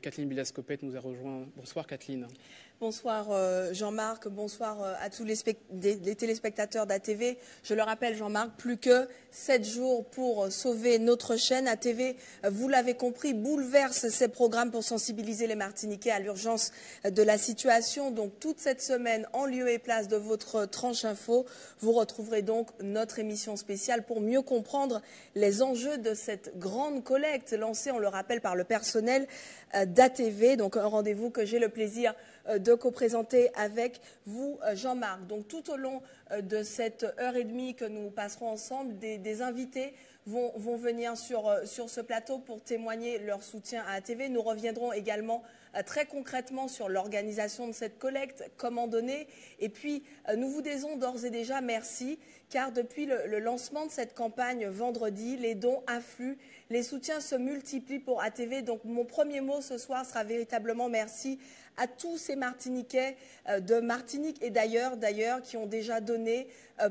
Kathleen Bilascopette nous a rejoint. Bonsoir Kathleen. Bonsoir Jean-Marc, bonsoir à tous les téléspectateurs d'ATV. Je le rappelle Jean-Marc, plus que 7 jours pour sauver notre chaîne. ATV, vous l'avez compris, bouleverse ses programmes pour sensibiliser les Martiniquais à l'urgence de la situation. Donc toute cette semaine, en lieu et place de votre tranche info, vous retrouverez donc notre émission spéciale pour mieux comprendre les enjeux de cette grande collecte lancée, on le rappelle, par le personnel d'ATV. Donc un rendez-vous que j'ai le plaisir de co-présenter avec vous, Jean-Marc. Donc tout au long de cette heure et demie que nous passerons ensemble, des invités vont venir sur ce plateau pour témoigner leur soutien à ATV. Nous reviendrons également très concrètement sur l'organisation de cette collecte, comment donner. Et puis, nous vous disons d'ores et déjà merci, car depuis le lancement de cette campagne vendredi, les dons affluent, les soutiens se multiplient pour ATV. Donc mon premier mot ce soir sera véritablement merci à tous ces Martiniquais de Martinique et d'ailleurs qui ont déjà donné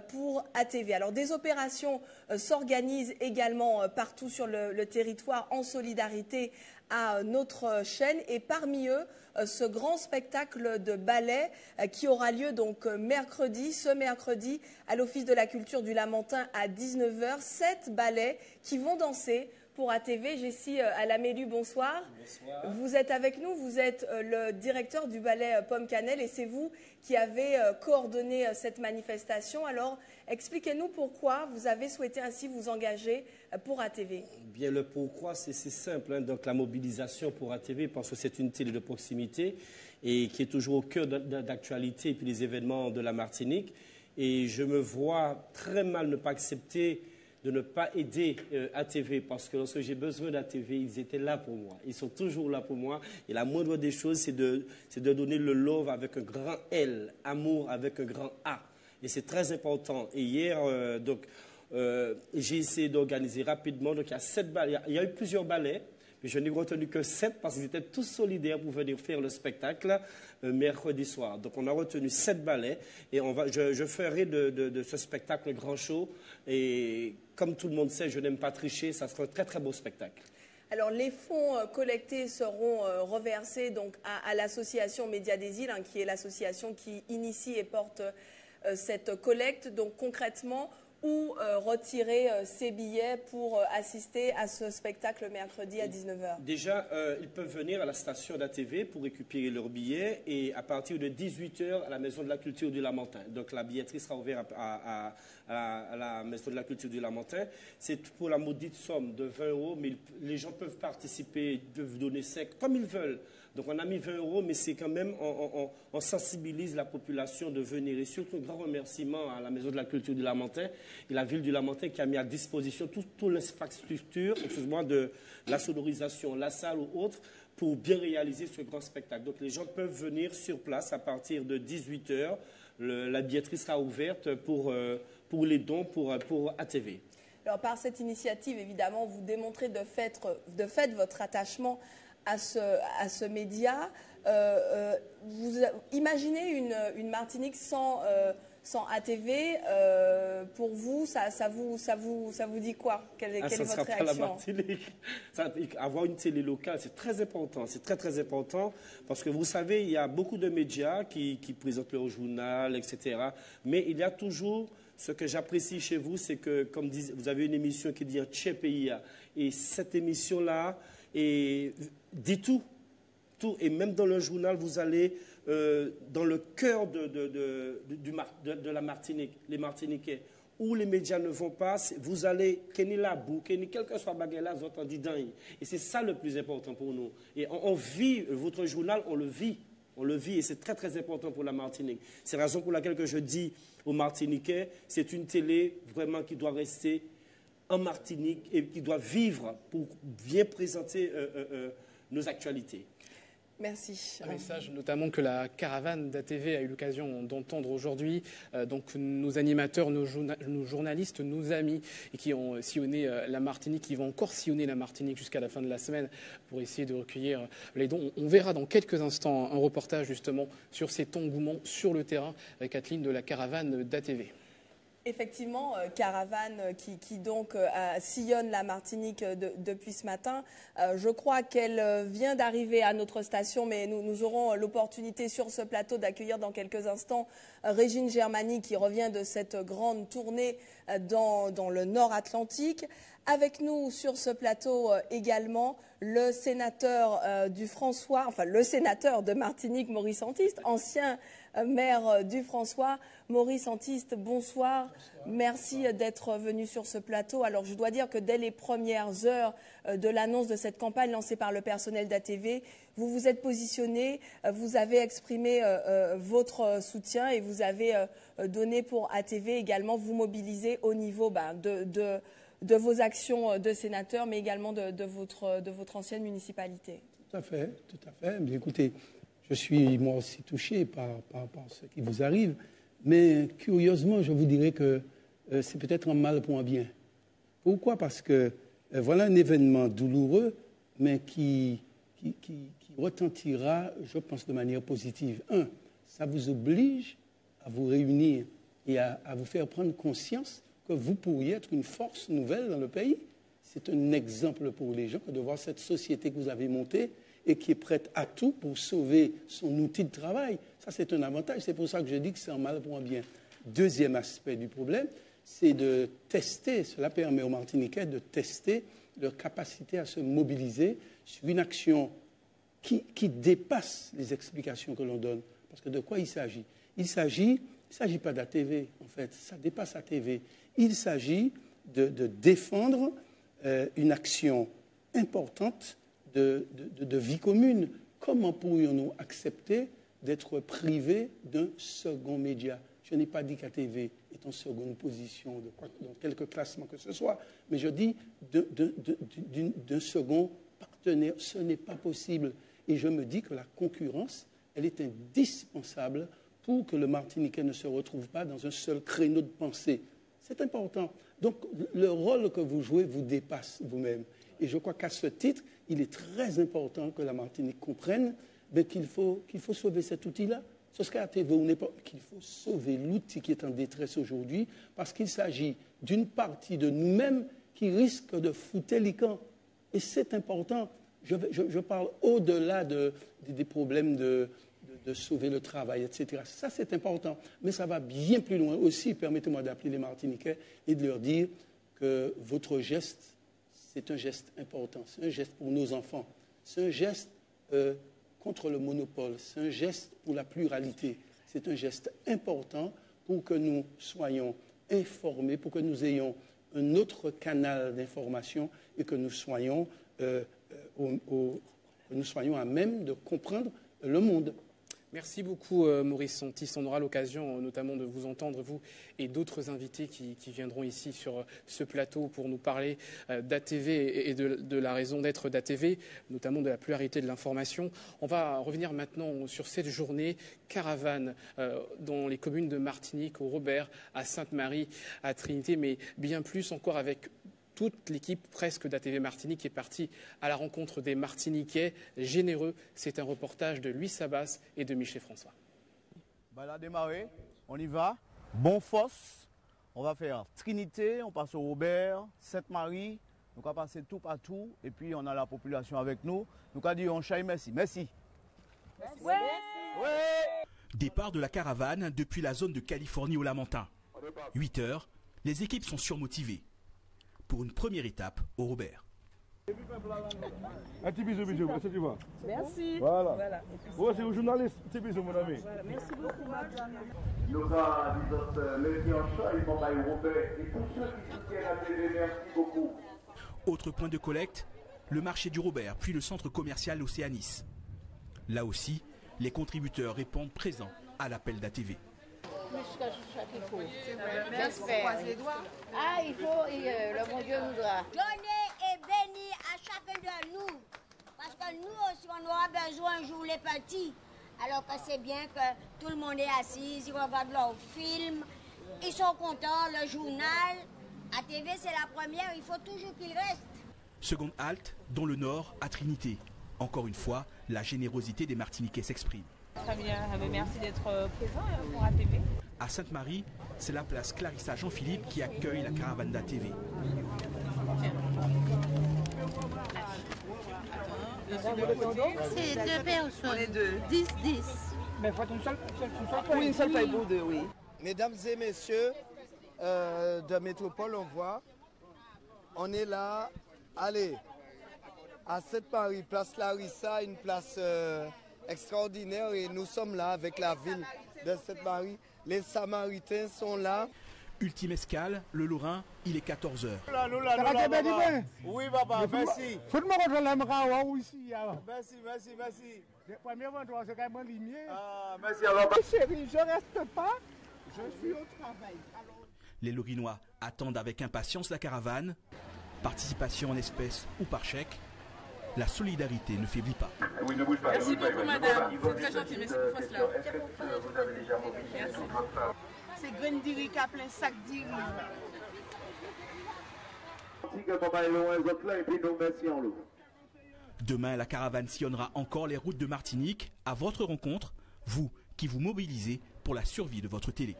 pour ATV. Alors des opérations s'organisent également partout sur le territoire en solidarité à notre chaîne et parmi eux ce grand spectacle de ballet qui aura lieu donc ce mercredi à l'Office de la Culture du Lamentin à 19 h. 7 ballets qui vont danser pour ATV. Jessie Alamélu, bonsoir. Bonsoir. Vous êtes avec nous, vous êtes le directeur du ballet Pomme Cannelle et c'est vous qui avez coordonné cette manifestation. Alors, expliquez-nous pourquoi vous avez souhaité ainsi vous engager pour ATV. Bien, le pourquoi, c'est simple. Hein. Donc, la mobilisation pour ATV, parce que c'est une télé de proximité et qui est toujours au cœur d'actualité et puis des événements de la Martinique. Et je me vois très mal ne pas accepter de ne pas aider ATV, parce que lorsque j'ai besoin d'ATV, ils étaient là pour moi. Ils sont toujours là pour moi. Et la moindre des choses, c'est de donner le love avec un grand L, amour avec un grand A. Et c'est très important. Et hier, j'ai essayé d'organiser rapidement. Donc, il y a 7 ballets. Il y a eu plusieurs ballets, mais je n'ai retenu que 7 parce qu'ils étaient tous solidaires pour venir faire le spectacle mercredi soir. Donc, on a retenu 7 ballets et je ferai de ce spectacle grand show. Et comme tout le monde sait, je n'aime pas tricher. Ça sera un très, très beau spectacle. Alors, les fonds collectés seront reversés donc, à l'association Média des Îles, hein, qui est l'association qui initie et porte cette collecte. Donc, concrètement, où retirer ces billets pour assister à ce spectacle mercredi à 19 h. Déjà, ils peuvent venir à la station d'ATV pour récupérer leurs billets et à partir de 18 h à la Maison de la Culture du Lamentin. Donc la billetterie sera ouverte à la Maison de la Culture du Lamentin. C'est pour la maudite somme de 20 €, mais les gens peuvent participer, ils peuvent donner 5 comme ils veulent. Donc on a mis 20 €, mais c'est quand même, on sensibilise la population de venir. Et surtout, un grand remerciement à la Maison de la Culture du Lamentin et la ville du Lamentin qui a mis à disposition toute l'infrastructure, de la sonorisation, la salle ou autre, pour bien réaliser ce grand spectacle. Donc les gens peuvent venir sur place à partir de 18 h. La billetterie sera ouverte pour les dons pour ATV. Alors par cette initiative, évidemment, vous démontrez de fait votre attachement à ce média. Vous imaginez une Martinique sans ATV, pour vous, ça vous dit quoi? Quelle est votre sera réaction? pas la Martinique. Avoir une télé locale, c'est très important. C'est très, très important parce que vous savez, il y a beaucoup de médias qui présentent leur journal, etc. Mais il y a toujours, ce que j'apprécie chez vous, c'est que, comme vous avez une émission qui dit « Tché pays ». Et cette émission-là dit tout. Et même dans le journal, vous allez dans le cœur de la Martinique, les Martiniquais, où les médias ne vont pas, vous allez, quel que soit Baguela, vous entendez dingue. Et c'est ça le plus important pour nous. Et on vit, votre journal, on le vit. On le vit et c'est très, très important pour la Martinique. C'est la raison pour laquelle que je dis aux Martiniquais, c'est une télé vraiment qui doit rester en Martinique et qui doit vivre pour bien présenter nos actualités. Merci. Un message notamment que la caravane d'ATV a eu l'occasion d'entendre aujourd'hui. Donc nos animateurs, nos journalistes, nos amis qui ont sillonné la Martinique, qui vont encore sillonner la Martinique jusqu'à la fin de la semaine pour essayer de recueillir les dons. On verra dans quelques instants un reportage justement sur cet engouement sur le terrain avec Kathleen de la caravane d'ATV. Effectivement, caravane qui donc sillonne la Martinique depuis ce matin. Je crois qu'elle vient d'arriver à notre station, mais nous aurons l'opportunité sur ce plateau d'accueillir dans quelques instants Régine Germani qui revient de cette grande tournée dans le Nord Atlantique. Avec nous sur ce plateau également le sénateur du François, enfin le sénateur de Martinique, Maurice Antiste, ancien maire du François. Maurice Antiste, bonsoir. Merci d'être venu sur ce plateau. Alors je dois dire que dès les premières heures de l'annonce de cette campagne lancée par le personnel d'ATV, vous vous êtes positionné, vous avez exprimé votre soutien et vous avez donné pour ATV également vous mobiliser au niveau de vos actions de sénateur, mais également de votre ancienne municipalité. Tout à fait, tout à fait. Mais écoutez, je suis moi aussi touché par ce qui vous arrive, mais curieusement, je vous dirais que c'est peut-être un mal pour un bien. Pourquoi? Parce que voilà un événement douloureux, mais qui retentira, je pense, de manière positive. Ça vous oblige à vous réunir et à vous faire prendre conscience que vous pourriez être une force nouvelle dans le pays. C'est un exemple pour les gens de voir cette société que vous avez montée et qui est prête à tout pour sauver son outil de travail. Ça, c'est un avantage. C'est pour ça que je dis que c'est un mal pour un bien. Deuxième aspect du problème, c'est de tester. Cela permet aux Martiniquais de tester leur capacité à se mobiliser sur une action qui dépasse les explications que l'on donne. Parce que de quoi il s'agit? Il ne s'agit pas d'ATV, en fait. Ça dépasse ATV. Il s'agit de défendre une action importante de vie commune. Comment pourrions-nous accepter d'être privés d'un second média? Je n'ai pas dit qu'ATV est en seconde position dans quelque classement que ce soit, mais je dis d'un second partenaire. Ce n'est pas possible. Et je me dis que la concurrence, elle est indispensable pour que le Martiniquais ne se retrouve pas dans un seul créneau de pensée. C'est important. Donc, le rôle que vous jouez vous dépasse vous-même. Et je crois qu'à ce titre, il est très important que la Martinique comprenne qu'il faut sauver cet outil-là. C'est ce qu'à TV, on n'est pas qu'il faut sauver l'outil qui est en détresse aujourd'hui, parce qu'il s'agit d'une partie de nous-mêmes qui risque de foutre les camps. Et c'est important. Je parle au-delà des problèmes de sauver le travail, etc. Ça, c'est important. Mais ça va bien plus loin aussi. Permettez-moi d'appeler les Martiniquais et de leur dire que votre geste, c'est un geste important. C'est un geste pour nos enfants. C'est un geste contre le monopole. C'est un geste pour la pluralité. C'est un geste important pour que nous soyons informés, pour que nous ayons un autre canal d'information et que nous soyons à même de comprendre le monde. Merci beaucoup Maurice Antiste. On aura l'occasion notamment de vous entendre, vous et d'autres invités qui viendront ici sur ce plateau pour nous parler d'ATV et de la raison d'être d'ATV, notamment de la pluralité de l'information. On va revenir maintenant sur cette journée caravane dans les communes de Martinique, au Robert, à Sainte-Marie, à Trinité, mais bien plus encore avec toute l'équipe presque d'ATV Martinique qui est partie à la rencontre des Martiniquais généreux. C'est un reportage de Louis Sabas et de Michel François. Là, démarrer, on y va. Bon force, on va faire Trinité, on passe au Robert, Sainte-Marie, on va passer tout partout et puis on a la population avec nous. Donc on dit on chaille merci. Merci. Merci. Ouais. Ouais. Départ de la caravane depuis la zone de Californie au Lamentin. 8 heures, les équipes sont surmotivées. Pour une première étape au Robert. Un petit bisou, est-ce que tu vas? Merci. Voilà. Oh, c'est au journaliste, petit bisou, mon ami. Voilà. Merci beaucoup, madame. Nous avons les fiançailles, ils vont au Robert. Et tous ceux qui soutiennent la TV, merci beaucoup. Autre point de collecte, le marché du Robert, puis le centre commercial Océanis. Là aussi, les contributeurs répondent présents à l'appel d'ATV. Il faut. J'espère. Ah, il faut, le bon Dieu voudra. Donnez et bénis à chacun de nous. Parce que nous aussi, on aura besoin un jour les petits. Alors que c'est bien que tout le monde est assis, ils regardent leurs films, ils sont contents, le journal. À TV, c'est la première, il faut toujours qu'ils restent. Seconde halte, dans le nord, à Trinité. Encore une fois, la générosité des Martiniquais s'exprime. Très bien, merci d'être présent pour ATV. À Sainte-Marie, c'est la place Clarissa Jean-Philippe qui accueille la caravane d'ATV. C'est 2 personnes. On est 10. Mais faut une seule. Oui, une seule paille pour deux, oui. Mesdames et messieurs de Métropole, on est là, allez, à Sainte-Marie, place Clarissa, une place extraordinaire et nous sommes là avec la ville de Sainte-Marie. Les Samaritains sont là. Ultime escale, le Lorrain, il est 14h. Oui, papa, merci. Merci. Merci alors. Chérie, je reste pas, je suis au travail. Les Lorinois attendent avec impatience la caravane. Participation en espèces ou par chèque. La solidarité ne faiblit pas. Oui, ne bouge pas. Merci beaucoup, madame. C'est très gentil. Merci pour cela. Vous avez déjà mobilisé toute votre part. C'est graines d'iri qui a plein sac d'iri. Demain, la caravane sillonnera encore les routes de Martinique à votre rencontre, vous qui vous mobilisez pour la survie de votre télé.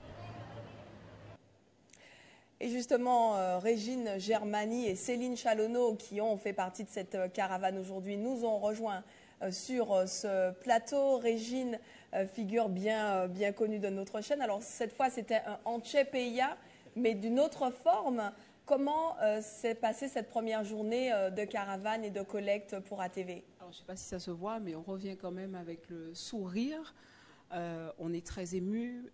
Et justement, Régine Germani et Céline Chalonneau, qui ont fait partie de cette caravane aujourd'hui, nous ont rejoints sur ce plateau. Régine, figure bien connue de notre chaîne. Alors cette fois, c'était un Antche Peya, mais d'une autre forme. Comment s'est passée cette première journée de caravane et de collecte pour ATV? Alors, je ne sais pas si ça se voit, mais on revient quand même avec le sourire. On est très ému,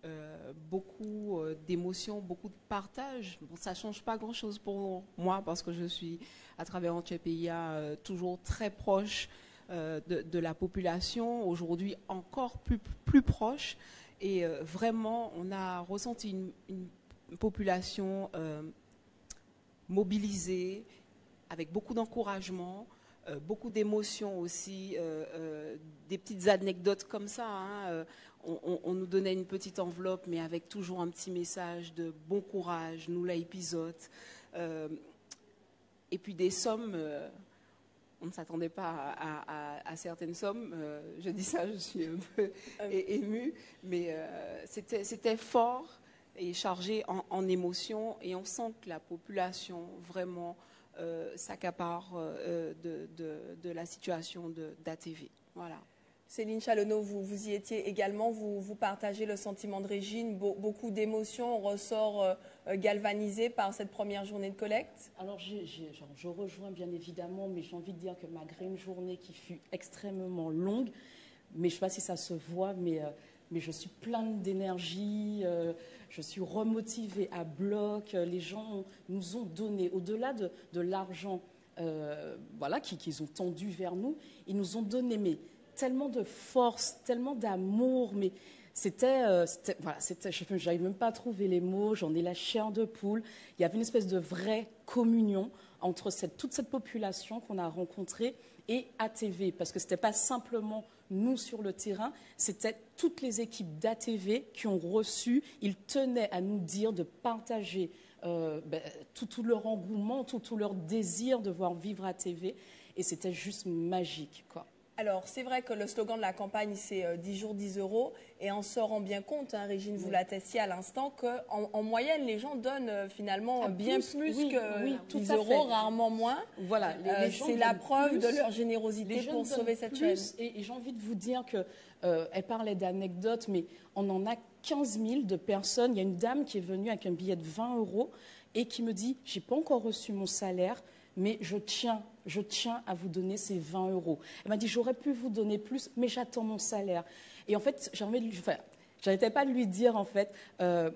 beaucoup d'émotions, beaucoup de partage. Bon, ça ne change pas grand-chose pour moi parce que je suis, à travers Antche Peya, toujours très proche de la population, aujourd'hui encore plus proche. Et vraiment, on a ressenti une population mobilisée, avec beaucoup d'encouragement, beaucoup d'émotions aussi, des petites anecdotes comme ça. Hein, on nous donnait une petite enveloppe, mais avec toujours un petit message de bon courage, nous l'épisode. Et puis des sommes, on ne s'attendait pas à certaines sommes. Je dis ça, je suis un peu émue, mais c'était fort et chargé en émotions. Et on sent que la population vraiment s'accapare de la situation d'ATV. Voilà. Céline Chalonneau, vous y étiez également, vous partagez le sentiment de Régine, beaucoup d'émotions, on ressort galvanisé par cette première journée de collecte? Alors je rejoins bien évidemment, mais j'ai envie de dire que malgré une journée qui fut extrêmement longue, mais je ne sais pas si ça se voit, mais je suis pleine d'énergie, je suis remotivée à bloc, les gens nous ont donné, au-delà de l'argent voilà, qu'ils ont tendu vers nous, ils nous ont donné mais tellement de force, tellement d'amour, mais voilà, je n'arrive même pas à trouver les mots, j'en ai la chair de poule. Il y avait une espèce de vraie communion entre toute cette population qu'on a rencontrée et ATV, parce que ce n'était pas simplement nous sur le terrain, c'était toutes les équipes d'ATV qui ont reçu, ils tenaient à nous dire de partager tout leur engouement, tout leur désir de voir vivre ATV, et c'était juste magique, quoi. Alors, c'est vrai que le slogan de la campagne, c'est 10 jours, 10 euros. Et on se rend bien compte, hein, Régine, vous l'attestiez à l'instant, qu'en moyenne, les gens donnent finalement bien plus que 10 euros, rarement moins. Voilà, c'est la preuve de leur générosité pour sauver cette chaîne. Et j'ai envie de vous dire qu'elle parlait d'anecdotes, mais on en a 15 000 de personnes. Il y a une dame qui est venue avec un billet de 20 euros et qui me dit « J'ai pas encore reçu mon salaire, mais je tiens à vous donner ces 20 euros. » Elle m'a dit, j'aurais pu vous donner plus, mais j'attends mon salaire. Et en fait, j'arrêtais pas de lui dire, en fait,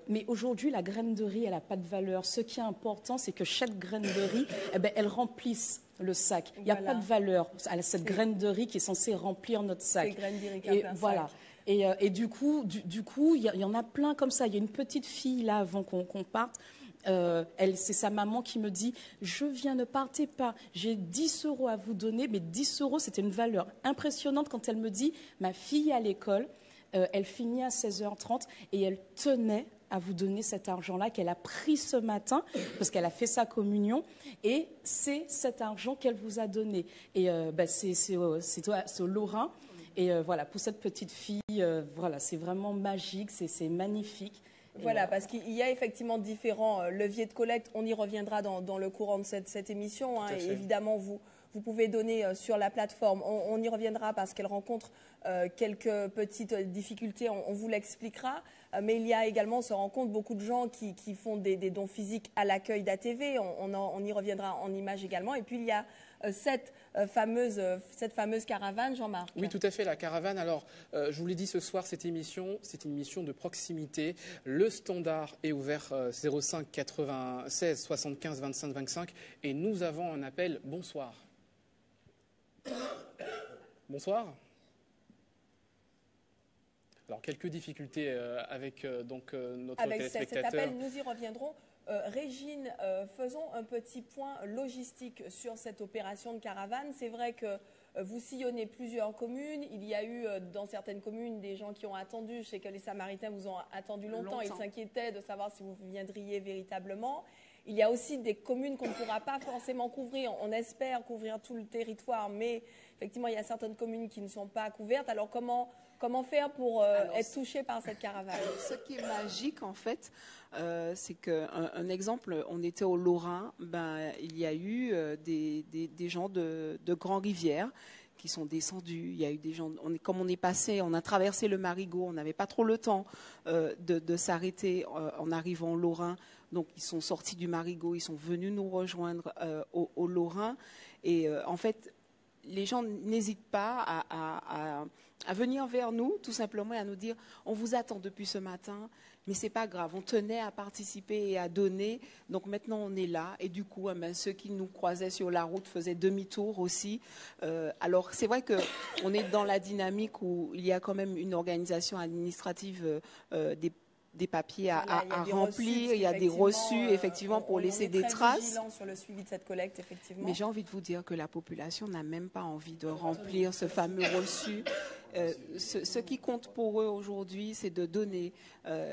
mais aujourd'hui, la graine de riz, elle n'a pas de valeur. Ce qui est important, c'est que chaque graine de riz, elle remplisse le sac. Il n'y a pas de valeur à cette graine de riz qui est censée remplir notre sac. Et voilà. Et du coup, il y en a plein comme ça. Il y a une petite fille, là, avant qu'on parte, c'est sa maman qui me dit « Je viens, ne partez pas, j'ai 10 euros à vous donner. » Mais 10 euros, c'était une valeur impressionnante quand elle me dit « Ma fille est à l'école, elle finit à 16h30 et elle tenait à vous donner cet argent-là qu'elle a pris ce matin parce qu'elle a fait sa communion et c'est cet argent qu'elle vous a donné. » Et c'est au Lorrain. Et voilà, pour cette petite fille, voilà, c'est vraiment magique, c'est magnifique. Voilà, parce qu'il y a effectivement différents leviers de collecte. On y reviendra dans le courant de cette émission. Hein, et évidemment, vous pouvez donner sur la plateforme. On y reviendra parce qu'elle rencontre quelques petites difficultés. On vous l'expliquera. Mais il y a également, on se rend compte, beaucoup de gens qui font des dons physiques à l'accueil d'ATV. On y reviendra en images également. Et puis, il y a cette fameuse caravane, Jean-Marc. Oui, tout à fait, la caravane. Alors, je vous l'ai dit ce soir, cette émission, c'est une émission de proximité. Le standard est ouvert 05 96 75 25 25 et nous avons un appel. Bonsoir. Bonsoir. Alors, quelques difficultés avec notre téléspectateur. Avec cet appel, nous y reviendrons. Régine, faisons un petit point logistique sur cette opération de caravane. C'est vrai que vous sillonnez plusieurs communes. Il y a eu dans certaines communes des gens qui ont attendu. Je sais que les Samaritains vous ont attendu longtemps. Ils s'inquiétaient de savoir si vous viendriez véritablement. Il y a aussi des communes qu'on ne pourra pas forcément couvrir. On espère couvrir tout le territoire, mais effectivement, il y a certaines communes qui ne sont pas couvertes. Alors, comment faire pour être touché par cette caravane? Ce qui est magique, en fait, c'est qu'un exemple, on était au Lorrain, il y a eu des gens de Grand-Rivière qui sont descendus. Il y a eu des gens, comme on est passé, on a traversé le Marigot, on n'avait pas trop le temps de s'arrêter en arrivant au Lorrain. Donc, ils sont sortis du Marigot, ils sont venus nous rejoindre au Lorrain. Et en fait, les gens n'hésitent pas à venir vers nous, tout simplement, et à nous dire « on vous attend depuis ce matin, mais ce n'est pas grave, on tenait à participer et à donner, donc maintenant on est là ». Et du coup, ceux qui nous croisaient sur la route faisaient demi-tour aussi. Alors, c'est vrai qu'on est dans la dynamique où il y a quand même une organisation administrative des papiers à remplir, il y a des reçus, effectivement, pour laisser des traces. On est sur le suivi de cette collecte, effectivement. Mais j'ai envie de vous dire que la population n'a même pas envie de remplir ce fameux reçu. Ce qui compte pour eux aujourd'hui, c'est de donner.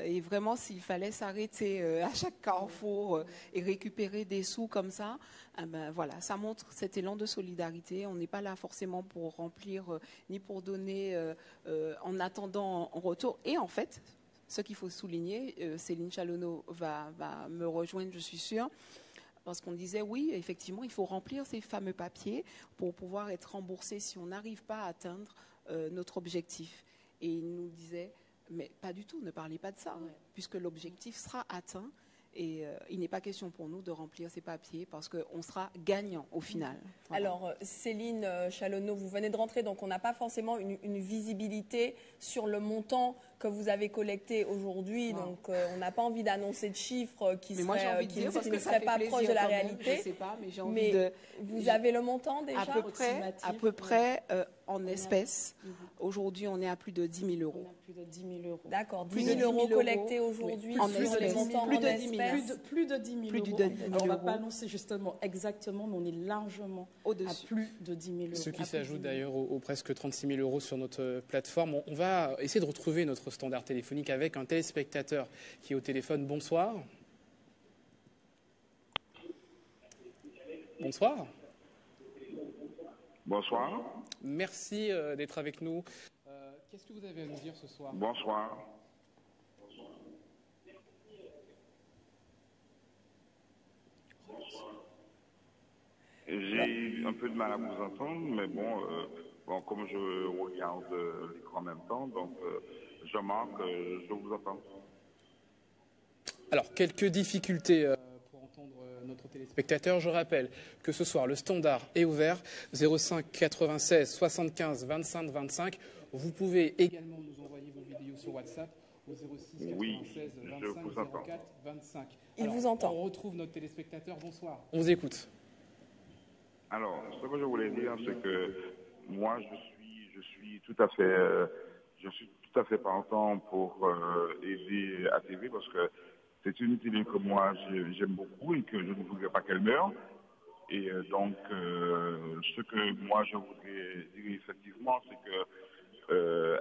Et vraiment, s'il fallait s'arrêter à chaque carrefour et récupérer des sous comme ça, voilà, ça montre cet élan de solidarité. On n'est pas là forcément pour remplir ni pour donner en attendant en retour. Et en fait, ce qu'il faut souligner, Céline Chalonneau va me rejoindre, je suis sûre, parce qu'on disait, oui, effectivement, il faut remplir ces fameux papiers pour pouvoir être remboursé si on n'arrive pas à atteindre notre objectif. Et il nous disait, mais pas du tout, ne parlez pas de ça, puisque l'objectif sera atteint. Et il n'est pas question pour nous de remplir ces papiers parce qu'on sera gagnant au final. Voilà. Alors, Céline Chalonneau, vous venez de rentrer, donc on n'a pas forcément une visibilité sur le montant que vous avez collecté aujourd'hui. Donc, on n'a pas envie d'annoncer de chiffres qui ne seraient pas proches de la réalité. Je sais pas, mais j'ai envie de... Vous avez le montant déjà? À peu près en espèces. Aujourd'hui, on est à plus de 10 000 euros. Plus de 10 000 euros. D'accord, 10 000 euros collectés aujourd'hui en sur les montants en espèces. Plus de 10 000 euros. Alors, on ne va pas annoncer justement exactement, mais on est largement au-dessus. À plus de 10 000 euros. Ce qui s'ajoute d'ailleurs aux presque 36 000 euros sur notre plateforme. On va essayer de retrouver notre standard téléphonique avec un téléspectateur qui est au téléphone. Bonsoir. Bonsoir. Bonsoir. Merci d'être avec nous. Qu'est-ce que vous avez à nous dire ce soir? Bonsoir. J'ai un peu de mal à vous entendre, mais bon, comme je regarde l'écran en même temps, donc Jean-Marc, je vous entends. Alors, quelques difficultés pour entendre notre téléspectateur. Je rappelle que ce soir, le standard est ouvert, 05 96 75 25 25. Vous pouvez également nous envoyer vos vidéos sur WhatsApp au 06 96 25 04 25. Il vous entend. On retrouve notre téléspectateur. Bonsoir. On vous écoute. Alors, ce que je voulais dire, c'est que moi, je suis tout à fait partant pour aider ATV parce que c'est une télé que moi j'aime beaucoup et que je ne voudrais pas qu'elle meure. Et donc, ce que moi je voudrais dire effectivement, c'est que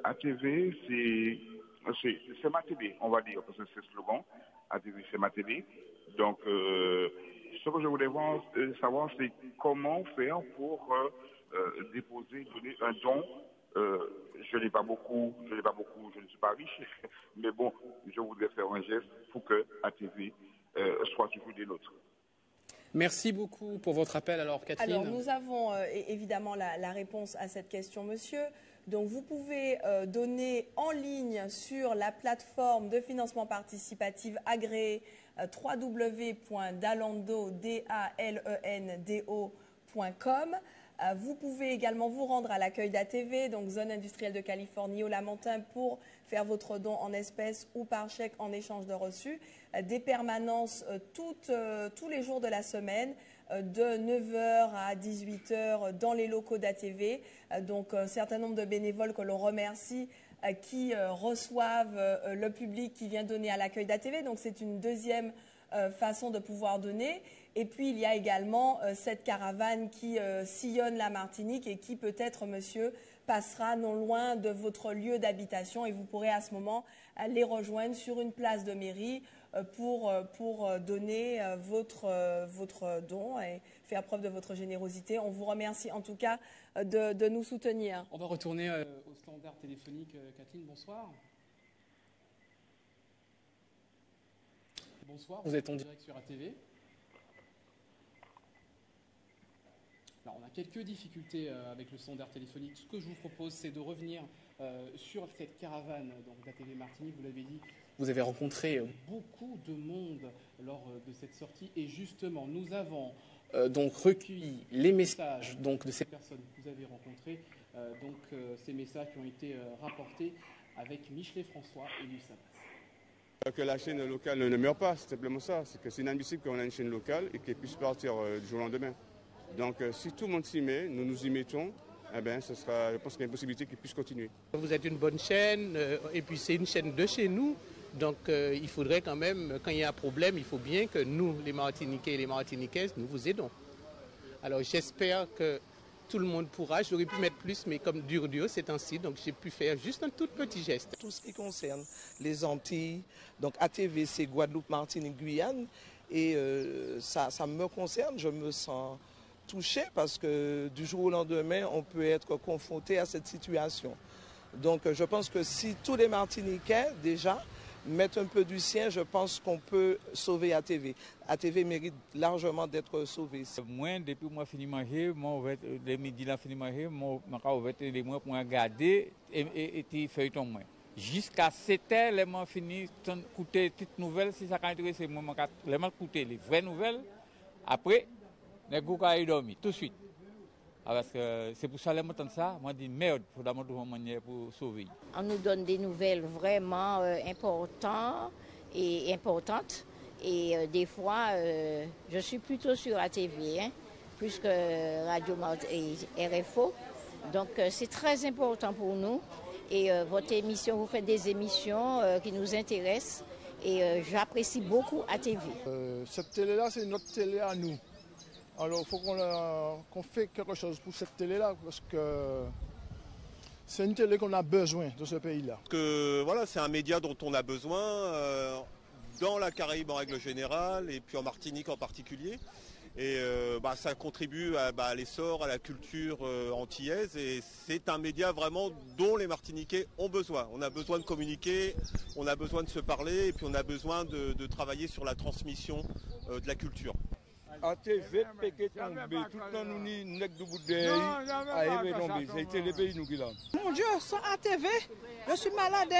ATV, c'est ma télé, on va dire, parce que c'est le slogan. ATV, c'est ma télé. Donc, ce que je voulais savoir, c'est comment faire pour donner un don. je n'ai pas beaucoup, je ne suis pas riche, mais bon, je voudrais faire un geste pour que ATV soit toujours des nôtres. Merci beaucoup pour votre appel. Alors, Catherine. Alors, nous avons évidemment la réponse à cette question, monsieur. Donc, vous pouvez donner en ligne sur la plateforme de financement participatif agréée www.dalendo.com. Vous pouvez également vous rendre à l'accueil d'ATV, donc zone industrielle de Californie au Lamentin, pour faire votre don en espèces ou par chèque en échange de reçus. Des permanences tous les jours de la semaine, de 9h à 18h dans les locaux d'ATV. Donc un certain nombre de bénévoles que l'on remercie qui reçoivent le public qui vient donner à l'accueil d'ATV. Donc c'est une deuxième façon de pouvoir donner. Et puis, il y a également cette caravane qui sillonne la Martinique et qui, peut-être, monsieur, passera non loin de votre lieu d'habitation et vous pourrez à ce moment les rejoindre sur une place de mairie pour donner votre don et faire preuve de votre générosité. On vous remercie en tout cas de nous soutenir. On va retourner au standard téléphonique. Kathleen, bonsoir. Bonsoir, vous êtes en direct sur ATV. Alors, on a quelques difficultés avec le standard téléphonique. Ce que je vous propose, c'est de revenir sur cette caravane d'ATV Martinique. Vous l'avez dit, vous avez rencontré beaucoup de monde lors de cette sortie. Et justement, nous avons donc recueilli les messages de ces personnes que vous avez rencontrées. Ces messages qui ont été rapportés avec Michelet François et Luc Sabas. Que la chaîne locale ne meurt pas, c'est simplement ça. C'est que c'est inadmissible qu'on ait une chaîne locale et qu'elle puisse partir du jour au lendemain. Donc si tout le monde s'y met, nous nous y mettons, eh bien, ce sera, je pense qu'il y a une possibilité qu'il puisse continuer. Vous êtes une bonne chaîne et puis c'est une chaîne de chez nous. Donc il faudrait quand même, quand il y a un problème, il faut bien que nous, les Martiniquais et les Martiniquaises, nous vous aidons. Alors j'espère que tout le monde pourra. J'aurais pu mettre plus, mais comme dur c'est ainsi, donc j'ai pu faire juste un tout petit geste. Tout ce qui concerne les Antilles, donc ATV c'est Guadeloupe, Martinique, Guyane, et ça me concerne, je me sens touché parce que du jour au lendemain, on peut être confronté à cette situation. Donc je pense que si tous les Martiniquais déjà mettent un peu du sien, je pense qu'on peut sauver ATV. ATV mérite largement d'être sauvé. Moi, depuis que je finis de manger, les midi là fini de manger, je vais ouvrir les mois pour regarder et feuilleton moi. Jusqu'à 7h, les mois fini d'écouter toutes nouvelles, si ça intéresse moi, les mois écouter les vraies nouvelles. Après, les gars ont dormi tout de suite. Parce que c'est pour ça que je ça, moi je dis merde, il faut d'abord trouver une manière pour sauver. On nous donne des nouvelles vraiment importantes. Et des fois, je suis plutôt sur ATV, plus que Radio et RFO. Donc c'est très important pour nous. Et votre émission, vous faites des émissions qui nous intéressent. Et j'apprécie beaucoup ATV. Cette télé-là, c'est notre télé à nous. Alors il faut qu'on fasse quelque chose pour cette télé-là, parce que c'est une télé qu'on a besoin de ce pays-là. Voilà, c'est un média dont on a besoin dans la Caraïbe en règle générale et puis en Martinique en particulier. Et ça contribue à l'essor, à la culture antillaise et c'est un média vraiment dont les Martiniquais ont besoin. On a besoin de communiquer, on a besoin de se parler et puis on a besoin de travailler sur la transmission de la culture. ATV pété tombé, tout le temps nous n'y n'est que de bouteille, ATV tombé, c'est les pays nous qui l'ont. Mon Dieu, sans ATV, je suis malade.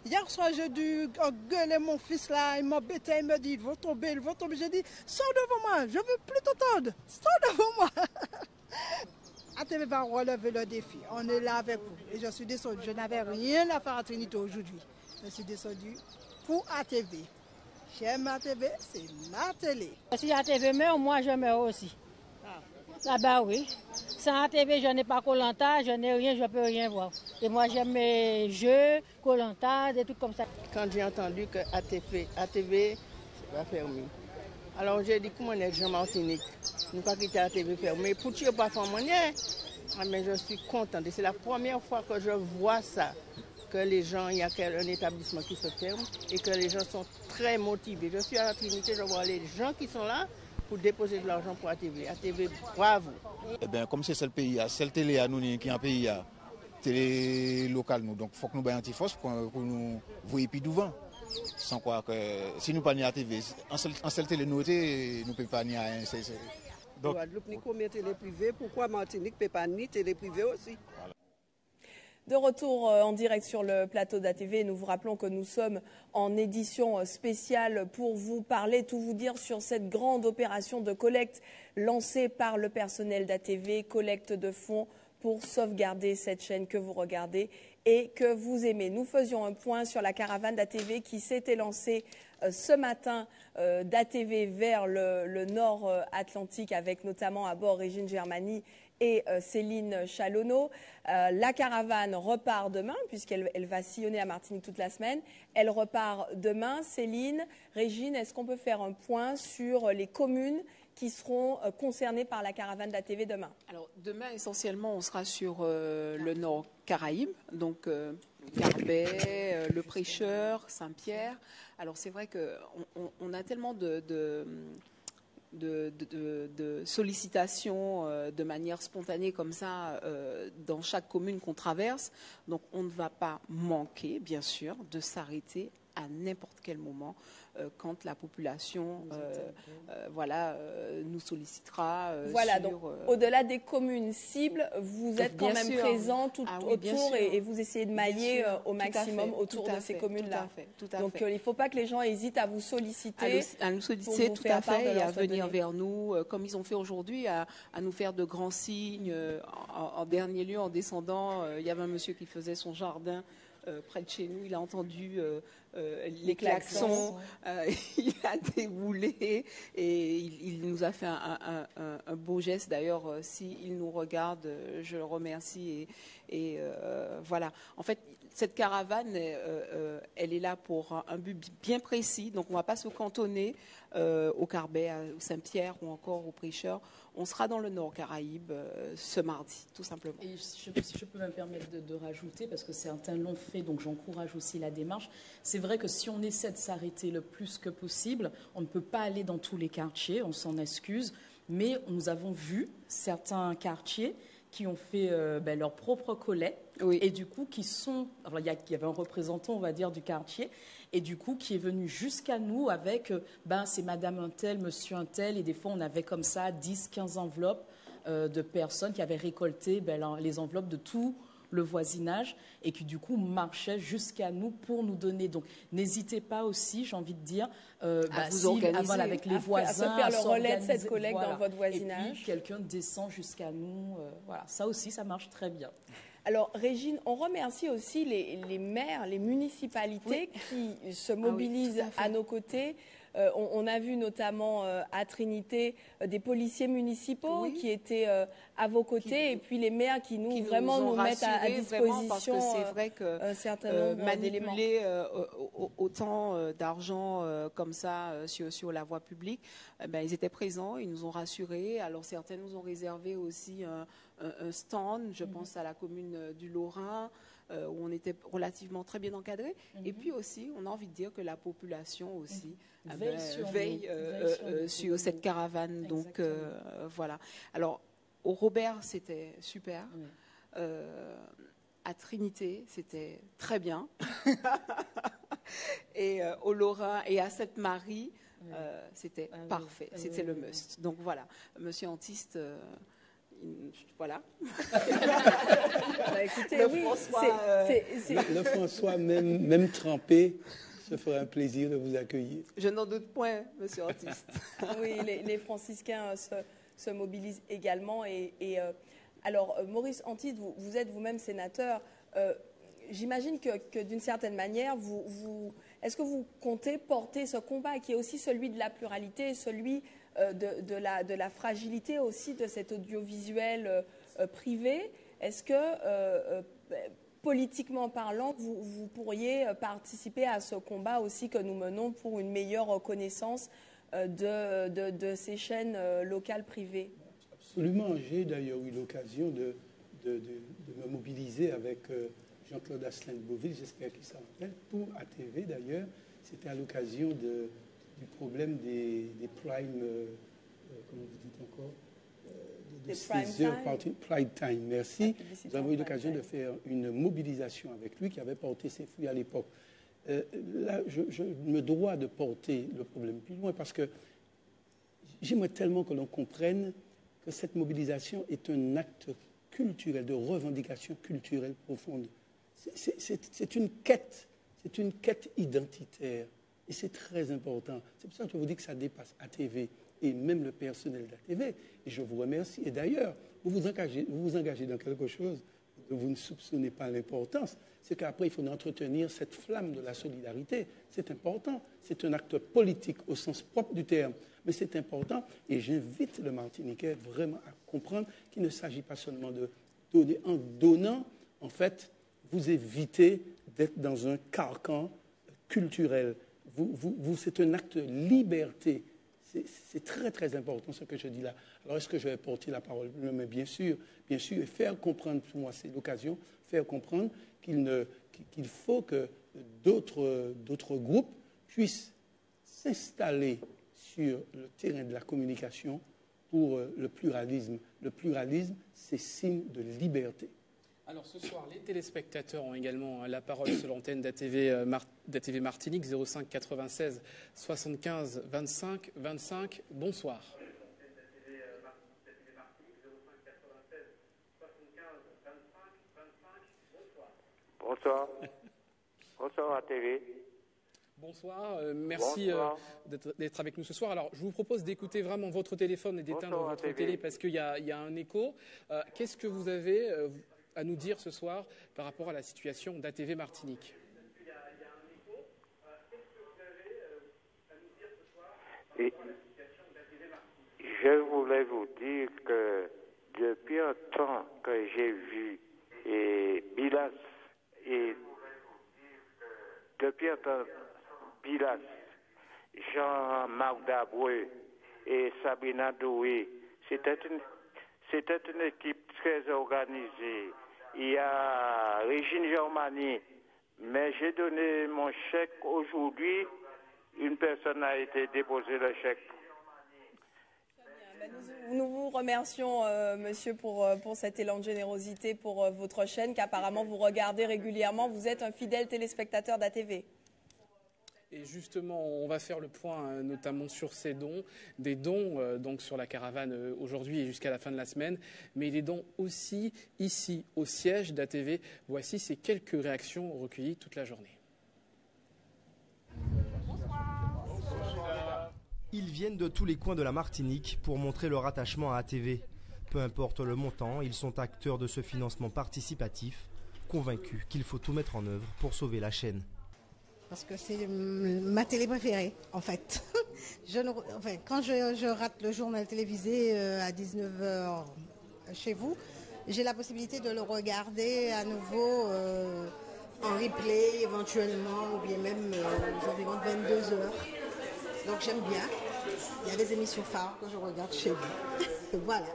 Hier soir, j'ai dû gueuler mon fils là, il m'a bêté, il me dit, il va tomber. J'ai dit, sors devant moi, je ne veux plus t'entendre, sors devant moi. ATV va relever le défi, on est là avec vous. Et je suis descendu, je n'avais rien à faire à Trinité aujourd'hui. Je suis descendu pour ATV. J'aime ATV, c'est la télé. Si ATV meurt, moi je meurs aussi. Là-bas, oui. Sans ATV, je n'ai pas Koh-Lanta, je n'ai rien, je ne peux rien voir. Et moi, j'aime mes jeux, Koh-Lanta, des trucs comme ça. Quand j'ai entendu que ATV va fermer, alors j'ai dit, comment on est Jean Martinique? Nous ne pas quitter ATV fermé. Pour tuer pas faire manière. Mais je suis contente. C'est la première fois que je vois ça. Que les gens, il y a un établissement qui se ferme et que les gens sont très motivés. Je suis à la Trinité, je vois les gens qui sont là pour déposer de l'argent pour ATV. ATV, bravo. Eh bien, comme c'est le pays, c'est le télé à nous qui est un pays, télé locale nous. Donc il faut que nous ayons anti-force pour nous voir plus devant. Sans quoi que si nous pas ni à TV, en seule télé nous ne pouvons pas ni à un. Donc Guadeloupe ni combien télé privée, pourquoi Martinique ne peut pas ni télé privée aussi? De retour en direct sur le plateau d'ATV, nous vous rappelons que nous sommes en édition spéciale pour vous parler, tout vous dire sur cette grande opération de collecte lancée par le personnel d'ATV, collecte de fonds pour sauvegarder cette chaîne que vous regardez et que vous aimez. Nous faisions un point sur la caravane d'ATV qui s'était lancée ce matin d'ATV vers le nord Atlantique avec notamment à bord Régine Germany et Céline Chalonneau. La caravane repart demain puisqu'elle va sillonner la Martinique toute la semaine. Elle repart demain. Céline, Régine, est-ce qu'on peut faire un point sur les communes qui seront concernées par la caravane d'ATV demain? Alors demain, essentiellement, on sera sur le nord Caraïbes, donc Carbet, Le Prêcheur, Saint-Pierre. Alors c'est vrai qu'on a tellement de sollicitations de manière spontanée comme ça dans chaque commune qu'on traverse. Donc on ne va pas manquer, bien sûr, de s'arrêter à n'importe quel moment quand la population nous sollicitera. Voilà, donc au-delà des communes cibles, vous êtes quand même présent tout autour et vous essayez de mailler au maximum autour de ces communes-là. Donc il ne faut pas que les gens hésitent à vous solliciter. À nous solliciter, tout à fait, et à venir vers nous, comme ils ont fait aujourd'hui, à nous faire de grands signes. En dernier lieu, en descendant, il y avait un monsieur qui faisait son jardin près de chez nous, il a entendu les klaxons, il a déboulé et il nous a fait un beau geste. D'ailleurs, s'il nous regarde, je le remercie. Et voilà. En fait, cette caravane, elle est là pour un but bien précis. Donc, on ne va pas se cantonner au Carbet, au Saint-Pierre ou encore au Prêcheur. On sera dans le Nord Caraïbes ce mardi, tout simplement. Et si je peux me permettre de rajouter, parce que certains l'ont fait, donc j'encourage aussi la démarche. C'est vrai que si on essaie de s'arrêter le plus que possible, on ne peut pas aller dans tous les quartiers, on s'en excuse, mais nous avons vu certains quartiers qui ont fait leur propre collecte, et du coup qui sont... Alors, il y avait un représentant, on va dire, du quartier, et du coup qui est venu jusqu'à nous avec c'est madame un tel, monsieur un tel, et des fois on avait comme ça 10, 15 enveloppes de personnes qui avaient récolté les enveloppes de tout le voisinage et qui du coup marchaient jusqu'à nous pour nous donner. Donc n'hésitez pas aussi, j'ai envie de dire, vous organiser avec les voisins, à faire le relais de cette collecte dans votre voisinage. Et puis quelqu'un descend jusqu'à nous. Voilà, ça aussi, ça marche très bien. Alors, Régine, on remercie aussi les maires, les municipalités qui se mobilisent à nos côtés. On a vu notamment à Trinité des policiers municipaux qui étaient à vos côtés et puis les maires qui nous mettent à disposition parce que c'est vrai que un certain nombre d'éléments. Manipuler autant d'argent comme ça sur la voie publique, ils étaient présents, ils nous ont rassurés. Alors certains nous ont réservé aussi un stand, je pense à la commune du Lorrain, où on était relativement très bien encadré. Et puis aussi, on a envie de dire que la population aussi veille sur cette caravane. Donc voilà. Alors, au Robert, c'était super. À Trinité, c'était très bien. Et au Lorrain et à Sainte-Marie, c'était parfait. C'était le must. Donc voilà, monsieur Antiste... voilà. Écoutez, le François, même trempé, ce ferait un plaisir de vous accueillir. Je n'en doute point, monsieur Antiste. Oui, les franciscains se mobilisent également. Alors, Maurice Antiste, vous êtes vous-même sénateur. J'imagine que d'une certaine manière, est-ce que vous comptez porter ce combat qui est aussi celui de la pluralité, celui de la fragilité aussi de cet audiovisuel privé? Est-ce que, politiquement parlant, vous pourriez participer à ce combat aussi que nous menons pour une meilleure reconnaissance de ces chaînes locales privées? Absolument. J'ai d'ailleurs eu l'occasion de me mobiliser avec Jean-Claude Asselin-Beauville, j'espère qu'il s'en rappelle, pour ATV d'ailleurs. C'était à l'occasion du problème des prime, comment vous dites encore, de 16 heures, Pride Time, merci. Nous avons eu l'occasion de faire une mobilisation avec lui qui avait porté ses fruits à l'époque. Là, je me dois de porter le problème plus loin parce que j'aimerais tellement que l'on comprenne que cette mobilisation est un acte culturel, de revendication culturelle profonde. C'est une quête identitaire et c'est très important. C'est pour ça que je vous dis que ça dépasse ATV et même le personnel d'ATV. Et je vous remercie. Et d'ailleurs, vous vous engagez dans quelque chose dont vous ne soupçonnez pas l'importance. C'est qu'après, il faut entretenir cette flamme de la solidarité. C'est important. C'est un acte politique au sens propre du terme. Mais c'est important. Et j'invite le Martiniquais vraiment à comprendre qu'il ne s'agit pas seulement de donner. En donnant, en fait, vous évitez d'être dans un carcan culturel. C'est un acte de liberté. C'est très, très important ce que je dis là. Alors, est-ce que je vais porter la parole? Mais bien sûr, et faire comprendre, pour moi, c'est l'occasion, faire comprendre qu'il faut que d'autres groupes puissent s'installer sur le terrain de la communication pour le pluralisme. Le pluralisme, c'est signe de liberté. Alors ce soir, les téléspectateurs ont également la parole sur l'antenne d'ATV Martinique 05 96 75 25 25. Bonsoir. Bonsoir. Bonsoir ATV. Bonsoir, merci d'être avec nous ce soir. Alors, je vous propose d'écouter vraiment votre téléphone et d'éteindre votre télé parce qu'il y a un écho. Qu'est-ce que vous avez à nous dire ce soir par rapport à la situation d'ATV Martinique? Je voulais vous dire que depuis un temps que j'ai vu Bilas Jean-Marc Dabreux et Sabrina Doué, c'était une équipe très organisée. Il y a Régine Germani, mais j'ai donné mon chèque aujourd'hui. Une personne a été déposée le chèque. Nous vous remercions, monsieur, pour cet élan de générosité pour votre chaîne qu'apparemment vous regardez régulièrement. Vous êtes un fidèle téléspectateur d'ATV. Et justement, on va faire le point notamment sur ces dons, des dons donc sur la caravane aujourd'hui et jusqu'à la fin de la semaine, mais des dons aussi ici au siège d'ATV. Voici ces quelques réactions recueillies toute la journée. Ils viennent de tous les coins de la Martinique pour montrer leur attachement à ATV. Peu importe le montant, ils sont acteurs de ce financement participatif, convaincus qu'il faut tout mettre en œuvre pour sauver la chaîne. Parce que c'est ma télé préférée, en fait. Quand je rate le journal télévisé à 19h chez vous, j'ai la possibilité de le regarder à nouveau en replay éventuellement, ou bien même aux environs de 22h. Donc j'aime bien. Il y a des émissions phares que je regarde chez vous. Voilà.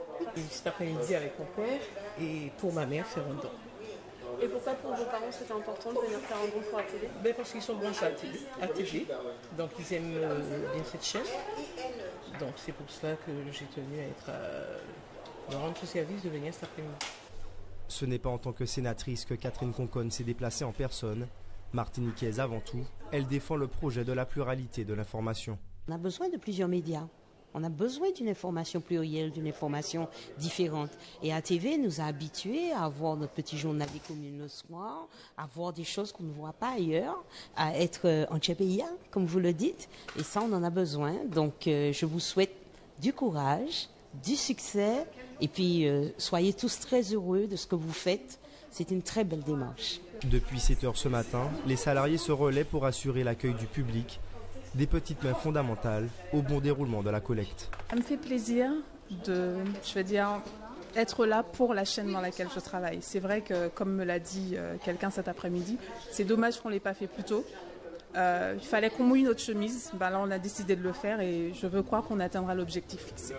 Cet après-midi avec mon père et pour ma mère faire un don. Et pourquoi pour vos parents c'était important de venir faire un don pour ATV? Parce qu'ils sont branchés à ATV, donc ils aiment bien cette chaîne. Donc c'est pour cela que j'ai tenu à leur rendre ce service de venir cet après-midi. Ce n'est pas en tant que sénatrice que Catherine Conconne s'est déplacée en personne. Martiniquaise avant tout, elle défend le projet de la pluralité de l'information. On a besoin de plusieurs médias. On a besoin d'une information plurielle, d'une information différente. Et ATV nous a habitués à avoir notre petit journal des communes le soir, à voir des choses qu'on ne voit pas ailleurs, à être en Tchèpeia, comme vous le dites. Et ça, on en a besoin. Donc, je vous souhaite du courage, du succès. Et puis, soyez tous très heureux de ce que vous faites. C'est une très belle démarche. Depuis 7h ce matin, les salariés se relaient pour assurer l'accueil du public. Des petites mains fondamentales au bon déroulement de la collecte. Ça me fait plaisir être là pour la chaîne dans laquelle je travaille. C'est vrai que, comme me l'a dit quelqu'un cet après-midi, c'est dommage qu'on ne l'ait pas fait plus tôt. Il fallait qu'on mouille notre chemise. Là, on a décidé de le faire et je veux croire qu'on atteindra l'objectif fixé.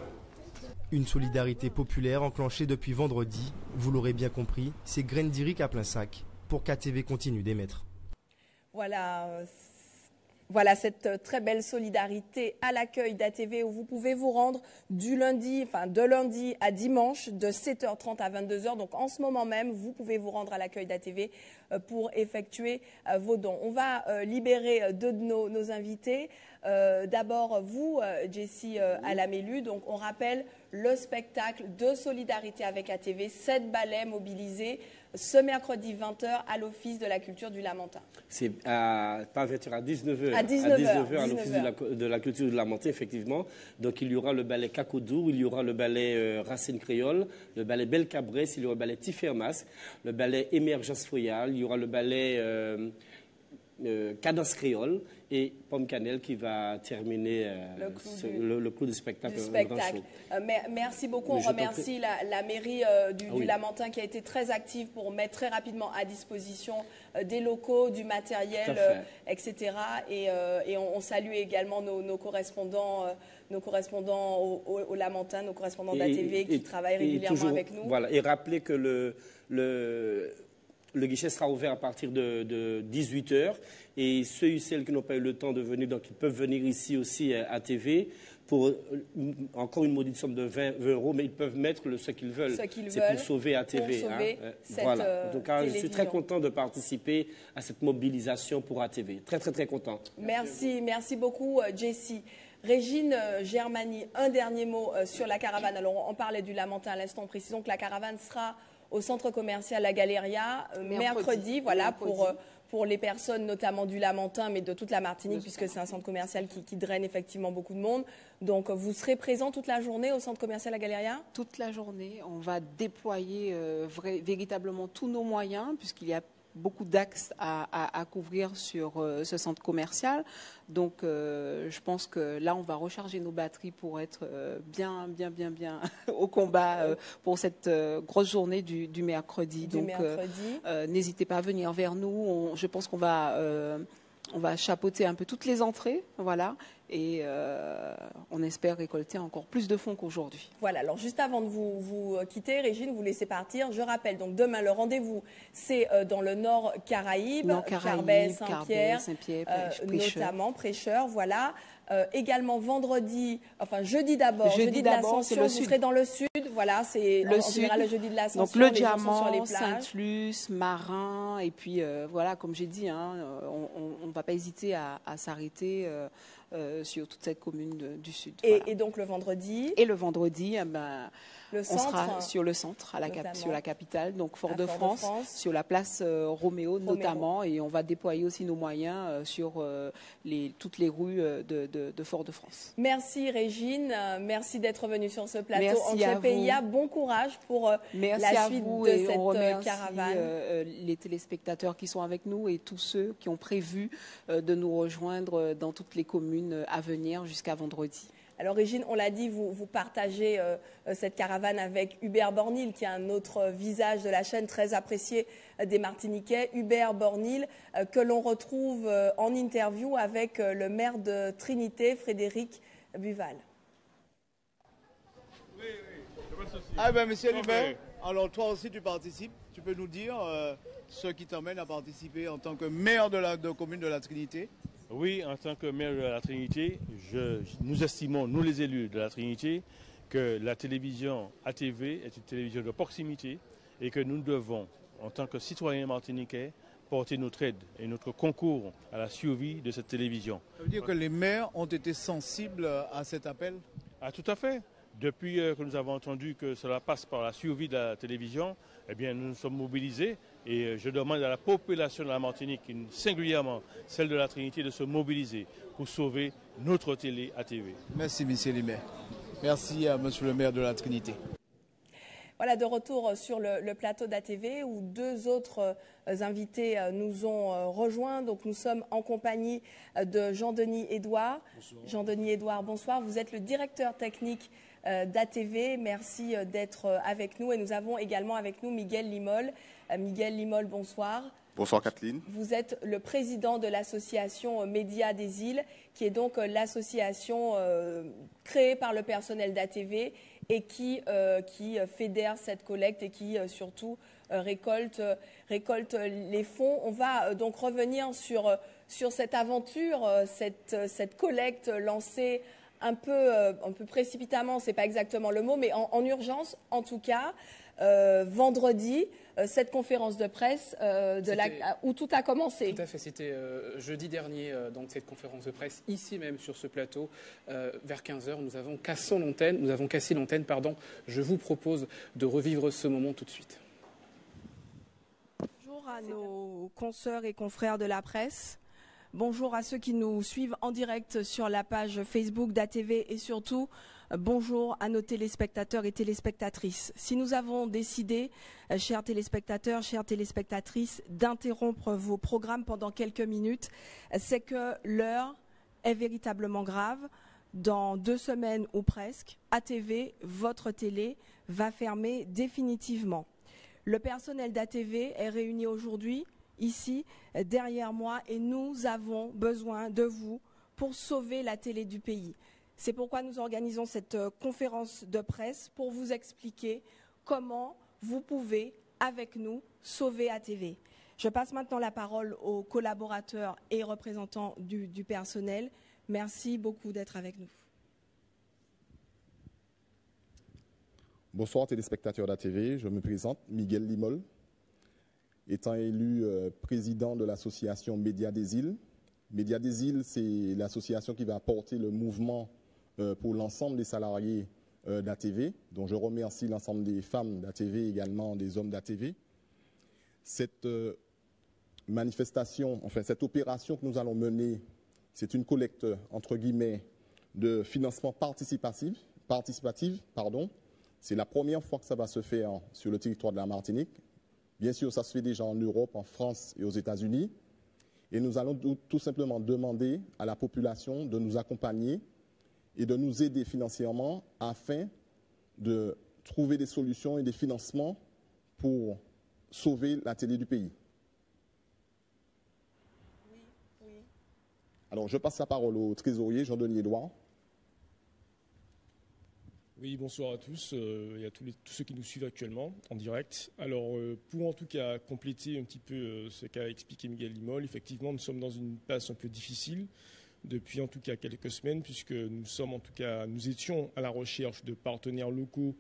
Une solidarité populaire enclenchée depuis vendredi. Vous l'aurez bien compris, c'est graines d'Iric à plein sac pour qu'ATV continue d'émettre. Voilà. Voilà cette très belle solidarité à l'accueil d'ATV où vous pouvez vous rendre de lundi à dimanche de 7h30 à 22h. Donc en ce moment même, vous pouvez vous rendre à l'accueil d'ATV pour effectuer vos dons. On va libérer deux de nos invités. D'abord vous, Jessie Alamélu. Donc on rappelle le spectacle de solidarité avec ATV, 7 ballets mobilisés ce mercredi 20h à l'Office de la Culture du Lamentin. C'est pas 20h, à 19h. À 19h à l'Office de la Culture du Lamentin, effectivement. Donc il y aura le ballet Cacodour, il y aura le ballet Racine Créole, le ballet Belle Cabresse, il y aura le ballet Tifermas, le ballet Émergence Foyale, il y aura le ballet Cadence Créole et Pomme Cannelle qui va terminer le clou du spectacle. Merci beaucoup. On remercie la mairie du Lamentin qui a été très active pour mettre très rapidement à disposition des locaux, du matériel, etc. Et on salue également nos correspondants au Lamentin, nos correspondants d'ATV qui travaillent régulièrement avec nous. Voilà. Et rappelez que le guichet sera ouvert à partir de 18h et ceux et celles qui n'ont pas eu le temps de venir, donc ils peuvent venir ici aussi à TV pour encore une maudite somme de 20 €, mais ils peuvent mettre ce qu'ils veulent. C'est pour sauver ATV. Voilà. En tout cas, je suis très content de participer à cette mobilisation pour ATV. Très, très, très content. Merci beaucoup, Jessie. Régine Germani, un dernier mot sur la caravane. Alors, on parlait du Lamentin à l'instant. Précisons que la caravane sera au centre commercial La Galeria mercredi, voilà, pour les personnes notamment du Lamentin, mais de toute la Martinique, puisque c'est un centre commercial qui draine effectivement beaucoup de monde. Donc, vous serez présent toute la journée au centre commercial La Galeria? Toute la journée. On va déployer véritablement tous nos moyens, puisqu'il y a beaucoup d'axes à couvrir sur ce centre commercial. Donc, je pense que là, on va recharger nos batteries pour être bien au combat pour cette grosse journée du mercredi. N'hésitez pas à venir vers nous. Je pense qu'on va chapeauter un peu toutes les entrées, voilà, et on espère récolter encore plus de fonds qu'aujourd'hui. Voilà, alors juste avant de vous quitter, Régine, vous laissez partir. Je rappelle, donc demain, le rendez-vous, c'est dans le Nord Caraïbe, Carbet, Saint-Pierre, notamment, Prêcheur, voilà. Également jeudi d'abord, jeudi de l'Ascension, vous serez dans le sud, voilà, c'est le jeudi de l'Ascension. Donc le Diamant, Sainte-Luce, Marin, et puis voilà, comme j'ai dit, on ne va pas hésiter à s'arrêter sur toute cette commune du sud. Et donc le vendredi? Et le vendredi, on sera sur le centre, sur la capitale, donc Fort-de-France, sur la place Roméo notamment, et on va déployer aussi nos moyens sur toutes les rues de Fort-de-France. Merci Régine, merci d'être venue sur ce plateau. Entrepia, bon courage pour la suite de cette caravane. Les téléspectateurs qui sont avec nous et tous ceux qui ont prévu de nous rejoindre dans toutes les communes à venir jusqu'à vendredi. Alors Régine, on l'a dit, vous partagez cette caravane avec Hubert Bornil, qui est un autre visage de la chaîne très apprécié des Martiniquais. Hubert Bornil, que l'on retrouve en interview avec le maire de Trinité, Frédéric Buval. Monsieur Hubert, alors toi aussi tu participes. Tu peux nous dire ce qui t'emmène à participer en tant que maire de la commune de la Trinité? Oui, en tant que maire de la Trinité, nous estimons, nous les élus de la Trinité, que la télévision ATV est une télévision de proximité et que nous devons, en tant que citoyens martiniquais, porter notre aide et notre concours à la survie de cette télévision. Ça veut dire que les maires ont été sensibles à cet appel? Ah, tout à fait. Depuis que nous avons entendu que cela passe par la survie de la télévision, eh bien, nous nous sommes mobilisés et je demande à la population de la Martinique, singulièrement celle de la Trinité, de se mobiliser pour sauver notre télé ATV. Merci, monsieur le maire. Merci à monsieur le maire de la Trinité. Voilà, de retour sur le plateau d'ATV où deux autres invités nous ont rejoints. Donc nous sommes en compagnie de Jean-Denis Édouard. Jean-Denis Édouard, bonsoir. Vous êtes le directeur technique d'ATV. Merci d'être avec nous. Et nous avons également avec nous Miguel Limol. Miguel Limol, bonsoir. Bonsoir Kathleen. Vous êtes le président de l'association Médias des Îles, qui est donc l'association créée par le personnel d'ATV et qui fédère cette collecte et qui surtout récolte les fonds. On va donc revenir sur cette aventure, cette collecte lancée un peu précipitamment, c'est pas exactement le mot, mais en urgence en tout cas. Vendredi, cette conférence de presse où tout a commencé. Tout à fait, c'était jeudi dernier, donc cette conférence de presse, ici même sur ce plateau, vers 15h, nous avons cassé l'antenne. Je vous propose de revivre ce moment tout de suite. Bonjour à nos consoeurs et confrères de la presse. Bonjour à ceux qui nous suivent en direct sur la page Facebook d'ATV et surtout, bonjour à nos téléspectateurs et téléspectatrices. Si nous avons décidé, chers téléspectateurs, chères téléspectatrices, d'interrompre vos programmes pendant quelques minutes, c'est que l'heure est véritablement grave. Dans 2 semaines ou presque, ATV, votre télé, va fermer définitivement. Le personnel d'ATV est réuni aujourd'hui, ici, derrière moi, et nous avons besoin de vous pour sauver la télé du pays. C'est pourquoi nous organisons cette conférence de presse pour vous expliquer comment vous pouvez, avec nous, sauver ATV. Je passe maintenant la parole aux collaborateurs et représentants du personnel. Merci beaucoup d'être avec nous. Bonsoir téléspectateurs d'ATV, je me présente, Miguel Limol. Étant élu président de l'association Média des Îles. Média des Îles, c'est l'association qui va porter le mouvement pour l'ensemble des salariés d'ATV, dont je remercie l'ensemble des femmes d'ATV et également des hommes d'ATV. Cette manifestation, enfin cette opération que nous allons mener, c'est une collecte, entre guillemets, de financement participatif. C'est la première fois que ça va se faire sur le territoire de la Martinique. Bien sûr, ça se fait déjà en Europe, en France et aux États-Unis. Et nous allons tout simplement demander à la population de nous accompagner et de nous aider financièrement afin de trouver des solutions et des financements pour sauver la télé du pays. Alors, je passe la parole au trésorier Jean-Denis Edouard. Oui, bonsoir à tous et à tous ceux qui nous suivent actuellement en direct. Alors, pour en tout cas compléter un petit peu ce qu'a expliqué Miguel Limol, effectivement, nous sommes dans une passe un peu difficile depuis en tout cas quelques semaines, puisque nous étions à la recherche de partenaires locaux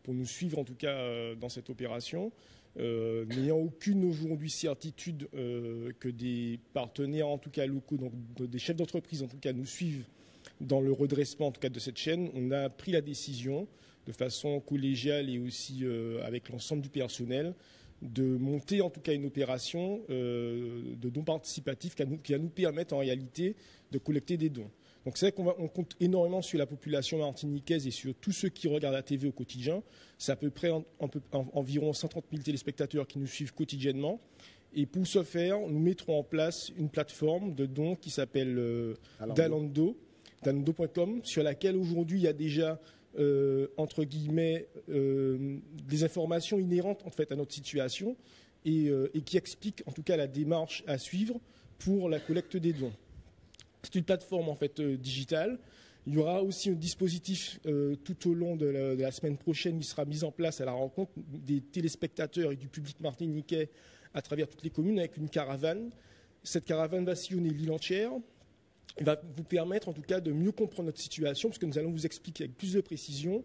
pour nous suivre en tout cas dans cette opération, n'ayant aucune aujourd'hui certitude que des partenaires en tout cas locaux, donc des chefs d'entreprise en tout cas nous suivent dans le redressement en tout cas de cette chaîne. On a pris la décision de façon collégiale et aussi avec l'ensemble du personnel de monter en tout cas une opération de dons participatifs qui va nous permettre en réalité de collecter des dons. Donc c'est vrai qu'on compte énormément sur la population martiniquaise et sur tous ceux qui regardent la TV au quotidien. C'est à peu près environ 130 000 téléspectateurs qui nous suivent quotidiennement. Et pour ce faire, nous mettrons en place une plateforme de dons qui s'appelle Dalando.com, sur laquelle aujourd'hui il y a déjà entre guillemets des informations inhérentes en fait à notre situation et qui expliquent en tout cas la démarche à suivre pour la collecte des dons. C'est une plateforme en fait digitale. Il y aura aussi un dispositif tout au long de la semaine prochaine qui sera mis en place à la rencontre des téléspectateurs et du public martiniquais à travers toutes les communes avec une caravane. Cette caravane va sillonner l'île entière. Il va vous permettre en tout cas de mieux comprendre notre situation, parce que nous allons vous expliquer avec plus de précision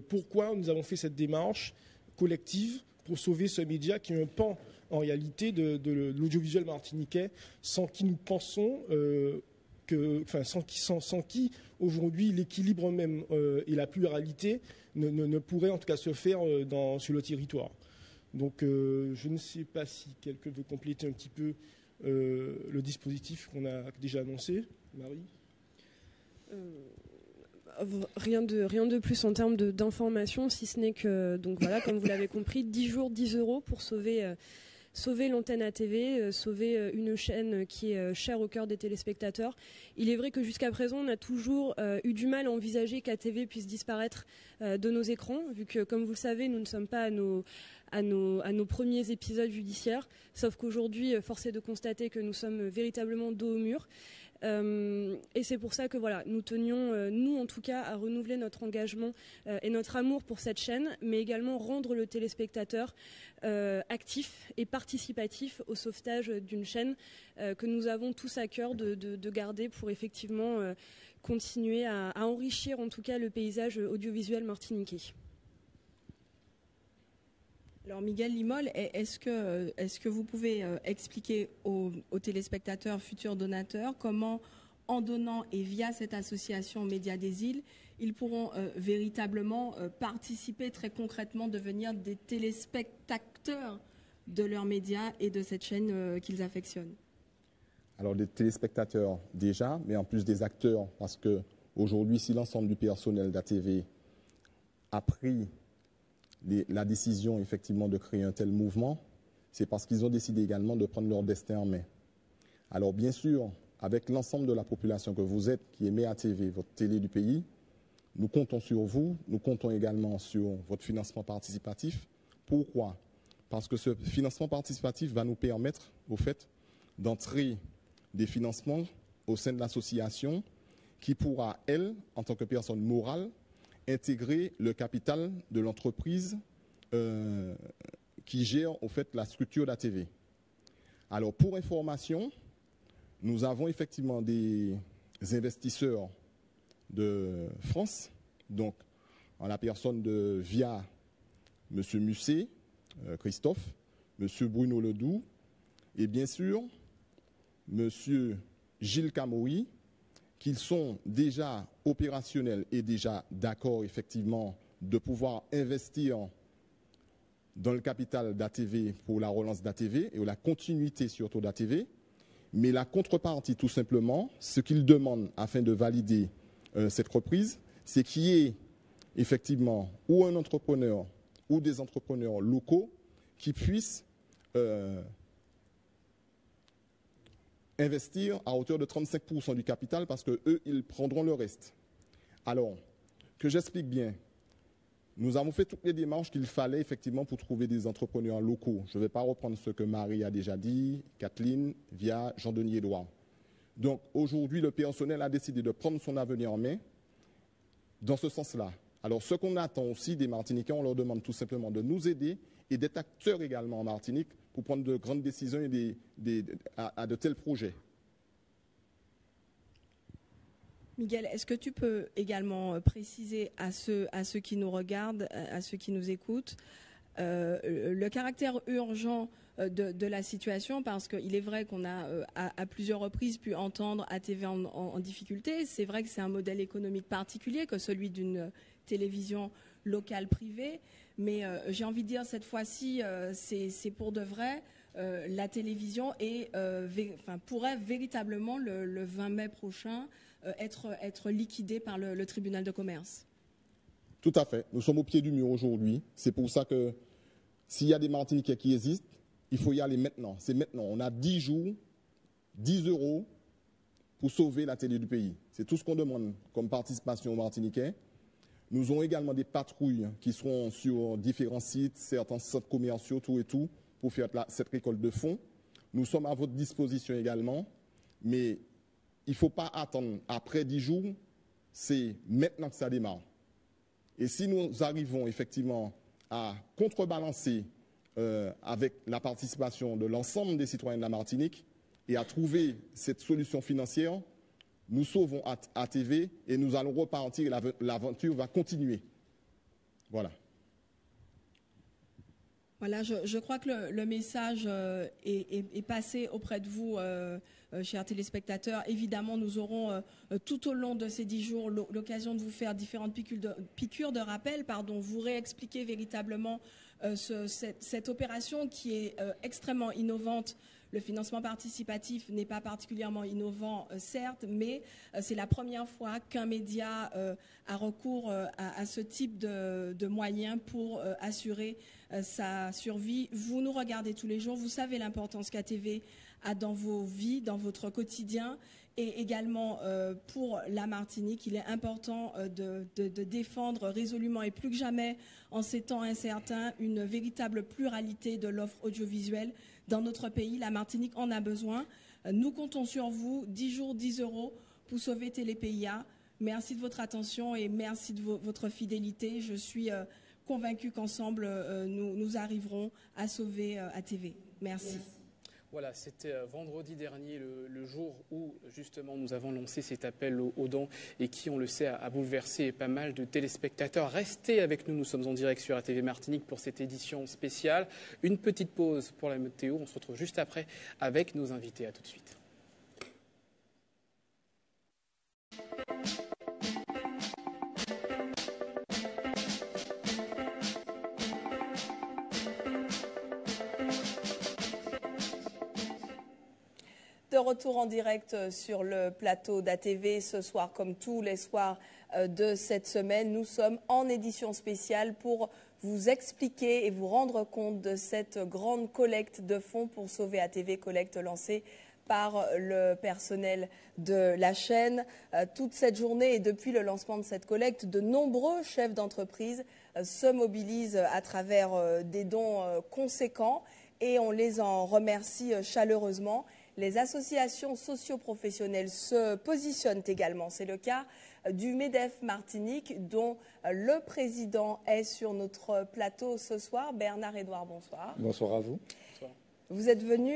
pourquoi nous avons fait cette démarche collective pour sauver ce média qui est un pan en réalité de l'audiovisuel martiniquais, sans qui nous pensons sans qui aujourd'hui l'équilibre même et la pluralité ne pourraient en tout cas se faire sur le territoire. Donc je ne sais pas si quelqu'un veut compléter un petit peu le dispositif qu'on a déjà annoncé. Marie ? Rien de plus en termes d'information, si ce n'est que, donc voilà, comme vous l'avez compris, 10 jours, 10 € pour sauver l'antenne ATV, sauver une chaîne qui est chère au cœur des téléspectateurs. Il est vrai que jusqu'à présent, on a toujours eu du mal à envisager qu'ATV puisse disparaître de nos écrans, vu que, comme vous le savez, nous ne sommes pas à nos premiers épisodes judiciaires, sauf qu'aujourd'hui, force est de constater que nous sommes véritablement dos au mur. Et c'est pour ça que voilà, nous tenions, nous en tout cas, à renouveler notre engagement et notre amour pour cette chaîne, mais également rendre le téléspectateur actif et participatif au sauvetage d'une chaîne que nous avons tous à cœur de garder pour effectivement continuer à enrichir en tout cas le paysage audiovisuel martiniquais. Alors Miguel Limol, est-ce que vous pouvez expliquer aux téléspectateurs, futurs donateurs, comment en donnant et via cette association Médias des Îles, ils pourront véritablement participer très concrètement, devenir des téléspectateurs de leurs médias et de cette chaîne qu'ils affectionnent? Alors des téléspectateurs déjà, mais en plus des acteurs, parce qu'aujourd'hui, si l'ensemble du personnel d'ATV a pris la décision effectivement de créer un tel mouvement, c'est parce qu'ils ont décidé également de prendre leur destin en main. Alors bien sûr, avec l'ensemble de la population que vous êtes, qui aimez ATV, votre télé du pays, nous comptons sur vous, nous comptons également sur votre financement participatif. Pourquoi? Parce que ce financement participatif va nous permettre, au fait, d'entrer des financements au sein de l'association qui pourra, elle, en tant que personne morale, intégrer le capital de l'entreprise qui gère au fait la structure d'ATV. Alors pour information, nous avons effectivement des investisseurs de France, donc en la personne de via M. Musset, Christophe, M. Bruno Ledoux et bien sûr M. Gilles Camoury, qui sont déjà opérationnels et déjà d'accord effectivement de pouvoir investir dans le capital d'ATV pour la relance d'ATV et la continuité surtout d'ATV. Mais la contrepartie, tout simplement, ce qu'ils demandent afin de valider cette reprise, c'est qu'il y ait effectivement ou un entrepreneur ou des entrepreneurs locaux qui puissent investir à hauteur de 35% du capital parce qu'eux, ils prendront le reste. Alors, que j'explique bien, nous avons fait toutes les démarches qu'il fallait effectivement pour trouver des entrepreneurs locaux. Je ne vais pas reprendre ce que Marie a déjà dit, Kathleen, via Jean-Denis Edouard. Donc aujourd'hui, le personnel a décidé de prendre son avenir en main dans ce sens-là. Alors ce qu'on attend aussi des Martiniquais, on leur demande tout simplement de nous aider et d'être acteurs également en Martinique pour prendre de grandes décisions et à de tels projets. Miguel, est-ce que tu peux également préciser à ceux qui nous regardent, à ceux qui nous écoutent, le caractère urgent de la situation, parce qu'il est vrai qu'on a à plusieurs reprises pu entendre ATV en difficulté. C'est vrai que c'est un modèle économique particulier que celui d'une télévision locale privée, mais j'ai envie de dire cette fois-ci, c'est pour de vrai. La télévision pourrait véritablement le 20 mai prochain être liquidée par le tribunal de commerce. Tout à fait. Nous sommes au pied du mur aujourd'hui. C'est pour ça que s'il y a des Martiniquais qui hésitent, il faut y aller maintenant. C'est maintenant. On a 10 jours, 10 euros pour sauver la télé du pays. C'est tout ce qu'on demande comme participation aux Martiniquais. Nous aurons également des patrouilles qui seront sur différents sites, certains centres commerciaux, tout et tout, pour faire cette récolte de fonds. Nous sommes à votre disposition également, mais il ne faut pas attendre après 10 jours, c'est maintenant que ça démarre. Et si nous arrivons effectivement à contrebalancer avec la participation de l'ensemble des citoyens de la Martinique et à trouver cette solution financière, nous sauvons ATV et nous allons repartir et l'aventure va continuer. Voilà. Voilà, je crois que le message est passé auprès de vous, chers téléspectateurs. Évidemment, nous aurons tout au long de ces 10 jours l'occasion de vous faire différentes piqûres de rappel, vous réexpliquer véritablement cette opération qui est extrêmement innovante. Le financement participatif n'est pas particulièrement innovant, certes, mais c'est la première fois qu'un média a recours à ce type de moyens pour assurer sa survie. Vous nous regardez tous les jours, vous savez l'importance qu'ATV a dans vos vies, dans votre quotidien, et également pour la Martinique. Il est important de défendre résolument et plus que jamais en ces temps incertains une véritable pluralité de l'offre audiovisuelle. dans notre pays. La Martinique en a besoin. Nous comptons sur vous, 10 jours, 10 € pour sauver TéléPIA. Merci de votre attention et merci de votre fidélité. Je suis convaincue qu'ensemble, nous arriverons à sauver ATV. Merci. Voilà, c'était vendredi dernier, le jour où justement nous avons lancé cet appel aux dons et qui, on le sait, a bouleversé pas mal de téléspectateurs. Restez avec nous, nous sommes en direct sur ATV Martinique pour cette édition spéciale. Une petite pause pour la météo, on se retrouve juste après avec nos invités. À tout de suite. De retour en direct sur le plateau d'ATV ce soir, comme tous les soirs de cette semaine, nous sommes en édition spéciale pour vous expliquer et vous rendre compte de cette grande collecte de fonds pour sauver ATV, collecte lancée par le personnel de la chaîne. Toute cette journée et depuis le lancement de cette collecte, de nombreux chefs d'entreprise se mobilisent à travers des dons conséquents et on les en remercie chaleureusement. Les associations socio-professionnelles se positionnent également. C'est le cas du MEDEF Martinique, dont le président est sur notre plateau ce soir. Bernard-Edouard, bonsoir. Bonsoir à vous. Bonsoir. Vous êtes venu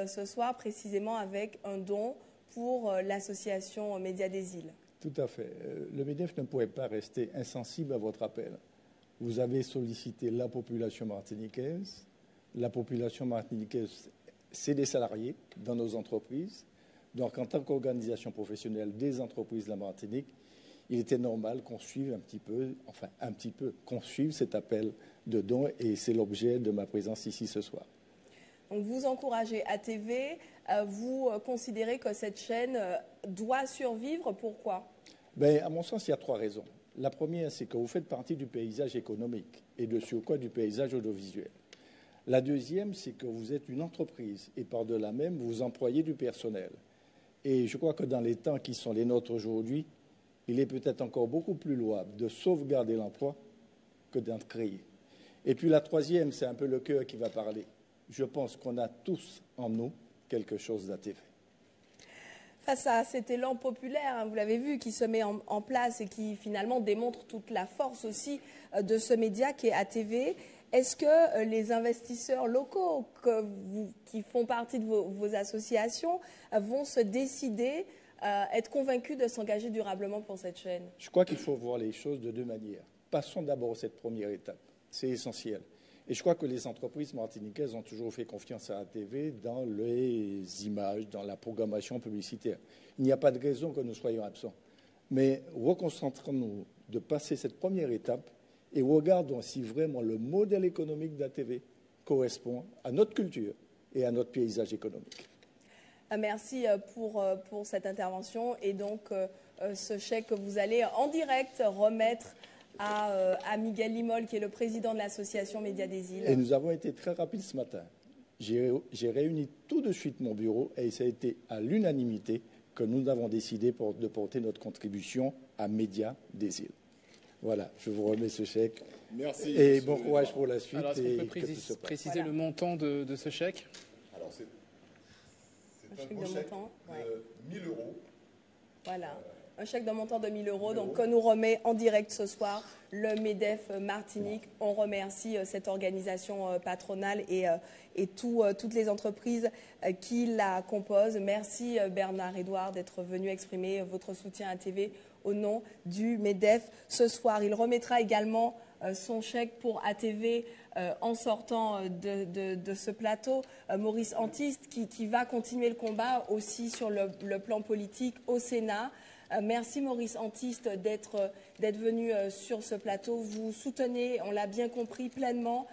ce soir précisément avec un don pour l'association Médias des Îles. Tout à fait. Le MEDEF ne pouvait pas rester insensible à votre appel. Vous avez sollicité la population martiniquaise. La population martiniquaise, c'est des salariés dans nos entreprises. Donc, en tant qu'organisation professionnelle des entreprises de la Martinique, il était normal qu'on suive qu'on suive cet appel de dons et c'est l'objet de ma présence ici ce soir. Donc, vous encouragez ATV, vous considérez que cette chaîne doit survivre. Pourquoi ? À mon sens, il y a 3 raisons. La première, c'est que vous faites partie du paysage économique et de surcroît du paysage audiovisuel. La deuxième, c'est que vous êtes une entreprise et par-delà même, vous employez du personnel. Et je crois que dans les temps qui sont les nôtres aujourd'hui, il est peut-être encore beaucoup plus louable de sauvegarder l'emploi que d'en créer. Et puis la troisième, c'est un peu le cœur qui va parler. Je pense qu'on a tous en nous quelque chose d'ATV. Face à cet élan populaire, vous l'avez vu, qui se met en place et qui finalement démontre toute la force aussi de ce média qui est ATV, est-ce que les investisseurs locaux qui font partie de vos associations vont se décider, être convaincus de s'engager durablement pour cette chaîne ? Je crois qu'il faut voir les choses de 2 manières. Passons d'abord cette première étape, c'est essentiel. Et je crois que les entreprises martiniquaises ont toujours fait confiance à ATV dans les images, dans la programmation publicitaire. Il n'y a pas de raison que nous soyons absents. Mais reconcentrons-nous de passer cette première étape et regardons si vraiment le modèle économique d'ATV correspond à notre culture et à notre paysage économique. Merci pour cette intervention et donc ce chèque que vous allez en direct remettre à Miguel Limol, qui est le président de l'association Médias des Îles. Et nous avons été très rapides ce matin. J'ai réuni tout de suite mon bureau et ça a été à l'unanimité que nous avons décidé de porter notre contribution à Médias des Îles. Voilà, je vous remets ce chèque. Merci. Et bon courage pour la suite. Alors, est-ce qu'on peut préciser le montant de ce chèque ? Alors, c'est un gros chèque de 1 000 €. Voilà, un chèque d'un montant de 1 000 €, donc que nous remet en direct ce soir le MEDEF Martinique. On remercie cette organisation patronale et toutes les entreprises qui la composent. Merci Bernard-Edouard d'être venu exprimer votre soutien à TV au nom du MEDEF ce soir. Il remettra également son chèque pour ATV en sortant de ce plateau. Maurice Antiste qui va continuer le combat aussi sur le plan politique au Sénat. Merci Maurice Antiste d'être venu sur ce plateau. Vous soutenez, on l'a bien compris, pleinement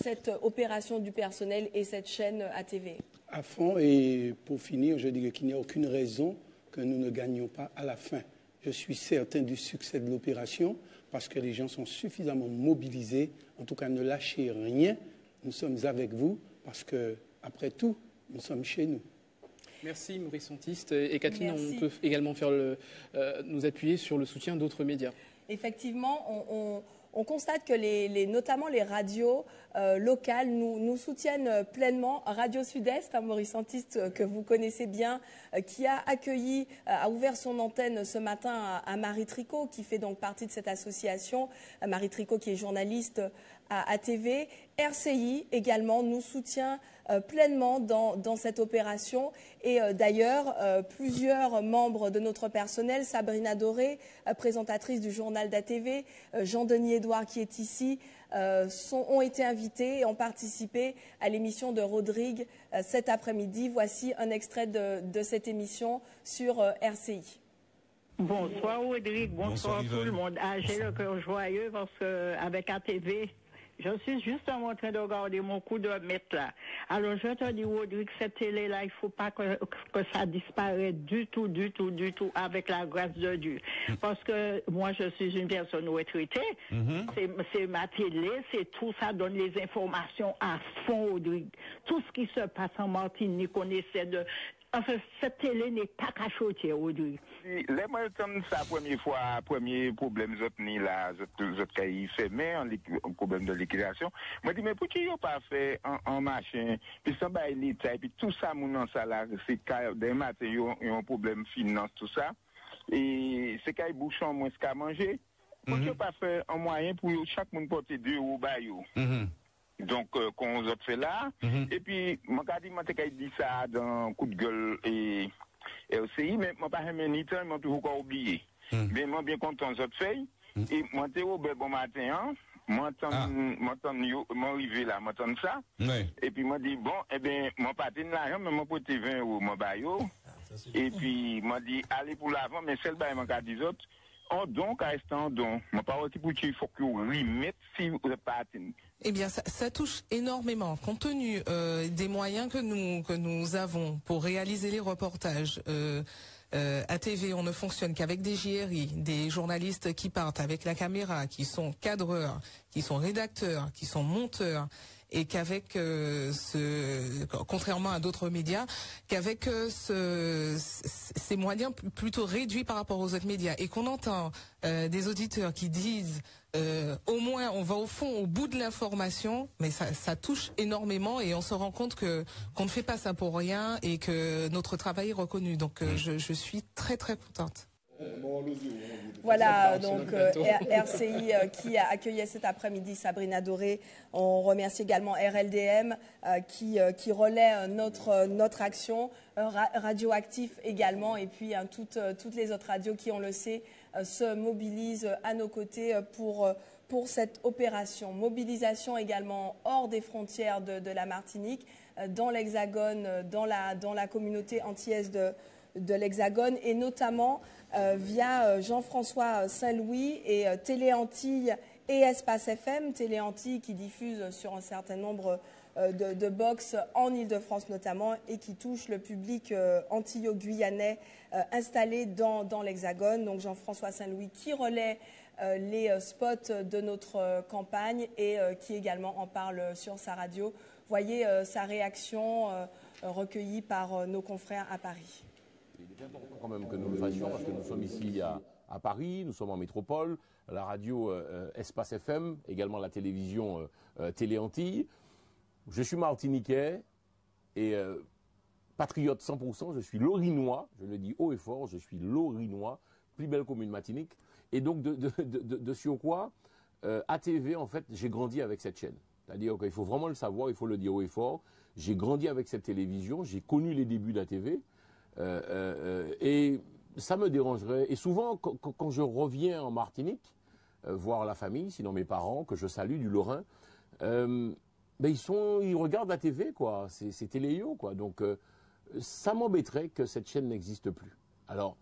cette opération du personnel et cette chaîne ATV. À fond, et pour finir, je dirais qu'il n'y a aucune raison que nous ne gagnions pas à la fin. Je suis certain du succès de l'opération parce que les gens sont suffisamment mobilisés. En tout cas, ne lâchez rien. Nous sommes avec vous parce que, après tout, nous sommes chez nous. Merci Maurice Antiste. Et Catherine, Merci. on peut également nous appuyer sur le soutien d'autres médias. Effectivement, on constate que notamment les radios locales nous soutiennent pleinement. Radio Sud-Est, un mauricentiste que vous connaissez bien, qui a ouvert son antenne ce matin à Marie Tricot, qui fait donc partie de cette association. Marie Tricot qui est journaliste à ATV. RCI également nous soutient pleinement dans cette opération. Et d'ailleurs, plusieurs membres de notre personnel, Sabrina Doré, présentatrice du journal d'ATV, Jean-Denis Edouard qui est ici, ont été invités et ont participé à l'émission de Rodrigue cet après-midi. Voici un extrait de cette émission sur RCI. Bonsoir Rodrigue, bonsoir tout le monde. J'ai le cœur joyeux parce qu'avec ATV, je suis juste en train de regarder mon coup de mètre là. Alors je te dis Rodrigue, cette télé-là, il ne faut pas que ça disparaisse du tout avec la grâce de Dieu. Parce que moi je suis une personne retraitée, c'est ma télé, c'est tout ça donne les informations à fond Rodrigue. Tout ce qui se passe en Martinique, on essaie de... Enfin, cette télé n'est pas cachotée, Rodrigue. Les moi, comme ça, première fois, premier problème, j'ai cahier fermé, un problème de liquidation. Moi, je dis, mais pourquoi ils n'ont pas fait un machin, puis ça, bah, l'État, et puis tout ça, mon salaire, c'est des matins, ils ont un problème finance, tout ça. Et c'est qu'il y a bouchon, moins qu'à manger. Pourquoi ils n'ont pas fait un moyen pour chaque monde porter 2 euros, bah, donc, qu'on a fait là, et puis, moi, j'ai dit ça dans coup de gueule et aussi, mais moi, pas ni temps, moi, toujours encore oublié. Mais moi, bien content, j'ai fait, et moi, t'es au bon matin, moi, arrivé là, moi, ça, et puis, moi, dit, bon, eh bien, moi, pas de l'argent, mais moi, pour 20 euros, moi, baillot, et puis, moi, dit, allez pour l'avant, mais celle là, moi, dit autres, donc, à l'instant, donc, ma parole, pour qu'il faut que vous remettez si vous n'êtes pas atteint. Eh bien, ça touche énormément. Compte tenu des moyens que nous avons pour réaliser les reportages, à TV, on ne fonctionne qu'avec des JRI, des journalistes qui partent avec la caméra, qui sont cadreurs, qui sont rédacteurs, qui sont monteurs, et qu'avec contrairement à d'autres médias, qu'avec ces moyens plutôt réduits par rapport aux autres médias, et qu'on entend des auditeurs qui disent au moins on va au bout de l'information, mais ça touche énormément et on se rend compte qu'on ne fait pas ça pour rien et que notre travail est reconnu. Donc je suis très très contente. Voilà, donc RCI qui a accueilli cet après-midi Sabrina Doré. On remercie également RLDM qui relaie notre action, Radioactif également, et puis toutes les autres radios qui, on le sait, se mobilisent à nos côtés pour cette opération. Mobilisation également hors des frontières de la Martinique, dans l'Hexagone, dans la communauté antillaise de l'Hexagone, et notamment via Jean-François Saint-Louis et Télé Antilles et Espace FM. Télé Antilles qui diffuse sur un certain nombre de box en Ile-de-France notamment, et qui touche le public antillo-guyanais installé dans l'Hexagone. Donc Jean-François Saint-Louis qui relaie les spots de notre campagne et qui également en parle sur sa radio. Voyez sa réaction recueillie par nos confrères à Paris. Il est important quand même que nous le fassions parce que nous sommes ici à Paris, nous sommes en métropole, la radio Espace FM, également la télévision Télé Antilles. Je suis martiniquais et patriote 100%, je suis lorinois, je le dis haut et fort, je suis lorinois, plus belle commune Martinique. Et donc de surcroît, ATV, en fait, j'ai grandi avec cette chaîne. C'est-à-dire qu'il faut vraiment le savoir, il faut le dire haut et fort. J'ai grandi avec cette télévision, j'ai connu les débuts d'ATV. Et ça me dérangerait. Et souvent, quand je reviens en Martinique, voir la famille, sinon mes parents, que je salue du Lorrain, ils regardent la TV, quoi. C'est Téléo, quoi. Donc, ça m'embêterait que cette chaîne n'existe plus. Alors,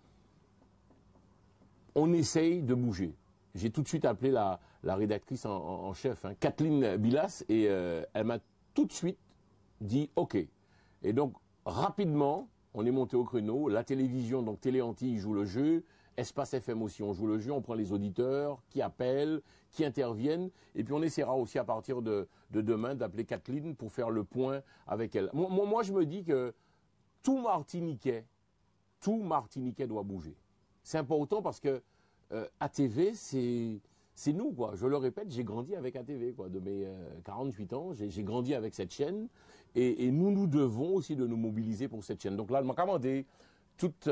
on essaye de bouger. J'ai tout de suite appelé la rédactrice en chef, Kathleen Bilas, et elle m'a tout de suite dit OK. Et donc, rapidement, on est monté au créneau. La télévision, donc Télé Antilles, joue le jeu. Espace FM aussi, on joue le jeu. On prend les auditeurs qui appellent, qui interviennent. Et puis on essaiera aussi à partir de demain d'appeler Kathleen pour faire le point avec elle. Moi, je me dis que tout Martiniquais doit bouger. C'est important parce que ATV, c'est nous, quoi. Je le répète, j'ai grandi avec ATV, quoi. De mes 48 ans, j'ai grandi avec cette chaîne. Et nous devons aussi de nous mobiliser pour cette chaîne. Donc là, je m'a commandé toute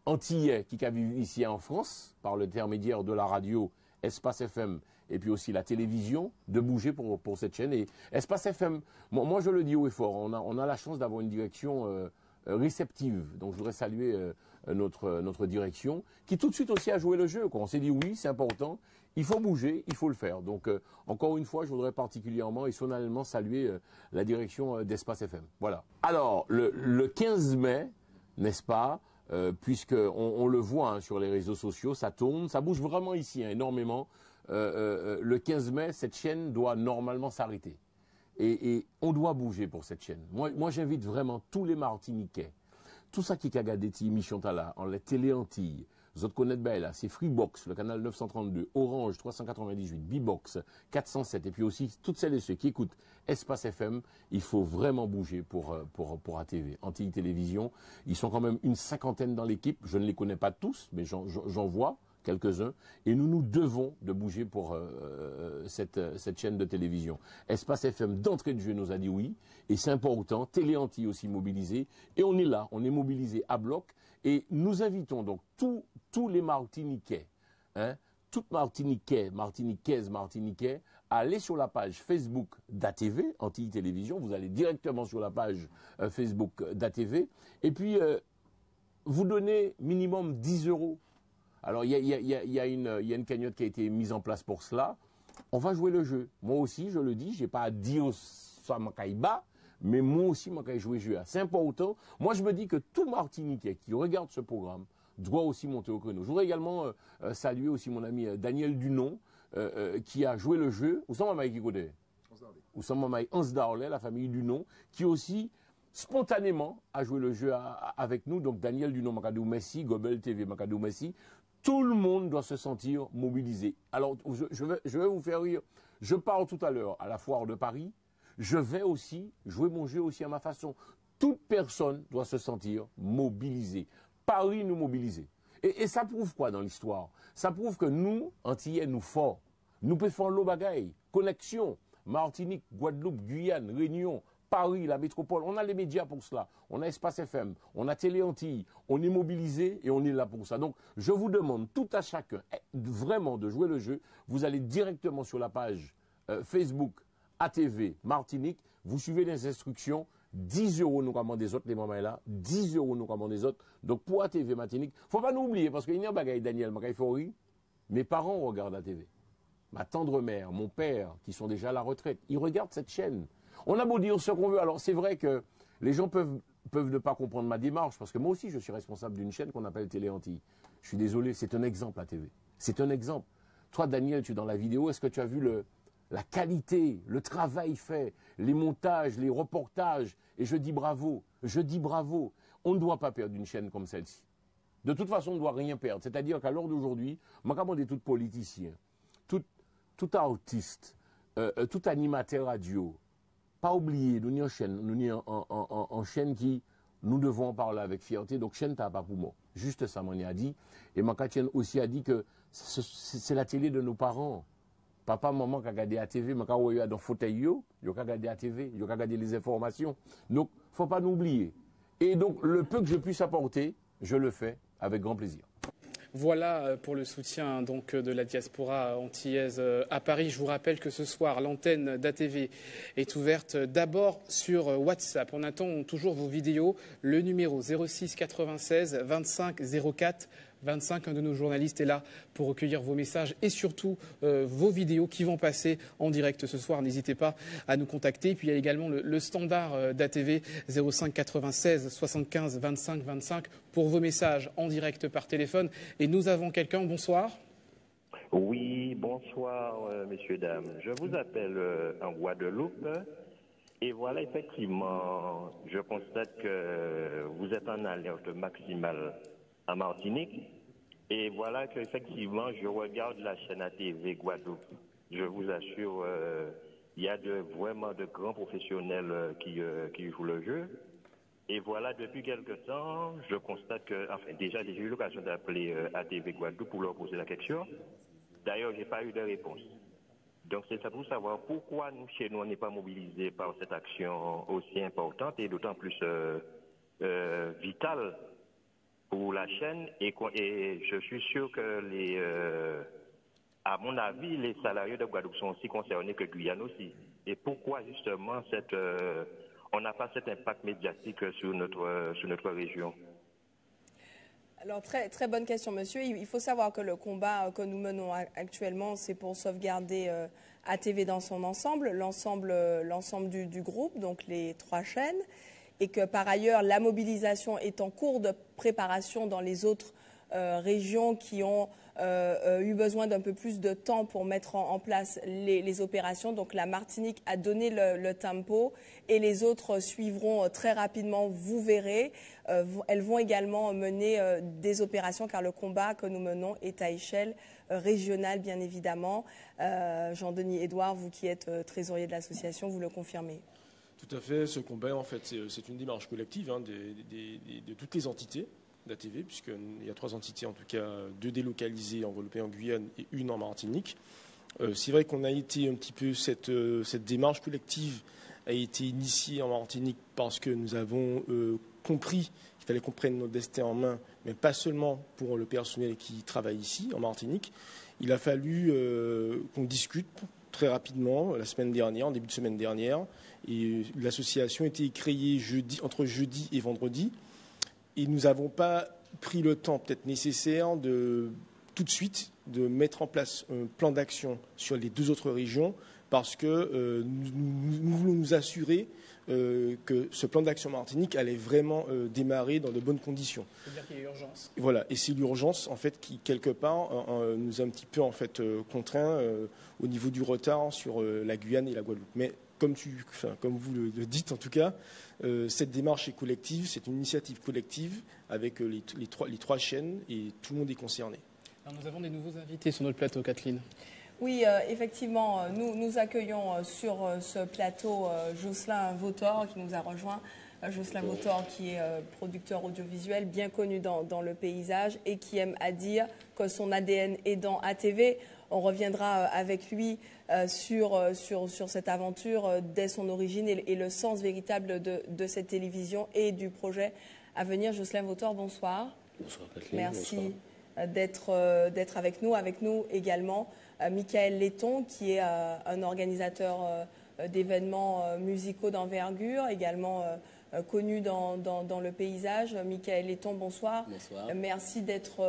Antillais qui vivent ici en France, par l'intermédiaire de la radio Espace FM, et puis aussi la télévision, de bouger pour cette chaîne. Et Espace FM, moi je le dis haut et fort, on a la chance d'avoir une direction réceptive. Donc je voudrais saluer notre direction, qui tout de suite aussi a joué le jeu, quoi. On s'est dit oui, c'est important, il faut bouger, il faut le faire. Donc encore une fois, je voudrais particulièrement et solennellement saluer la direction d'Espace FM. Voilà. Alors, le 15 mai, n'est-ce pas, puisqu'on le voit hein, sur les réseaux sociaux, ça tourne, ça bouge vraiment ici hein, énormément. Le 15 mai, cette chaîne doit normalement s'arrêter. Et on doit bouger pour cette chaîne. Moi j'invite vraiment tous les Martiniquais, tout ça qui a regardé cette émission là, en la télé Antilles, vous autres connaissez bien là, c'est Freebox, le canal 932, Orange 398, Bbox 407, et puis aussi toutes celles et ceux qui écoutent Espace FM, il faut vraiment bouger pour ATV, Antilles Télévision. Ils sont quand même une 50aine dans l'équipe, je ne les connais pas tous, mais j'en vois quelques-uns, et nous devons de bouger pour cette chaîne de télévision. Espace FM d'entrée de jeu nous a dit oui, et c'est important, Télé Antilles aussi mobilisé, et on est là, on est mobilisé à bloc, et nous invitons donc tous les Martiniquais, hein, toutes Martiniquaises, Martiniquais, à aller sur la page Facebook d'ATV, Antilles Télévision, vous allez directement sur la page Facebook d'ATV, et puis vous donnez minimum 10 €. Alors, il y a une cagnotte qui a été mise en place pour cela. On va jouer le jeu. Moi aussi, je le dis, je n'ai pas à dire ça Makaïba, mais moi aussi, je jouer le jeu. C'est important. Moi, je me dis que tout Martiniquais qui regarde ce programme doit aussi monter au créneau. Je voudrais également saluer aussi mon ami Daniel Dunon, qui a joué le jeu. Où sont Mamaï qui connaît? Où sont Mamaï Hans Darley, la famille Dunon, qui aussi spontanément a joué le jeu avec nous. Donc, Daniel Dunon, Makadou Messi, Gobel TV, Makadou Messi. Tout le monde doit se sentir mobilisé. Alors, je vais vous faire rire. Je pars tout à l'heure à la foire de Paris. Je vais aussi jouer mon jeu aussi à ma façon. Toute personne doit se sentir mobilisée. Paris nous mobiliser. Et ça prouve quoi dans l'histoire? Ça prouve que nous, Antillais, nous forts. Nous pouvons faire l'eau bagaille, connexion, Martinique, Guadeloupe, Guyane, Réunion, Paris, la métropole, on a les médias pour cela, on a Espace FM, on a Télé Antilles, on est mobilisé et on est là pour ça. Donc, je vous demande tout à chacun vraiment de jouer le jeu. Vous allez directement sur la page Facebook ATV Martinique, vous suivez les instructions, 10 € nous commandent des autres, les mamans là, 10 € nous commandent des autres. Donc, pour ATV Martinique, il ne faut pas nous oublier, parce qu'il y a un bagaille, Daniel Makaïfori, mes parents regardent ATV. Ma tendre mère, mon père, qui sont déjà à la retraite, ils regardent cette chaîne. On a beau dire ce qu'on veut. Alors, c'est vrai que les gens peuvent ne pas comprendre ma démarche, parce que moi aussi, je suis responsable d'une chaîne qu'on appelle Télé Antilles. Je suis désolé, c'est un exemple, ATV. C'est un exemple. Toi, Daniel, tu es dans la vidéo, est-ce que tu as vu la qualité, le travail fait, les montages, les reportages? Et je dis bravo. Je dis bravo. On ne doit pas perdre une chaîne comme celle-ci. De toute façon, on ne doit rien perdre. C'est-à-dire qu'à l'heure d'aujourd'hui, moi, comme on est tout politicien, tout artiste, tout animateur radio, pas oublier, nous sommes en chaîne qui, nous devons en parler avec fierté, donc chaîne t'as pas pour moi. Juste ça, m'en a dit. Et Makatien aussi a dit que c'est la télé de nos parents. Papa, maman qui a regardé la TV, mais quand il y a dans le fauteuil, il a regardé la TV, il a regardé les informations. Donc, il ne faut pas nous oublier. Et donc, le peu que je puisse apporter, je le fais avec grand plaisir. Voilà pour le soutien donc de la diaspora antillaise à Paris. Je vous rappelle que ce soir, l'antenne d'ATV est ouverte d'abord sur WhatsApp. On attend toujours vos vidéos. Le numéro 06 96 25 04 25. Un de nos journalistes est là pour recueillir vos messages et surtout vos vidéos qui vont passer en direct ce soir. N'hésitez pas à nous contacter. Puis il y a également le standard d'ATV 05 96 75 25 25 pour vos messages en direct par téléphone. Et nous avons quelqu'un. Bonsoir. Oui, bonsoir, messieurs, dames. Je vous appelle en Guadeloupe. Et voilà, effectivement, je constate que vous êtes en alerte maximale à Martinique. Et voilà qu'effectivement, je regarde la chaîne ATV Guadeloupe. Je vous assure, il y a vraiment de grands professionnels qui jouent le jeu. Et voilà, depuis quelque temps, je constate que, enfin, déjà, j'ai eu l'occasion d'appeler ATV Guadeloupe pour leur poser la question. D'ailleurs, je n'ai pas eu de réponse. Donc, c'est ça pour savoir pourquoi nous, chez nous, on n'est pas mobilisés par cette action aussi importante et d'autant plus vitale pour la chaîne. Et je suis sûr que, à mon avis, les salariés de Guadeloupe sont aussi concernés que Guyane aussi. Et pourquoi, justement, on n'a pas cet impact médiatique sur notre région? Alors, très, très bonne question, monsieur. Il faut savoir que le combat que nous menons actuellement, c'est pour sauvegarder ATV dans son ensemble, l'ensemble du groupe, donc les 3 chaînes, et que par ailleurs, la mobilisation est en cours de préparation dans les autres régions qui ont eu besoin d'un peu plus de temps pour mettre en place les opérations. Donc la Martinique a donné le tempo et les autres suivront très rapidement, vous verrez. Elles vont également mener des opérations car le combat que nous menons est à échelle régionale, bien évidemment. Jean-Denis Edouard, vous qui êtes trésorier de l'association, vous le confirmez? Tout à fait. Ce combat, en fait, c'est une démarche collective de toutes les entités d'ATV, puisqu'il y a 3 entités, en tout cas 2 délocalisées en Guadeloupe et en Guyane et 1 en Martinique. C'est vrai qu'on a été un petit peu, cette démarche collective a été initiée en Martinique parce que nous avons compris qu'il fallait qu'on prenne notre destin en main, mais pas seulement pour le personnel qui travaille ici, en Martinique. Il a fallu qu'on discute très rapidement, la semaine dernière, en début de semaine dernière, et l'association a été créée entre jeudi et vendredi. Et nous n'avons pas pris le temps peut-être nécessaire tout de suite de mettre en place un plan d'action sur les 2 autres régions parce que nous voulons nous assurer que ce plan d'action Martinique allait vraiment démarrer dans de bonnes conditions. C'est-à-dire qu'il y a urgence. Voilà, et c'est l'urgence en fait qui quelque part nous a un petit peu en fait contraints au niveau du retard sur la Guyane et la Guadeloupe. Mais comme vous le dites en tout cas, cette démarche est collective, c'est une initiative collective avec les 3 chaînes et tout le monde est concerné. Alors nous avons des nouveaux invités sur notre plateau, Kathleen. Oui, effectivement, nous accueillons sur ce plateau Jocelyn Vautor qui nous a rejoint. Jocelyn Vautor qui est producteur audiovisuel bien connu dans le paysage et qui aime à dire que son ADN est dans ATV. On reviendra avec lui sur cette aventure dès son origine et le sens véritable de cette télévision et du projet à venir. Jocelyn Vautor, bonsoir. Bonsoir Kathleen. Merci d'être avec nous également. Michael Letton, qui est un organisateur d'événements musicaux d'envergure, également connu dans le paysage. Michael Letton, bonsoir. Bonsoir. Merci d'être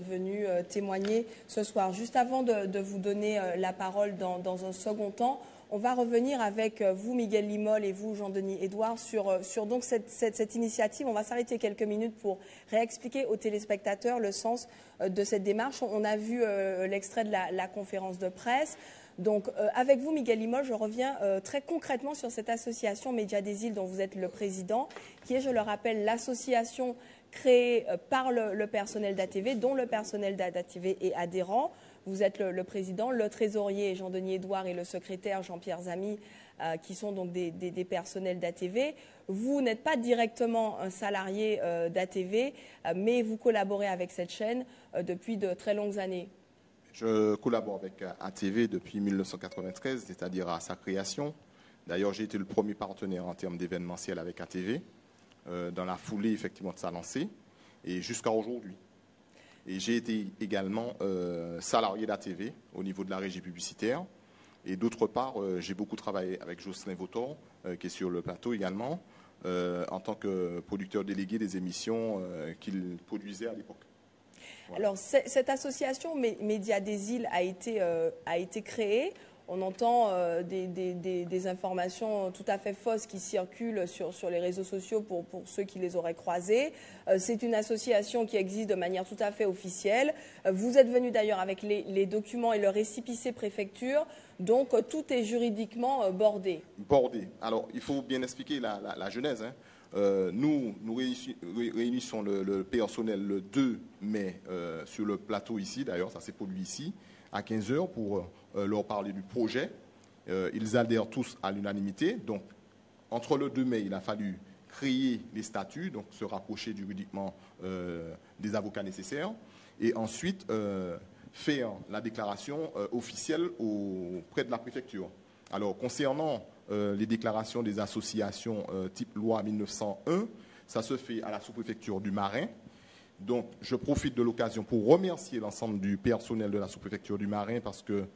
venu témoigner ce soir. Juste avant de vous donner la parole dans un second temps, on va revenir avec vous, Miguel Limol, et vous, Jean-Denis Edouard, sur donc cette initiative. On va s'arrêter quelques minutes pour réexpliquer aux téléspectateurs le sens de cette démarche. On a vu l'extrait de la conférence de presse. Donc, avec vous, Miguel Limol, je reviens très concrètement sur cette association Médias des Îles dont vous êtes le président, qui est, je le rappelle, l'association créée par le personnel d'ATV, dont le personnel d'ATV est adhérent. Vous êtes le président, le trésorier Jean-Denis Edouard et le secrétaire Jean-Pierre Zamy, qui sont donc des personnels d'ATV. Vous n'êtes pas directement un salarié d'ATV, mais vous collaborez avec cette chaîne depuis de très longues années. Je collabore avec ATV depuis 1993, c'est-à-dire à sa création. D'ailleurs, j'ai été le premier partenaire en termes d'événementiel avec ATV, dans la foulée effectivement de sa lancée, et jusqu'à aujourd'hui. Et j'ai été également salarié d'ATV au niveau de la régie publicitaire. Et d'autre part, j'ai beaucoup travaillé avec Jocelyn Vautor, qui est sur le plateau également, en tant que producteur délégué des émissions qu'il produisait à l'époque. Voilà. Alors, cette association Médias des Îles a été créée. On entend des informations tout à fait fausses qui circulent sur les réseaux sociaux pour ceux qui les auraient croisées. C'est une association qui existe de manière tout à fait officielle. Vous êtes venu d'ailleurs avec les documents et le récipicé préfecture. Donc, tout est juridiquement bordé. Bordé. Alors, il faut bien expliquer la genèse. Nous réunissons le personnel le 2 mai sur le plateau ici. D'ailleurs, ça s'est produit ici, à 15h, pour leur parler du projet. Ils adhèrent tous à l'unanimité. Donc, entre le 2 mai, il a fallu créer les statuts, donc se rapprocher juridiquement des avocats nécessaires. Et ensuite, faire la déclaration officielle auprès de la préfecture. Alors, concernant les déclarations des associations type loi 1901, ça se fait à la sous-préfecture du Marin. Donc, je profite de l'occasion pour remercier l'ensemble du personnel de la sous-préfecture du Marin parce que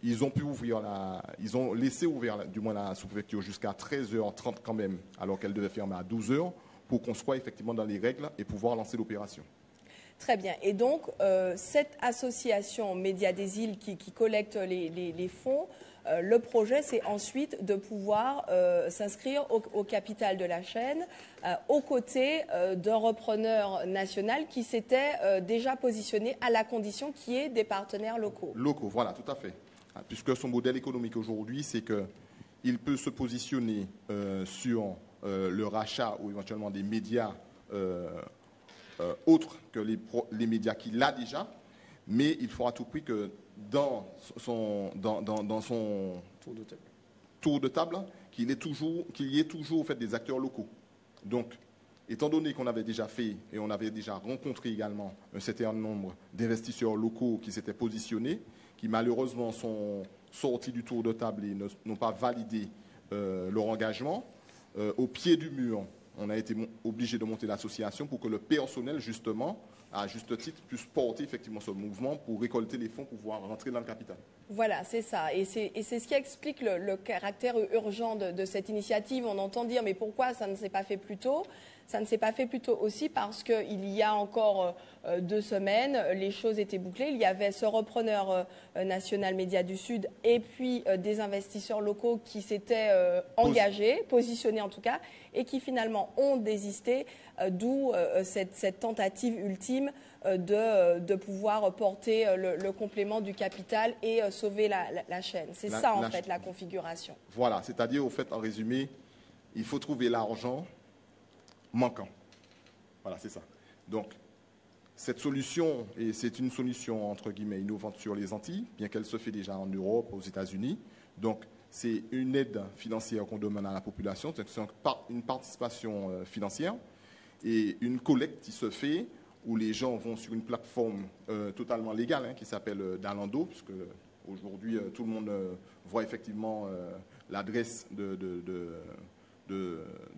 ils ont laissé ouvert du moins la sous-préfecture jusqu'à 13h30 quand même, alors qu'elle devait fermer à 12h, pour qu'on soit effectivement dans les règles et pouvoir lancer l'opération. Très bien. Et donc, cette association Médias des îles qui collecte les fonds, le projet, c'est ensuite de pouvoir s'inscrire au capital de la chaîne, aux côtés d'un repreneur national qui s'était déjà positionné à la condition qu'il y ait des partenaires locaux. Locaux, voilà, tout à fait. Puisque son modèle économique aujourd'hui, c'est qu'il peut se positionner sur le rachat ou éventuellement des médias autres que les médias qu'il a déjà, mais il faut à tout prix que dans son tour de table, qu'il y ait toujours en fait, des acteurs locaux. Donc, étant donné qu'on avait déjà fait et on avait déjà rencontré également un certain nombre d'investisseurs locaux qui s'étaient positionnés, qui malheureusement sont sortis du tour de table et n'ont pas validé leur engagement, au pied du mur, on a été obligé de monter l'association pour que le personnel, justement, à juste titre, puisse porter effectivement ce mouvement pour récolter les fonds pour pouvoir rentrer dans le capital. Voilà, c'est ça. Et c'est ce qui explique le caractère urgent de cette initiative. On entend dire, mais pourquoi ça ne s'est pas fait plus tôt ? Ça ne s'est pas fait plus tôt aussi parce qu'il y a encore 2 semaines, les choses étaient bouclées. Il y avait ce repreneur national Médias du Sud et puis des investisseurs locaux qui s'étaient engagés, positionnés en tout cas, et qui finalement ont désisté, d'où cette tentative ultime de pouvoir porter le complément du capital et sauver la chaîne. C'est ça en fait la configuration. Voilà, c'est-à-dire au fait en résumé, il faut trouver l'argent manquant. Voilà, c'est ça. Donc, cette solution, et c'est une solution entre guillemets innovante sur les Antilles, bien qu'elle se fait déjà en Europe, aux États-Unis. Donc, c'est une aide financière qu'on demande à la population, c'est une participation financière et une collecte qui se fait où les gens vont sur une plateforme totalement légale qui s'appelle Dalando, puisque aujourd'hui tout le monde voit effectivement l'adresse de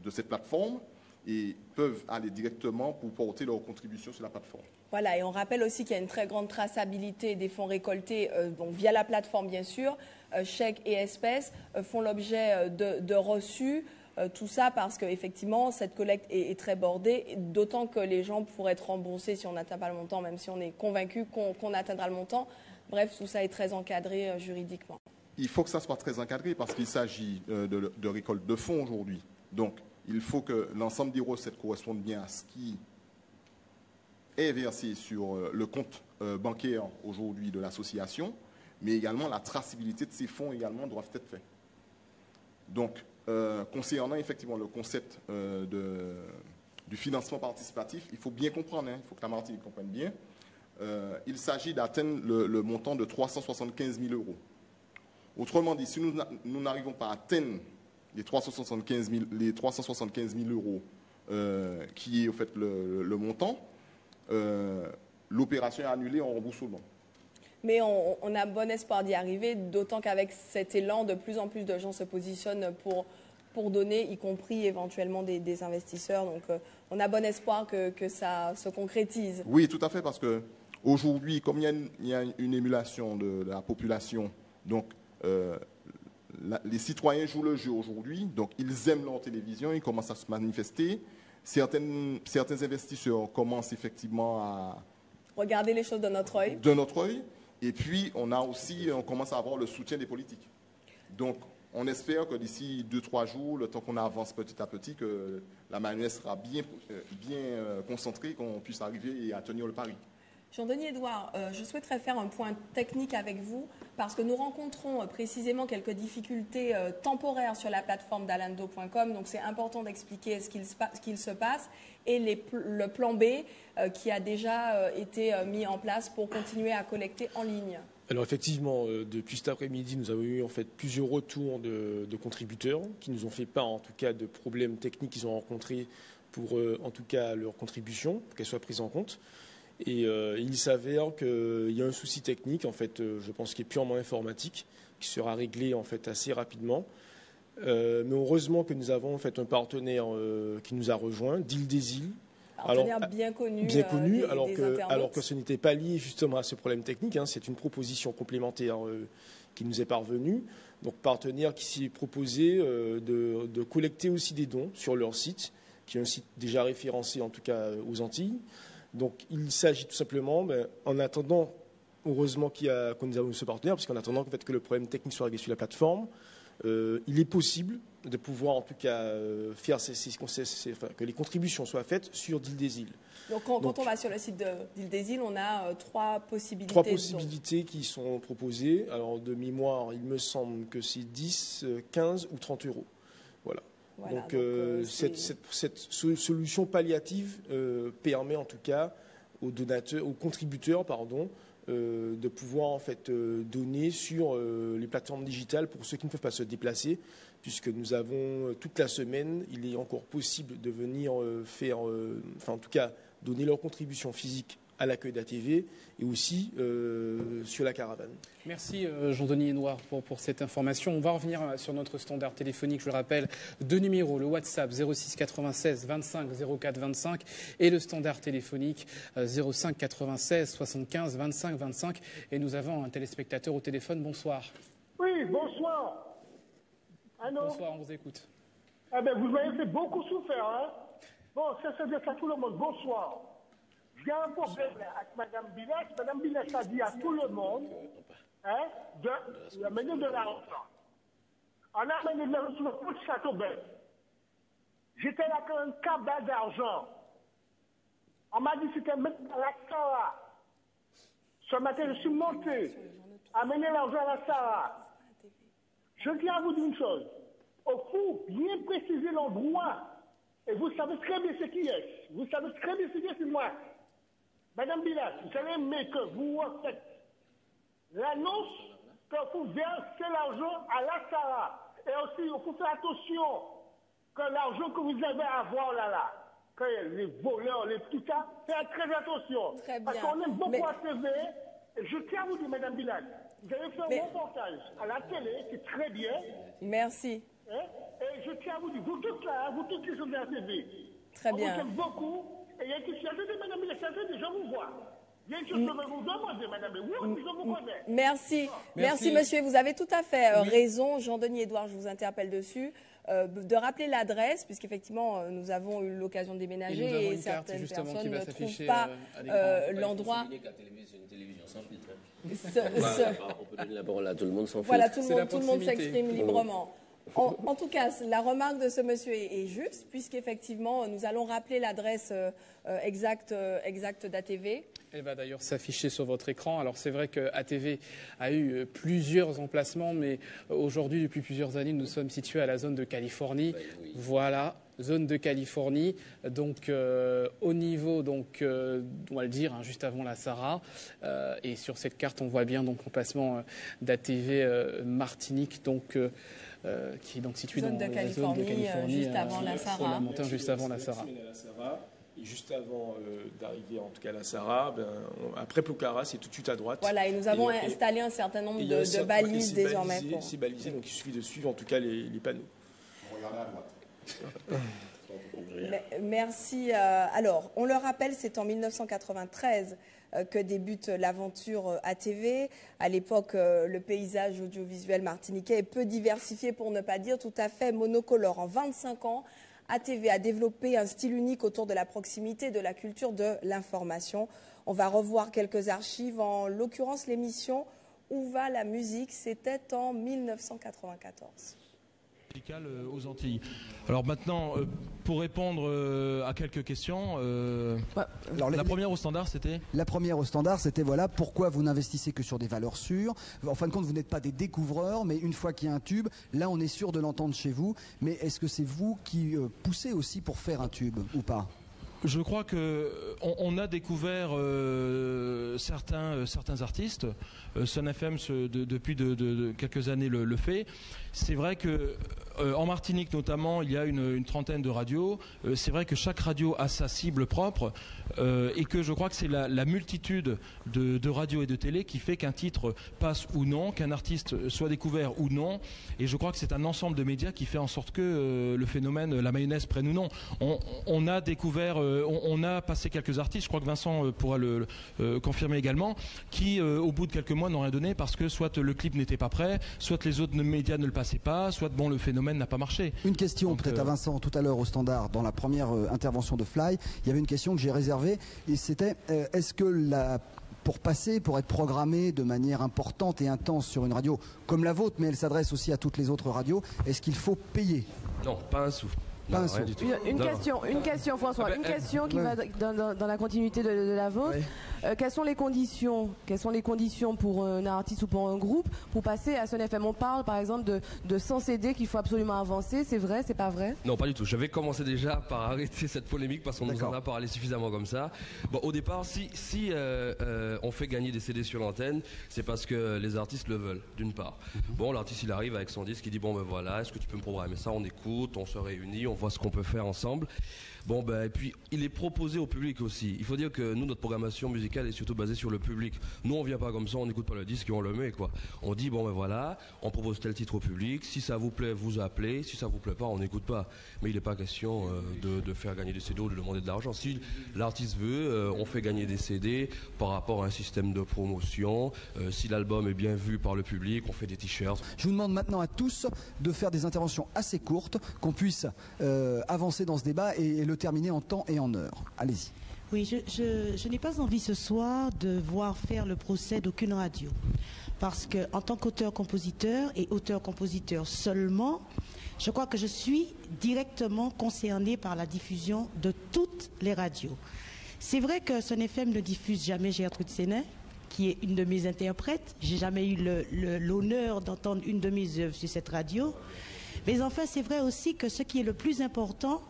cette plateforme et peuvent aller directement pour porter leur contribution sur la plateforme. Voilà, et on rappelle aussi qu'il y a une très grande traçabilité des fonds récoltés donc via la plateforme, bien sûr. Chèques et espèces font l'objet de reçus. Tout ça parce qu'effectivement, cette collecte est très bordée, d'autant que les gens pourraient être remboursés si on n'atteint pas le montant, même si on est convaincu qu'on atteindra le montant. Bref, tout ça est très encadré juridiquement. Il faut que ça soit très encadré parce qu'il s'agit de récolte de fonds aujourd'hui. Donc, il faut que l'ensemble des recettes correspondent bien à ce qui est versé sur le compte bancaire aujourd'hui de l'association, mais également la traçabilité de ces fonds également doivent être faits. Donc, concernant effectivement le concept du financement participatif, il faut bien comprendre, il faut que la Martinique comprenne bien, il s'agit d'atteindre le montant de 375 000 €. Autrement dit, si nous n'arrivons pas à atteindre les 375 000 € qui est au fait le montant, l'opération est annulée en remboursement. Mais on a bon espoir d'y arriver, d'autant qu'avec cet élan, de plus en plus de gens se positionnent pour donner, y compris éventuellement des investisseurs. Donc on a bon espoir que ça se concrétise. Oui, tout à fait, parce qu'aujourd'hui, comme il y a une émulation de la population, donc les citoyens jouent le jeu aujourd'hui, donc ils aiment leur télévision, ils commencent à se manifester. Certains investisseurs commencent effectivement à regarder les choses de notre œil. Et puis, on commence à avoir le soutien des politiques. Donc, on espère que d'ici 2-3 jours, le temps qu'on avance petit à petit, que la manœuvre sera bien concentrée, qu'on puisse arriver à tenir le pari. Jean-Denis Edouard, je souhaiterais faire un point technique avec vous parce que nous rencontrons précisément quelques difficultés temporaires sur la plateforme dalando.com. Donc c'est important d'expliquer ce qu'il se passe et le plan B qui a déjà été mis en place pour continuer à collecter en ligne. Alors effectivement, depuis cet après-midi, nous avons eu en fait plusieurs retours de contributeurs qui nous ont fait part en tout cas de problèmes techniques qu'ils ont rencontrés pour en tout cas leur contribution, pour qu'elle soit prise en compte. Et il s'avère qu'il y a un souci technique, en fait, je pense, qui est purement informatique, qui sera réglé en fait assez rapidement. Mais heureusement que nous avons en fait un partenaire qui nous a rejoint, d'Île des Îles. Partenaire bien connu, alors que ce n'était pas lié justement à ce problème technique. Hein, c'est une proposition complémentaire qui nous est parvenue. Donc partenaire qui s'est proposé de collecter aussi des dons sur leur site, qui est un site déjà référencé en tout cas aux Antilles. Donc il s'agit tout simplement, en attendant, heureusement que nous avons ce partenaire, parce qu'en attendant en fait, que le problème technique soit réglé sur la plateforme, il est possible de pouvoir en tout cas faire que les contributions soient faites sur d'Île des Îles. Donc quand on va sur le site d'Île des Îles, on a trois possibilités. Trois possibilités qui sont proposées. Alors de mémoire, il me semble que c'est 10, 15 ou 30 euros. Voilà. Donc cette solution palliative permet en tout cas aux contributeurs, de pouvoir en fait donner sur les plateformes digitales pour ceux qui ne peuvent pas se déplacer, puisque nous avons toute la semaine, il est encore possible de venir en tout cas donner leur contribution physique à l'accueil d'ATV et aussi sur la caravane. Merci Jean-Denis Noir pour cette information. On va revenir sur notre standard téléphonique. Je le rappelle, 2 numéros, le WhatsApp 06 96 25 04 25 et le standard téléphonique 05 96 75 25 25. Et nous avons un téléspectateur au téléphone. Bonsoir. Oui, bonsoir. Allô? Bonsoir, on vous écoute. Eh bien, vous avez fait beaucoup souffrir, hein? Bon, c'est de ça tout le monde. Bonsoir. Il y a un problème avec Mme Bilas. Mme Bilas a dit à tout le monde d'amener de l'argent. On a amené de l'argent sur le pont de Châteaubert. J'étais là quand un cabas d'argent. On m'a dit que c'était maintenant à la Sahara. Ce matin, je suis monté, amener l'argent à la Sahara. Je tiens à vous dire une chose. Il faut bien préciser l'endroit. Et vous savez très bien ce qui est. Vous savez très bien ce qui est sur moi. Madame Bilas, vous savez, mais que vous faites l'annonce que vous versez l'argent à la Sahara. Et aussi, il faut faire attention que l'argent que vous avez à avoir là, que les voleurs, tout ça, faites très attention. Très bien. Parce qu'on aime beaucoup à TV. Et je tiens à vous dire, Madame Bilas, vous avez fait un reportage à la télé, c'est très bien. Merci. Et je tiens à vous dire, vous toutes là, vous toutes qui sont à la TV. Très bien. On vous aime beaucoup. Et il y a une question, madame, je vous vois. Il y a une chose que je vais vous demander, madame, oui, je vous connais. Merci. Merci, monsieur. Vous avez tout à fait raison. Jean-Denis Edouard, je vous interpelle dessus. De rappeler l'adresse, puisqu'effectivement, nous avons eu l'occasion de déménager et certaines personnes ne trouvent pas l'endroit. On peut donner la parole à tout le monde sans Voilà, tout le monde s'exprime librement. En tout cas, la remarque de ce monsieur est juste, puisqu'effectivement, nous allons rappeler l'adresse exacte d'ATV. Elle va d'ailleurs s'afficher sur votre écran. Alors c'est vrai que ATV a eu plusieurs emplacements, mais aujourd'hui, depuis plusieurs années, nous sommes situés à la zone de Californie. Voilà, zone de Californie, donc au niveau, donc, on va le dire, juste avant la Sahara. Et sur cette carte, on voit bien donc l'emplacement d'ATV Martinique, donc qui est donc situé dans la zone de Californie, juste avant la Sahara. Juste avant la Sahara. Et juste avant d'arriver en tout cas à la Sahara, après Pokhara, c'est tout de suite à droite. Voilà, et nous avons installé un certain nombre de balises désormais. C'est balisé, donc il suffit de suivre en tout cas les panneaux. Regardez à droite. Merci. Alors, on le rappelle, c'est en 1993 que débute l'aventure ATV. À l'époque, le paysage audiovisuel martiniquais est peu diversifié, pour ne pas dire tout à fait monocolore. En 25 ans, ATV a développé un style unique autour de la proximité, de la culture de l'information. On va revoir quelques archives, en l'occurrence l'émission Où va la musique? C'était en 1994. Aux Antilles. Alors maintenant, pour répondre à quelques questions, la première au standard, c'était La première au standard, c'était voilà, pourquoi vous n'investissez que sur des valeurs sûres. En fin de compte, vous n'êtes pas des découvreurs, mais une fois qu'il y a un tube, là on est sûr de l'entendre chez vous. Mais est-ce que c'est vous qui poussez aussi pour faire un tube ou pas? Je crois qu'on a découvert certains artistes. Sun FM depuis quelques années le fait. C'est vrai que En Martinique notamment, il y a une trentaine de radios. C'est vrai que chaque radio a sa cible propre et que je crois que c'est la multitude de radios et de télé qui fait qu'un titre passe ou non, qu'un artiste soit découvert ou non. Et je crois que c'est un ensemble de médias qui fait en sorte que le phénomène, la mayonnaise prenne ou non. On a découvert, on a passé quelques artistes, je crois que Vincent pourra le confirmer également, qui au bout de quelques mois n'ont rien donné parce que soit le clip n'était pas prêt, soit les autres médias ne le passaient pas, soit bon, le phénomène n'a pas marché. Une question peut-être à Vincent tout à l'heure au standard, dans la première intervention de Fly, il y avait une question que j'ai réservée et c'était est-ce que pour être programmé de manière importante et intense sur une radio comme la vôtre, mais elle s'adresse aussi à toutes les autres radios, est-ce qu'il faut payer? Non, pas un sou. Non, rien du tout. Une question François, une question qui va dans la continuité de la vôtre. Quelles sont les conditions pour un artiste ou pour un groupe pour passer à Sun FM? On parle par exemple de 100 CD qu'il faut absolument avancer, c'est vrai, c'est pas vrai? Non, pas du tout. Je vais commencer déjà par arrêter cette polémique parce qu'on nous en a parlé suffisamment comme ça. Bon, au départ, si on fait gagner des CD sur l'antenne, c'est parce que les artistes le veulent, d'une part. Bon, l'artiste il arrive avec son disque, il dit bon ben voilà, est-ce que tu peux me programmer ça? On écoute, on se réunit, on voit ce qu'on peut faire ensemble. Bon ben et puis il est proposé au public aussi. Il faut dire que nous notre programmation musicale est surtout basée sur le public. Nous on vient pas comme ça, on n'écoute pas le disque et on le met quoi. On dit bon ben voilà, on propose tel titre au public. Si ça vous plaît, vous appelez. Si ça vous plaît pas, on n'écoute pas. Mais il n'est pas question de faire gagner des CD ou de demander de l'argent. Si l'artiste veut, on fait gagner des CD par rapport à un système de promotion. Si l'album est bien vu par le public, on fait des t-shirts. Je vous demande maintenant à tous de faire des interventions assez courtes, qu'on puisse avancer dans ce débat et le terminer en temps et en heure. Allez-y. Oui, je n'ai pas envie ce soir de voir faire le procès d'aucune radio. Parce qu'en tant qu'auteur-compositeur et auteur-compositeur seulement, je crois que je suis directement concerné par la diffusion de toutes les radios. C'est vrai que Sun FM ne diffuse jamais Gertrude Sénet, qui est une de mes interprètes. J'ai jamais eu l'honneur d'entendre une de mes œuvres sur cette radio. Mais enfin, c'est vrai aussi que ce qui est le plus important,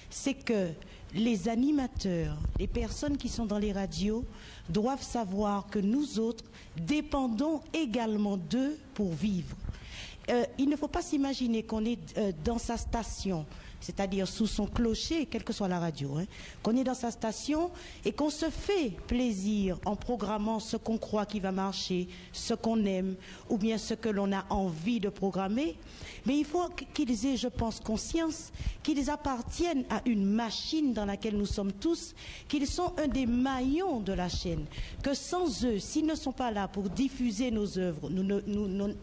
c'est que les animateurs, les personnes qui sont dans les radios, doivent savoir que nous autres dépendons également d'eux pour vivre. Il ne faut pas s'imaginer qu'on est dans sa station, c'est-à-dire sous son clocher, quelle que soit la radio, qu'on est dans sa station et qu'on se fait plaisir en programmant ce qu'on croit qui va marcher, ce qu'on aime, ou bien ce que l'on a envie de programmer. Mais il faut qu'ils aient, je pense, conscience qu'ils appartiennent à une machine dans laquelle nous sommes tous, qu'ils sont un des maillons de la chaîne, que sans eux, s'ils ne sont pas là pour diffuser nos œuvres,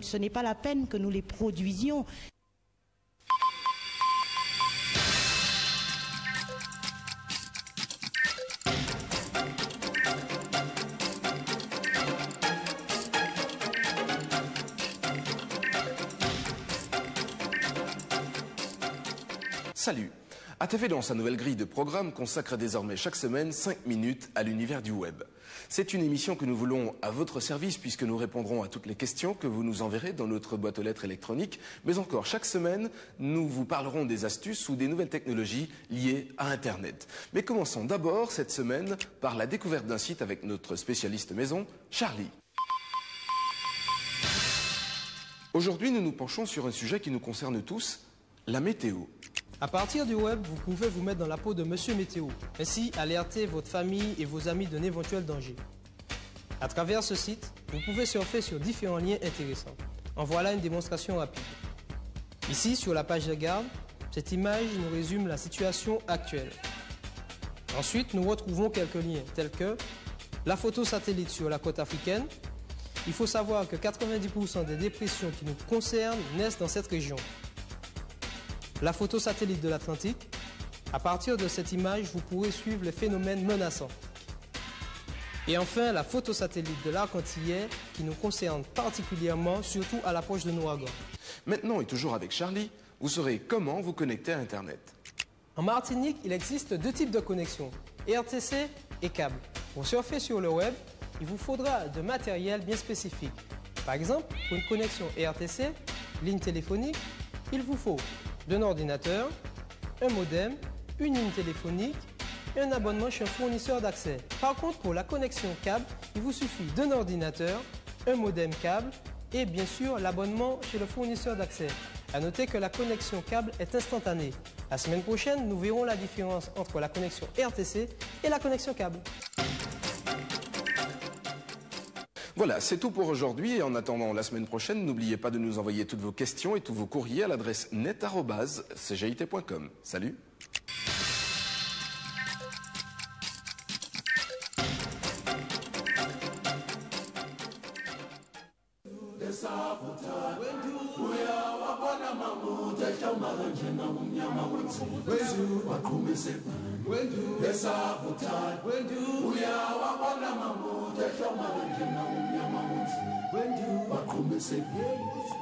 ce n'est pas la peine que nous les produisions. Salut! ATV dans sa nouvelle grille de programme consacre désormais chaque semaine 5 minutes à l'univers du web. C'est une émission que nous voulons à votre service puisque nous répondrons à toutes les questions que vous nous enverrez dans notre boîte aux lettres électronique. Mais encore, chaque semaine, nous vous parlerons des astuces ou des nouvelles technologies liées à Internet. Mais commençons d'abord cette semaine par la découverte d'un site avec notre spécialiste maison, Charlie. Aujourd'hui, nous nous penchons sur un sujet qui nous concerne tous, la météo. À partir du web, vous pouvez vous mettre dans la peau de Monsieur Météo, ainsi alerter votre famille et vos amis d'un éventuel danger. À travers ce site, vous pouvez surfer sur différents liens intéressants. En voilà une démonstration rapide. Ici, sur la page de garde, cette image nous résume la situation actuelle. Ensuite, nous retrouvons quelques liens, tels que la photo satellite sur la côte africaine. Il faut savoir que 90% des dépressions qui nous concernent naissent dans cette région. La photo satellite de l'Atlantique. À partir de cette image, vous pourrez suivre les phénomènes menaçants. Et enfin, la photo satellite de l'arc antillais qui nous concerne particulièrement, surtout à l'approche de l'ouragan. Maintenant et toujours avec Charlie, vous saurez comment vous connecter à Internet. En Martinique, il existe deux types de connexions, RTC et câble. Pour surfer sur le web, il vous faudra de matériel bien spécifique. Par exemple, pour une connexion RTC, ligne téléphonique, il vous faut d'un ordinateur, un modem, une ligne téléphonique et un abonnement chez un fournisseur d'accès. Par contre, pour la connexion câble, il vous suffit d'un ordinateur, un modem câble et bien sûr l'abonnement chez le fournisseur d'accès. À noter que la connexion câble est instantanée. La semaine prochaine, nous verrons la différence entre la connexion RTC et la connexion câble. Voilà, c'est tout pour aujourd'hui. Et en attendant la semaine prochaine, n'oubliez pas de nous envoyer toutes vos questions et tous vos courriers à l'adresse net@cgit.com. Salut!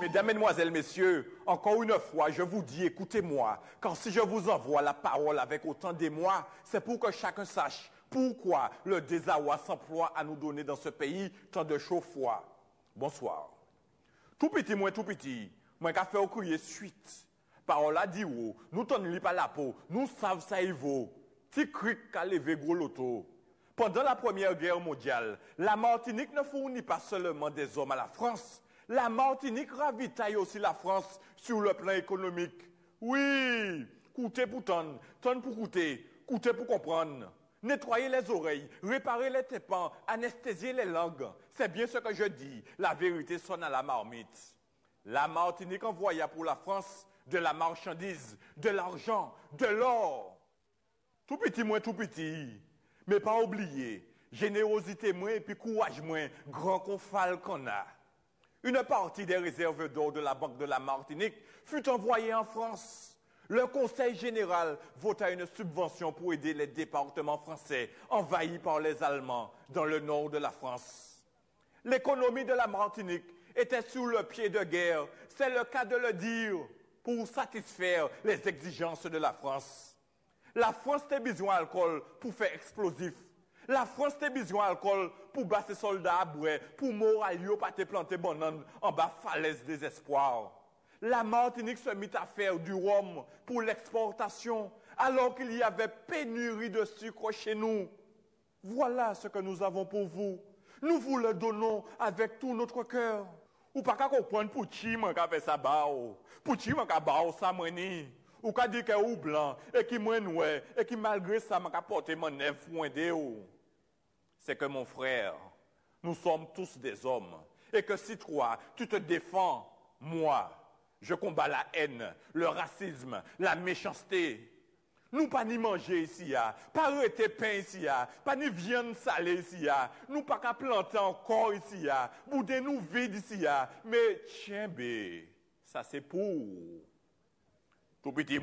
Mesdames, Mesdemoiselles, Messieurs, encore une fois, je vous dis, écoutez-moi, car si je vous envoie la parole avec autant d'émoi, c'est pour que chacun sache pourquoi le désarroi s'emploie à nous donner dans ce pays tant de chaud-froid. Bonsoir. Tout petit, moi qu'a fait au crier suite. Parole à dire, nous t'en lit pas la peau, nous savons ça y vaut. Ti cric qu'a levé gros loto. Pendant la Première Guerre mondiale, la Martinique ne fournit pas seulement des hommes à la France. La Martinique ravitaille aussi la France sur le plan économique. Oui, coûter pour tonne pour coûter pour comprendre. Nettoyer les oreilles, réparer les tympans, anesthésier les langues. C'est bien ce que je dis. La vérité sonne à la marmite. La Martinique envoya pour la France de la marchandise, de l'argent, de l'or. Tout petit. Mais pas oublier, générosité moins et puis courage moins, grand confal qu'on a. Une partie des réserves d'or de la Banque de la Martinique fut envoyée en France. Le Conseil général vota une subvention pour aider les départements français envahis par les Allemands dans le nord de la France. L'économie de la Martinique était sur le pied de guerre, c'est le cas de le dire, pour satisfaire les exigences de la France. La France a besoin d'alcool pour faire explosif. La France a besoin d'alcool pour battre ses soldats à bouet, pour moralio pas te planter banane en bas falaise désespoir. La Martinique se mit à faire du rhum pour l'exportation, alors qu'il y avait pénurie de sucre chez nous. Voilà ce que nous avons pour vous. Nous vous le donnons avec tout notre cœur. Ou pas qu'à comprendre pour qui man ka fait ça bao. Pour qui man ka bao ça mani. Ou ka dit que ou blanc et qui moins noir et qui malgré ça man ka porter mon neuf poindé ou. C'est que mon frère, nous sommes tous des hommes et que si toi tu te défends, moi je combats la haine, le racisme, la méchanceté. Nous pas ni manger ici, pas arrêter pain ici, pas ni viande salée ici, nous pas qu'à planter encore ici, bouder nous vide ici, mais tiens bé, ça c'est pour tout petit,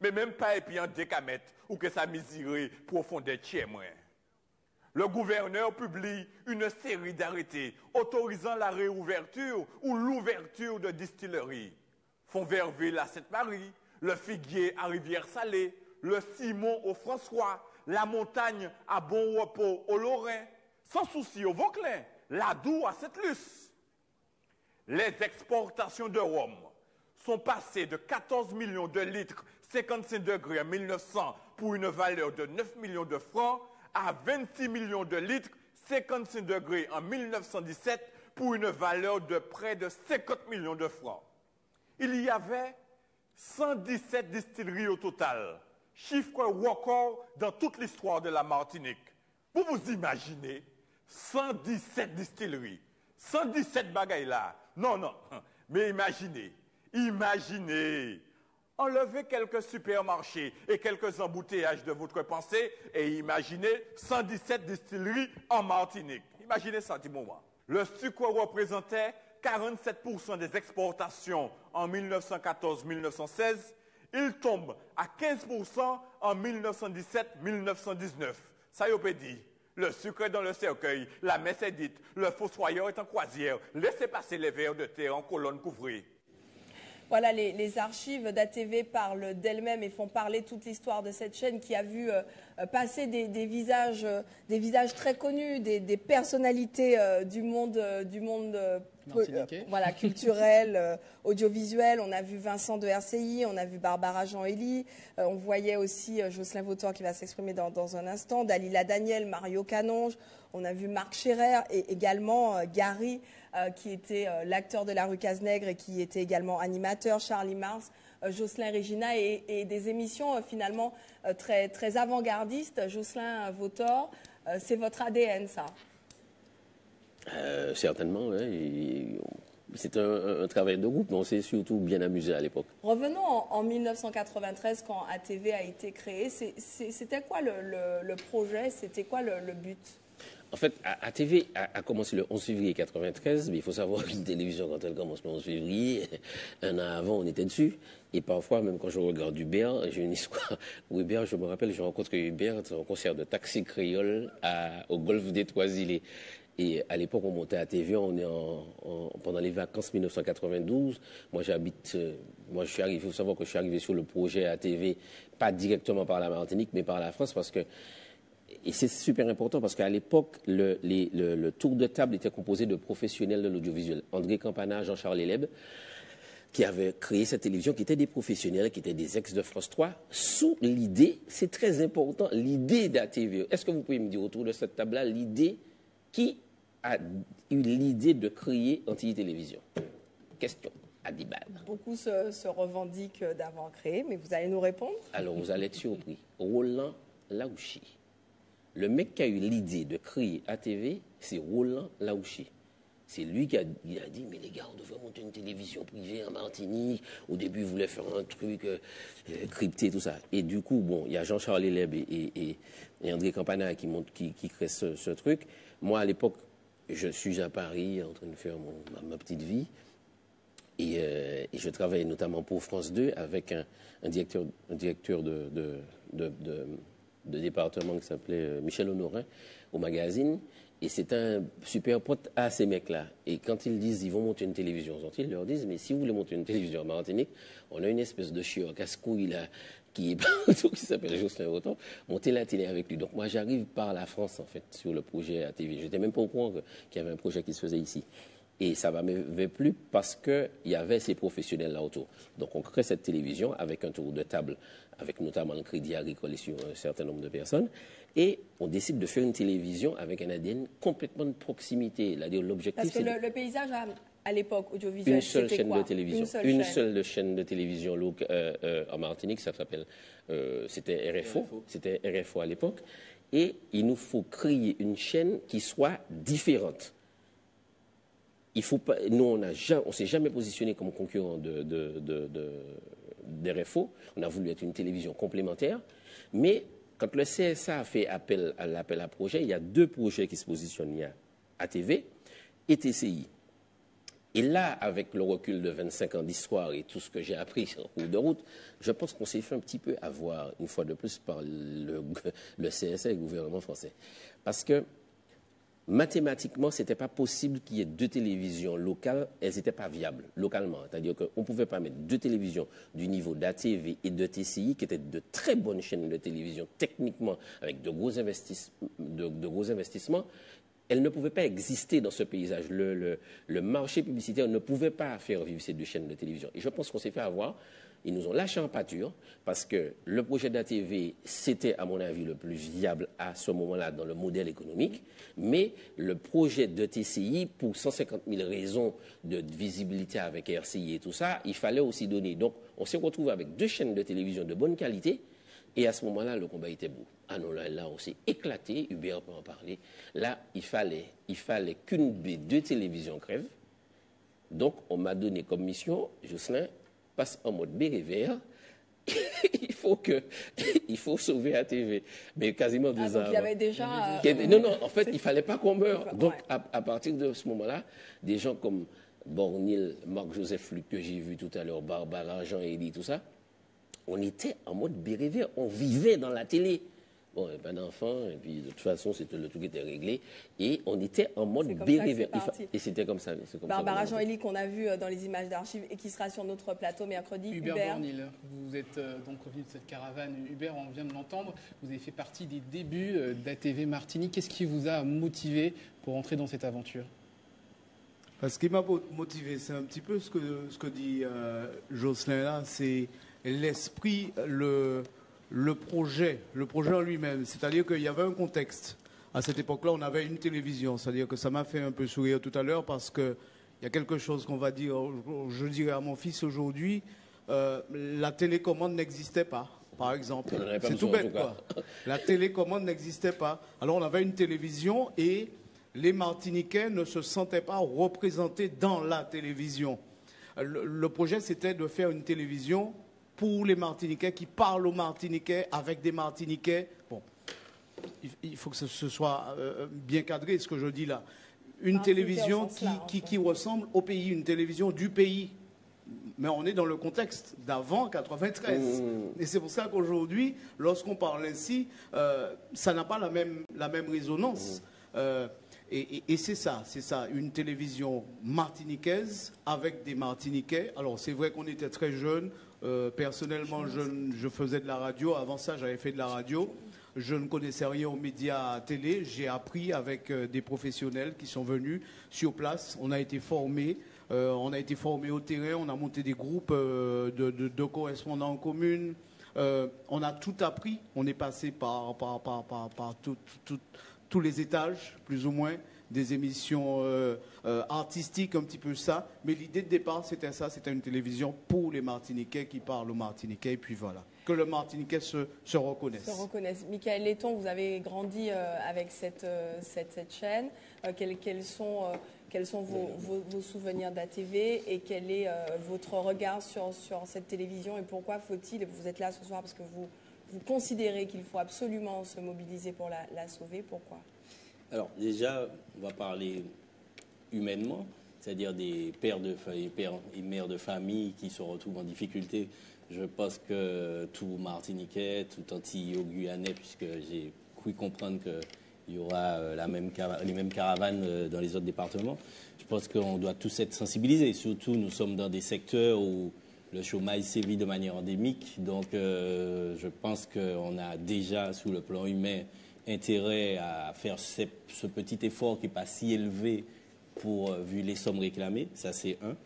mais même pas et puis en décamètre ou que ça miséré profondeur tien moi. Le gouverneur publie une série d'arrêtés autorisant la réouverture ou l'ouverture de distilleries. Fontverdeville à Sainte-Marie, le Figuier à Rivière-Salée, le Simon au François, la Montagne à Bon Repos au Lorrain, sans souci au Vauclin, la Doue à Sainte-Luce. Les exportations de rhum sont passées de 14 millions de litres 55 degrés en 1900 pour une valeur de 9 millions de francs à 26 millions de litres 55 degrés en 1917 pour une valeur de près de 50 millions de francs. Il y avait 117 distilleries au total, chiffre record dans toute l'histoire de la Martinique. Vous vous imaginez 117 distilleries, 117 bagailles là. Non, mais imaginez. Enlevez quelques supermarchés et quelques embouteillages de votre pensée et imaginez 117 distilleries en Martinique. Imaginez ça, du moment. Le sucre représentait 47% des exportations en 1914-1916. Il tombe à 15% en 1917-1919. Ça y est dit. Le sucre est dans le cercueil, la messe est dite, le fossoyeur est en croisière. Laissez passer les vers de terre en colonne couvrée. Voilà, les archives d'ATV parlent d'elles-mêmes et font parler toute l'histoire de cette chaîne qui a vu passer des visages très connus, des personnalités du monde voilà, culturel, audiovisuel. On a vu Vincent de RCI, on a vu Barbara Jean-Élie, on voyait aussi Jocelyn Vautor qui va s'exprimer dans un instant, Dalila Daniel, Mario Canonge, on a vu Marc Scherer et également Gary, qui était l'acteur de La Rue Cazenègre et qui était également animateur, Charlie Mars, Jocelyn Regina et des émissions finalement très avant-gardistes. Jocelyn Vautor, c'est votre ADN, ça? Certainement, oui. C'est un travail de groupe, mais on s'est surtout bien amusé à l'époque. Revenons en 1993, quand ATV a été créé. C'était quoi le projet? C'était quoi le but? En fait, ATV a commencé le 11 février 1993, mais il faut savoir qu'une télévision, quand elle commence le 11 février, un an avant, on était dessus. Et parfois, même quand je regarde Hubert, j'ai une histoire où Hubert, je me rappelle, j'ai rencontré Hubert dans un concert de taxi créole au golfe des Trois-Îlets. Et à l'époque, on montait à TV, on est pendant les vacances 1992. Moi, il faut savoir que je suis arrivé sur le projet ATV, pas directement par la Martinique, mais par la France, parce que, et c'est super important, parce qu'à l'époque, le tour de table était composé de professionnels de l'audiovisuel. André Campana, Jean-Charles Léleb, qui avaient créé cette télévision, qui étaient des professionnels, qui étaient des ex de France 3, sous l'idée, c'est très important, l'idée d'ATV. Est-ce que vous pouvez me dire autour de cette table-là, l'idée qui a eu l'idée de créer Antilles Télévision? Question, Abibal. Beaucoup se revendiquent d'avoir créé, mais vous allez nous répondre? Alors, vous allez être surpris. Roland Laouchi. Le mec qui a eu l'idée de créer ATV, c'est Roland Laouchi. C'est lui qui a dit, mais les gars, on devrait monter une télévision privée en Martinique. Au début, il voulait faire un truc crypté, tout ça. Et du coup, bon, il y a Jean-Charles Léleb et André Campana qui créent ce truc. Moi, à l'époque, je suis à Paris en train de faire ma petite vie. Et je travaillais notamment pour France 2 avec un directeur de département qui s'appelait Michel Honorin au magazine. Et c'est un super pote à ces mecs-là. Et quand ils disent ils vont monter une télévision aux Antilles, ils leur disent, mais si vous voulez monter une télévision en Martinique, on a une espèce de chieur casse-couille là, qui est partout, qui s'appelle Jocelyn Vautor, montez la télé avec lui. Donc moi j'arrive par la France en fait sur le projet ATV. Je n'étais même pas au courant qu'il y avait un projet qui se faisait ici. Et ça ne m'avait plu parce qu'il y avait ces professionnels là autour. Donc on crée cette télévision avec un tour de table, avec notamment le Crédit Agricole sur un certain nombre de personnes. Et on décide de faire une télévision avec un ADN complètement de proximité. L'objectif, parce que le paysage à l'époque audiovisuel, une seule chaîne de télévision. Une seule chaîne de télévision en Martinique, ça s'appelle, c'était RFO. C'était RFO à l'époque. Et il nous faut créer une chaîne qui soit différente. Il faut pas, nous, on ne s'est jamais positionné comme concurrent d'RFO. On a voulu être une télévision complémentaire. Mais quand le CSA a fait appel à projet, il y a deux projets qui se positionnent. Il y a ATV et TCI. Et là, avec le recul de 25 ans d'histoire et tout ce que j'ai appris en cours de route, je pense qu'on s'est fait un petit peu avoir, une fois de plus, par le CSA et le gouvernement français. Parce que mathématiquement, ce n'était pas possible qu'il y ait deux télévisions locales, elles n'étaient pas viables localement. C'est-à-dire qu'on ne pouvait pas mettre deux télévisions du niveau d'ATV et de TCI, qui étaient de très bonnes chaînes de télévision techniquement, avec de gros investissements. Elles ne pouvaient pas exister dans ce paysage. Le marché publicitaire ne pouvait pas faire vivre ces deux chaînes de télévision. Et je pense qu'on s'est fait avoir. Ils nous ont lâché en pâture parce que le projet d'ATV, c'était, à mon avis, le plus viable à ce moment-là dans le modèle économique. Mais le projet de TCI, pour 150 000 raisons de visibilité avec RCI et tout ça, il fallait aussi donner. Donc, on s'est retrouvé avec deux chaînes de télévision de bonne qualité. Et à ce moment-là, le combat était beau. Ah non, là, on s'est éclaté. Hubert peut en parler. Là, il fallait qu'une des deux télévisions crève. Donc, on m'a donné comme mission, Jocelyn, passe en mode béret vert. il faut sauver ATV. Mais quasiment 2 ans donc il y avait déjà... Non, en fait, il ne fallait pas qu'on meure. Donc, à partir de ce moment-là, des gens comme Bornil, Marc-Joseph Luc, que j'ai vu tout à l'heure, Barbara, Jean-Élie, tout ça, on était en mode béret vert. On vivait dans la télé. bon, pas d'enfant, et puis de toute façon, c'était le tout qui était réglé. Et on était en mode et c'était comme ça. Barbara Jean-Élie, qu'on a vu dans les images d'archives et qui sera sur notre plateau mercredi. Hubert Bornil, vous êtes donc revenu de cette caravane. Hubert, on vient de l'entendre, vous avez fait partie des débuts d'ATV Martinique. Qu'est-ce qui vous a motivé pour entrer dans cette aventure? Ce qui m'a motivé, c'est un petit peu ce que dit Jocelyn là, c'est l'esprit, le projet en lui-même. C'est-à-dire qu'il y avait un contexte. À cette époque-là, on avait une télévision. C'est-à-dire que ça m'a fait un peu sourire tout à l'heure parce qu'il y a quelque chose qu'on va dire, je dirais à mon fils aujourd'hui, la télécommande n'existait pas, par exemple. C'est tout bête, quoi. La télécommande n'existait pas. Alors on avait une télévision et les Martiniquais ne se sentaient pas représentés dans la télévision. Le projet, c'était de faire une télévision pour les Martiniquais, qui parlent aux Martiniquais, avec des Martiniquais. Bon, il faut que ce soit bien cadré, ce que je dis là. Une télévision qui ressemble au pays, une télévision du pays. Mais on est dans le contexte d'avant 93. Et c'est pour ça qu'aujourd'hui, lorsqu'on parle ainsi, ça n'a pas la même résonance. Et c'est ça, une télévision martiniquaise avec des Martiniquais. Alors c'est vrai qu'on était très jeunes. Personnellement, je faisais de la radio. Avant ça, j'avais fait de la radio. Je ne connaissais rien aux médias télé. J'ai appris avec des professionnels qui sont venus sur place. On a été formés. On a été formés au terrain. On a monté des groupes de correspondants en commune. On a tout appris. On est passé par tous les étages, plus ou moins, des émissions artistiques, un petit peu ça. Mais l'idée de départ, c'était ça, c'était une télévision pour les Martiniquais qui parlent aux Martiniquais, et puis voilà. Que le Martiniquais se reconnaisse. Michael Letton, vous avez grandi avec cette chaîne. Quels sont vos souvenirs d'ATV et quel est votre regard sur cette télévision et pourquoi faut-il, vous êtes là ce soir parce que vous considérez qu'il faut absolument se mobiliser pour la sauver. Pourquoi? Alors déjà, on va parler humainement, c'est-à-dire des pères et mères de famille qui se retrouvent en difficulté. Je pense que tout Martiniquais, tout Antillais ou Guyanais, puisque j'ai cru comprendre qu'il y aura les mêmes caravanes dans les autres départements, je pense qu'on doit tous être sensibilisés. Surtout, nous sommes dans des secteurs où le chômage sévit de manière endémique. Donc, je pense qu'on a déjà, sous le plan humain, intérêt à faire ce petit effort qui n'est pas si élevé vu les sommes réclamées. Ça, c'est un.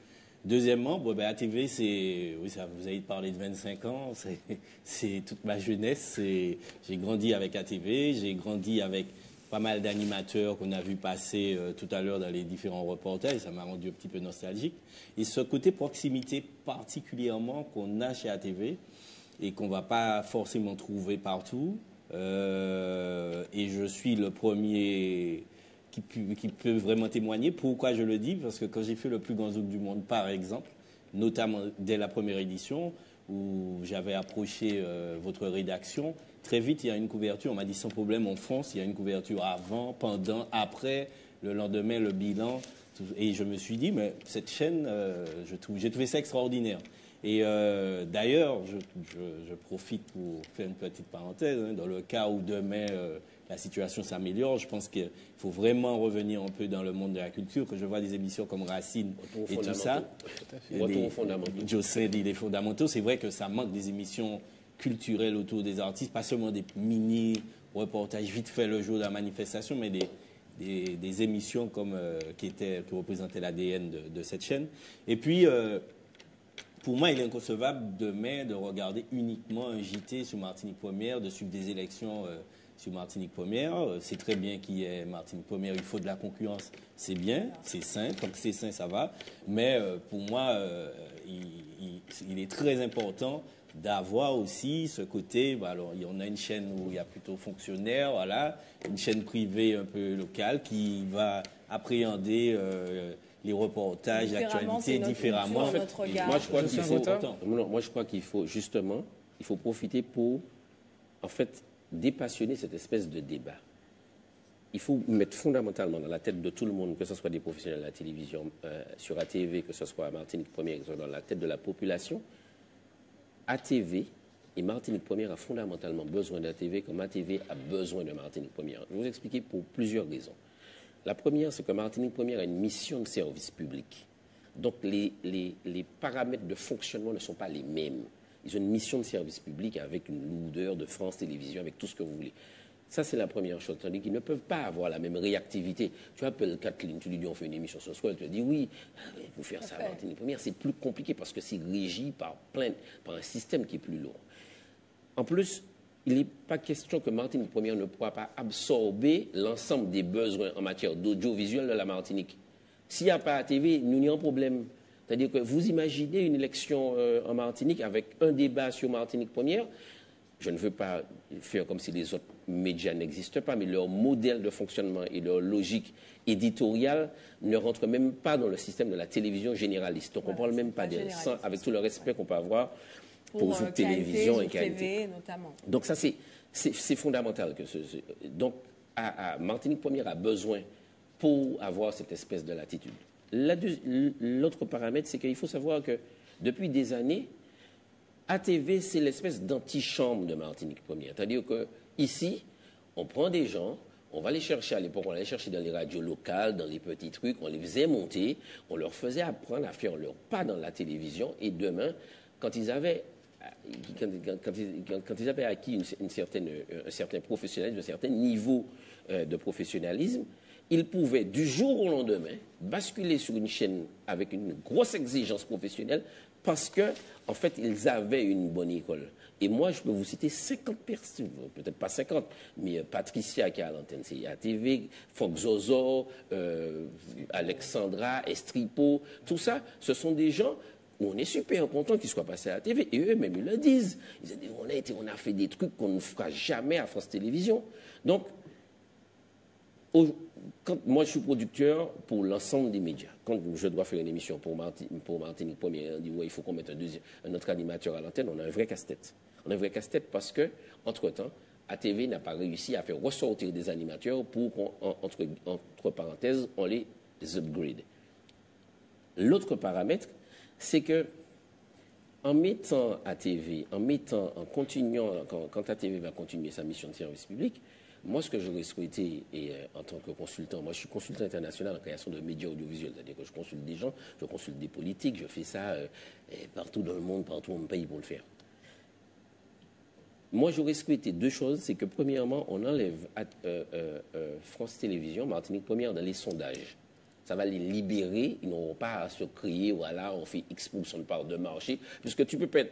Deuxièmement, ATV, vous avez parlé de 25 ans, c'est toute ma jeunesse. J'ai grandi avec ATV, j'ai grandi avec pas mal d'animateurs qu'on a vu passer tout à l'heure dans les différents reportages. Ça m'a rendu un petit peu nostalgique. Et ce côté proximité particulièrement qu'on a chez ATV et qu'on ne va pas forcément trouver partout. Et je suis le premier qui peut vraiment témoigner. Pourquoi je le dis? Parce que quand j'ai fait le plus grand zouk du monde, par exemple, notamment dès la première édition, où j'avais approché votre rédaction, très vite, il y a une couverture. On m'a dit sans problème, on fonce. Il y a une couverture avant, pendant, après, le lendemain, le bilan. Et je me suis dit, mais cette chaîne, j'ai trouvé ça extraordinaire. Et d'ailleurs, je profite pour faire une petite parenthèse. Dans le cas où demain la situation s'améliore, je pense qu'il faut vraiment revenir un peu dans le monde de la culture, que je vois des émissions comme Racine et tout ça. Retour aux fondamentaux. Jocelyn dit les fondamentaux. C'est vrai que ça manque des émissions culturelles autour des artistes, pas seulement des mini-reportages vite fait le jour de la manifestation, mais des émissions comme, qui représentaient l'ADN de cette chaîne. Et puis, pour moi, il est inconcevable demain de regarder uniquement un JT sur Martinique Première, de suivre des élections sur Martinique Première. C'est très bien qu'il y ait Martinique Première, il faut de la concurrence, c'est bien, c'est sain, tant que c'est sain, ça va. Mais pour moi, il est très important d'avoir aussi ce côté, alors on a une chaîne où il y a plutôt fonctionnaires, voilà, une chaîne privée un peu locale qui va appréhender les reportages, l'actualité différemment. Moi, je crois qu'il faut justement, il faut profiter pour, en fait, dépassionner cette espèce de débat. Il faut mettre fondamentalement dans la tête de tout le monde, que ce soit des professionnels de la télévision, sur ATV, que ce soit à Martinique Première, que ce soit dans la tête de la population, ATV Et Martinique Première a fondamentalement besoin d'ATV comme ATV a besoin de Martinique Première. Je vais vous expliquer pour plusieurs raisons. La première, c'est que Martinique Première a une mission de service public. Donc les paramètres de fonctionnement ne sont pas les mêmes. Ils ont une mission de service public avec une lourdeur de France Télévisions, avec tout ce que vous voulez. Ça, c'est la première chose. Tandis qu'ils ne peuvent pas avoir la même réactivité. Tu appelles Kathleen, tu lui dis on fait une émission ce soir, elle te dit oui, il faut faire ça à Martinique Première. C'est plus compliqué parce que c'est régi par un système qui est plus lourd. En plus, il n'est pas question que Martinique Première ne pourra pas absorber l'ensemble des besoins en matière d'audiovisuel de la Martinique. S'il n'y a pas ATV, nous n'y a un problème. C'est-à-dire que vous imaginez une élection en Martinique avec un débat sur Martinique Première. Je ne veux pas faire comme si les autres médias n'existent pas, mais leur modèle de fonctionnement et leur logique éditoriale ne rentrent même pas dans le système de la télévision généraliste. Donc on ne parle même pas d'elle, avec tout le respect qu'on peut avoir pour Zouk Télévision et KNT. Notamment. Donc ça, c'est fondamental. Donc Martinique Première a besoin pour avoir cette espèce de latitude. L'autre paramètre, c'est qu'il faut savoir que depuis des années, ATV, c'est l'espèce d'antichambre de Martinique Première. C'est-à-dire qu'ici, on prend des gens, on va les chercher à l'époque, on allait chercher dans les radios locales, dans les petits trucs, on les faisait monter, on leur faisait apprendre à faire leur pas dans la télévision, et demain, quand ils avaient acquis un certain professionnalisme, un certain niveau de professionnalisme, ils pouvaient, du jour au lendemain, basculer sur une chaîne avec une grosse exigence professionnelle parce que, en fait, ils avaient une bonne école. Et moi, je peux vous citer 50 personnes, peut-être pas 50, mais Patricia qui est à l'antenne CIATV, Fox Zozo, Alexandra, Estripo, tout ça, ce sont des gens où on est super content qu'ils soient passés à la TV. Et eux-mêmes, ils le disent. Ils disent, on a fait des trucs qu'on ne fera jamais à France Télévisions. Donc, moi, je suis producteur pour l'ensemble des médias. Quand je dois faire une émission pour Martinique Première, on dit, ouais, il faut qu'on mette un autre animateur à l'antenne, on a un vrai casse-tête. On a un vrai casse-tête parce que, entre-temps, ATV n'a pas réussi à faire ressortir des animateurs pour entre parenthèses, on les upgrade. L'autre paramètre, c'est que en mettant ATV, en continuant, quand ATV va continuer sa mission de service public, moi, ce que j'aurais souhaité, et en tant que consultant, moi je suis consultant international en création de médias audiovisuels, c'est-à-dire que je consulte des gens, je consulte des politiques, je fais ça partout dans le monde, partout où on me paye pour le faire. Moi, j'aurais souhaité deux choses, c'est que premièrement, on enlève France Télévisions, Martinique Première, dans les sondages. Ça va les libérer, ils n'auront pas à se crier, voilà, on fait X% de part de marché, puisque tu peux pas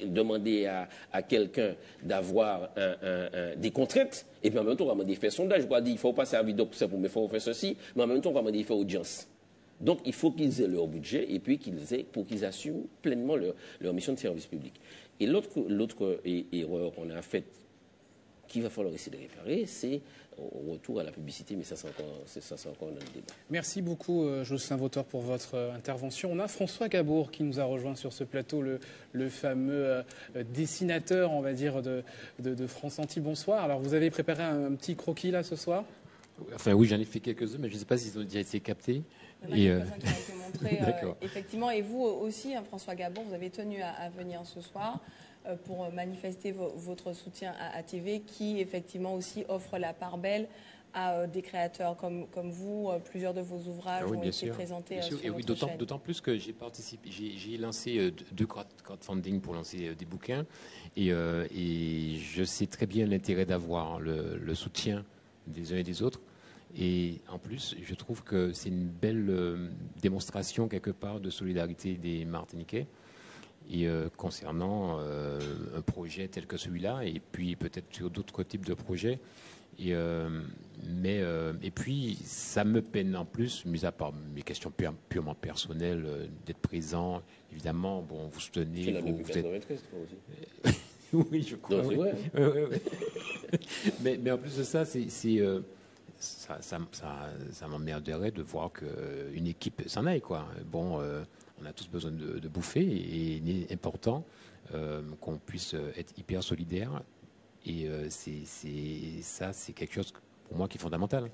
demander à quelqu'un d'avoir des contraintes, et puis en même temps, on va demander de faire sondage, on va dire, il ne faut pas servir d'observe, mais il faut faire ceci, mais en même temps, on va demander de faire audience. Donc, il faut qu'ils aient leur budget, et puis pour qu'ils assument pleinement leur mission de service public. Et l'autre erreur qu'on a faite, qu'il va falloir essayer de réparer, c'est au retour à la publicité, mais ça c'est encore un autre débat. Merci beaucoup Jocelyn Vauteur pour votre intervention. On a François Gabour qui nous a rejoint sur ce plateau, le fameux dessinateur, on va dire, de France Antilles. Bonsoir. Alors vous avez préparé un petit croquis là ce soir ? Enfin oui, j'en ai fait quelques-uns, mais je ne sais pas s'ils ont déjà été captés. Il y en a quelques-uns qui ont été montrés, effectivement. Et vous aussi, François Gabour, vous avez tenu à venir ce soir pour manifester votre soutien à ATV, qui effectivement aussi offre la part belle à des créateurs comme vous. Plusieurs de vos ouvrages ont été présentés sur votre chaîne. D'autant plus que j'ai participé, j'ai lancé 2 crowdfunding pour lancer des bouquins, et je sais très bien l'intérêt d'avoir le soutien des uns et des autres. Et en plus, je trouve que c'est une belle démonstration quelque part de solidarité des Martiniquais. Et concernant un projet tel que celui-là, et puis peut-être sur d'autres types de projets. Et puis, ça me peine en plus, mis à part mes questions purement personnelles, d'être présent. Évidemment, bon, vous soutenez... C'est la même vous êtes... toi aussi. Oui, je crois. Non, oui. vrai. mais en plus de ça, ça m'emmerderait de voir qu'une équipe s'en aille, quoi. Bon... on a tous besoin de bouffer, et il est important qu'on puisse être hyper solidaire. Et c'est quelque chose pour moi qui est fondamental.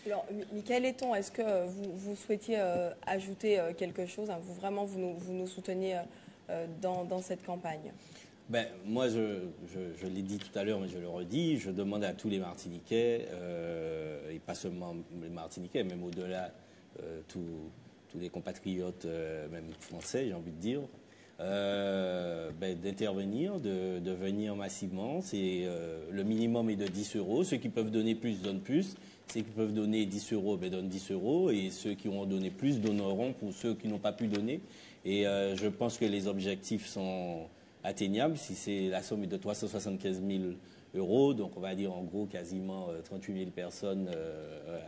Alors, Michaël Eton, est-ce que vous souhaitiez ajouter quelque chose, hein, vous nous souteniez dans cette campagne? Ben, moi, je l'ai dit tout à l'heure, mais je le redis, je demande à tous les Martiniquais, et pas seulement les Martiniquais, même au-delà, tous les compatriotes, même français, j'ai envie de dire, d'intervenir, de venir massivement. Le minimum est de 10 euros. Ceux qui peuvent donner plus donnent plus. Ceux qui peuvent donner 10 euros, donnent 10 euros. Et ceux qui auront donné plus donneront pour ceux qui n'ont pas pu donner. Et je pense que les objectifs sont atteignables. Si la somme est de 375 000 euros, donc on va dire en gros quasiment 38 000 personnes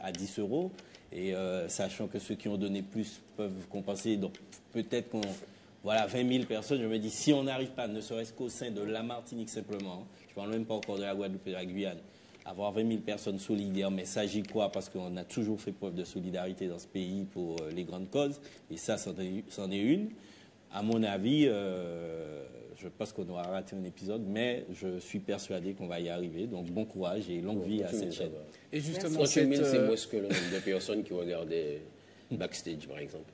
à 10 euros. Et sachant que ceux qui ont donné plus peuvent compenser, donc peut-être voilà, 20 000 personnes, je me dis, si on n'arrive pas, ne serait-ce qu'au sein de la Martinique simplement, je ne parle même pas encore de la Guadeloupe et de la Guyane, avoir 20 000 personnes solidaires, mais ça, j'y crois parce qu'on a toujours fait preuve de solidarité dans ce pays pour les grandes causes, et ça, c'en est une. À mon avis, je pense qu'on aura raté un épisode, mais je suis persuadé qu'on va y arriver. Donc, bon courage et longue vie à cette chaîne. Et justement, 38 000, c'est moins que le nombre de personnes qui regardaient Backstage, par exemple.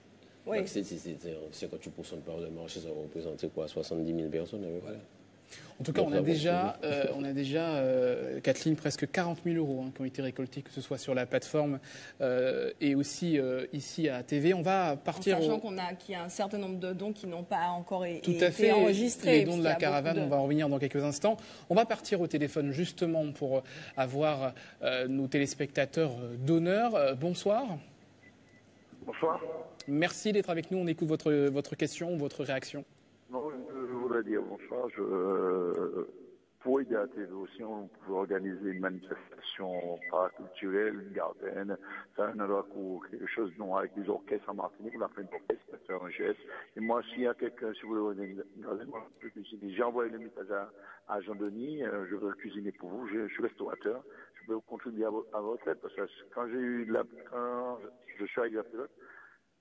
Oui. Backstage, c'était 58% de part de marché, ça représentait quoi, 70 000 personnes. Voilà. En tout cas, on a déjà, Kathleen, presque 40 000 euros qui ont été récoltés, que ce soit sur la plateforme et aussi ici à TV. On va partir. En sachant qu'il y a un certain nombre de dons qui n'ont pas encore été Les enregistrés. dons de la caravane, on va en revenir dans quelques instants. On va partir au téléphone justement pour avoir nos téléspectateurs d'honneur. Bonsoir. Bonsoir. Merci d'être avec nous. On écoute votre question, votre réaction. Non, je voudrais dire bonsoir. Pour aider à la TV aussi, on pouvait organiser une manifestation paraculturelle, une garden, un endroit quelque chose non, avec des orchestres en Martinique, on a fait une orchestre, on a fait un geste. Et moi, s'il y a quelqu'un, si vous voulez organiser une garden, moi, je peux cuisiner. J'ai envoyé le message à Jean-Denis, je veux cuisiner pour vous, je suis restaurateur, je peux contribuer à votre aide, parce que quand quand je suis avec la pilote,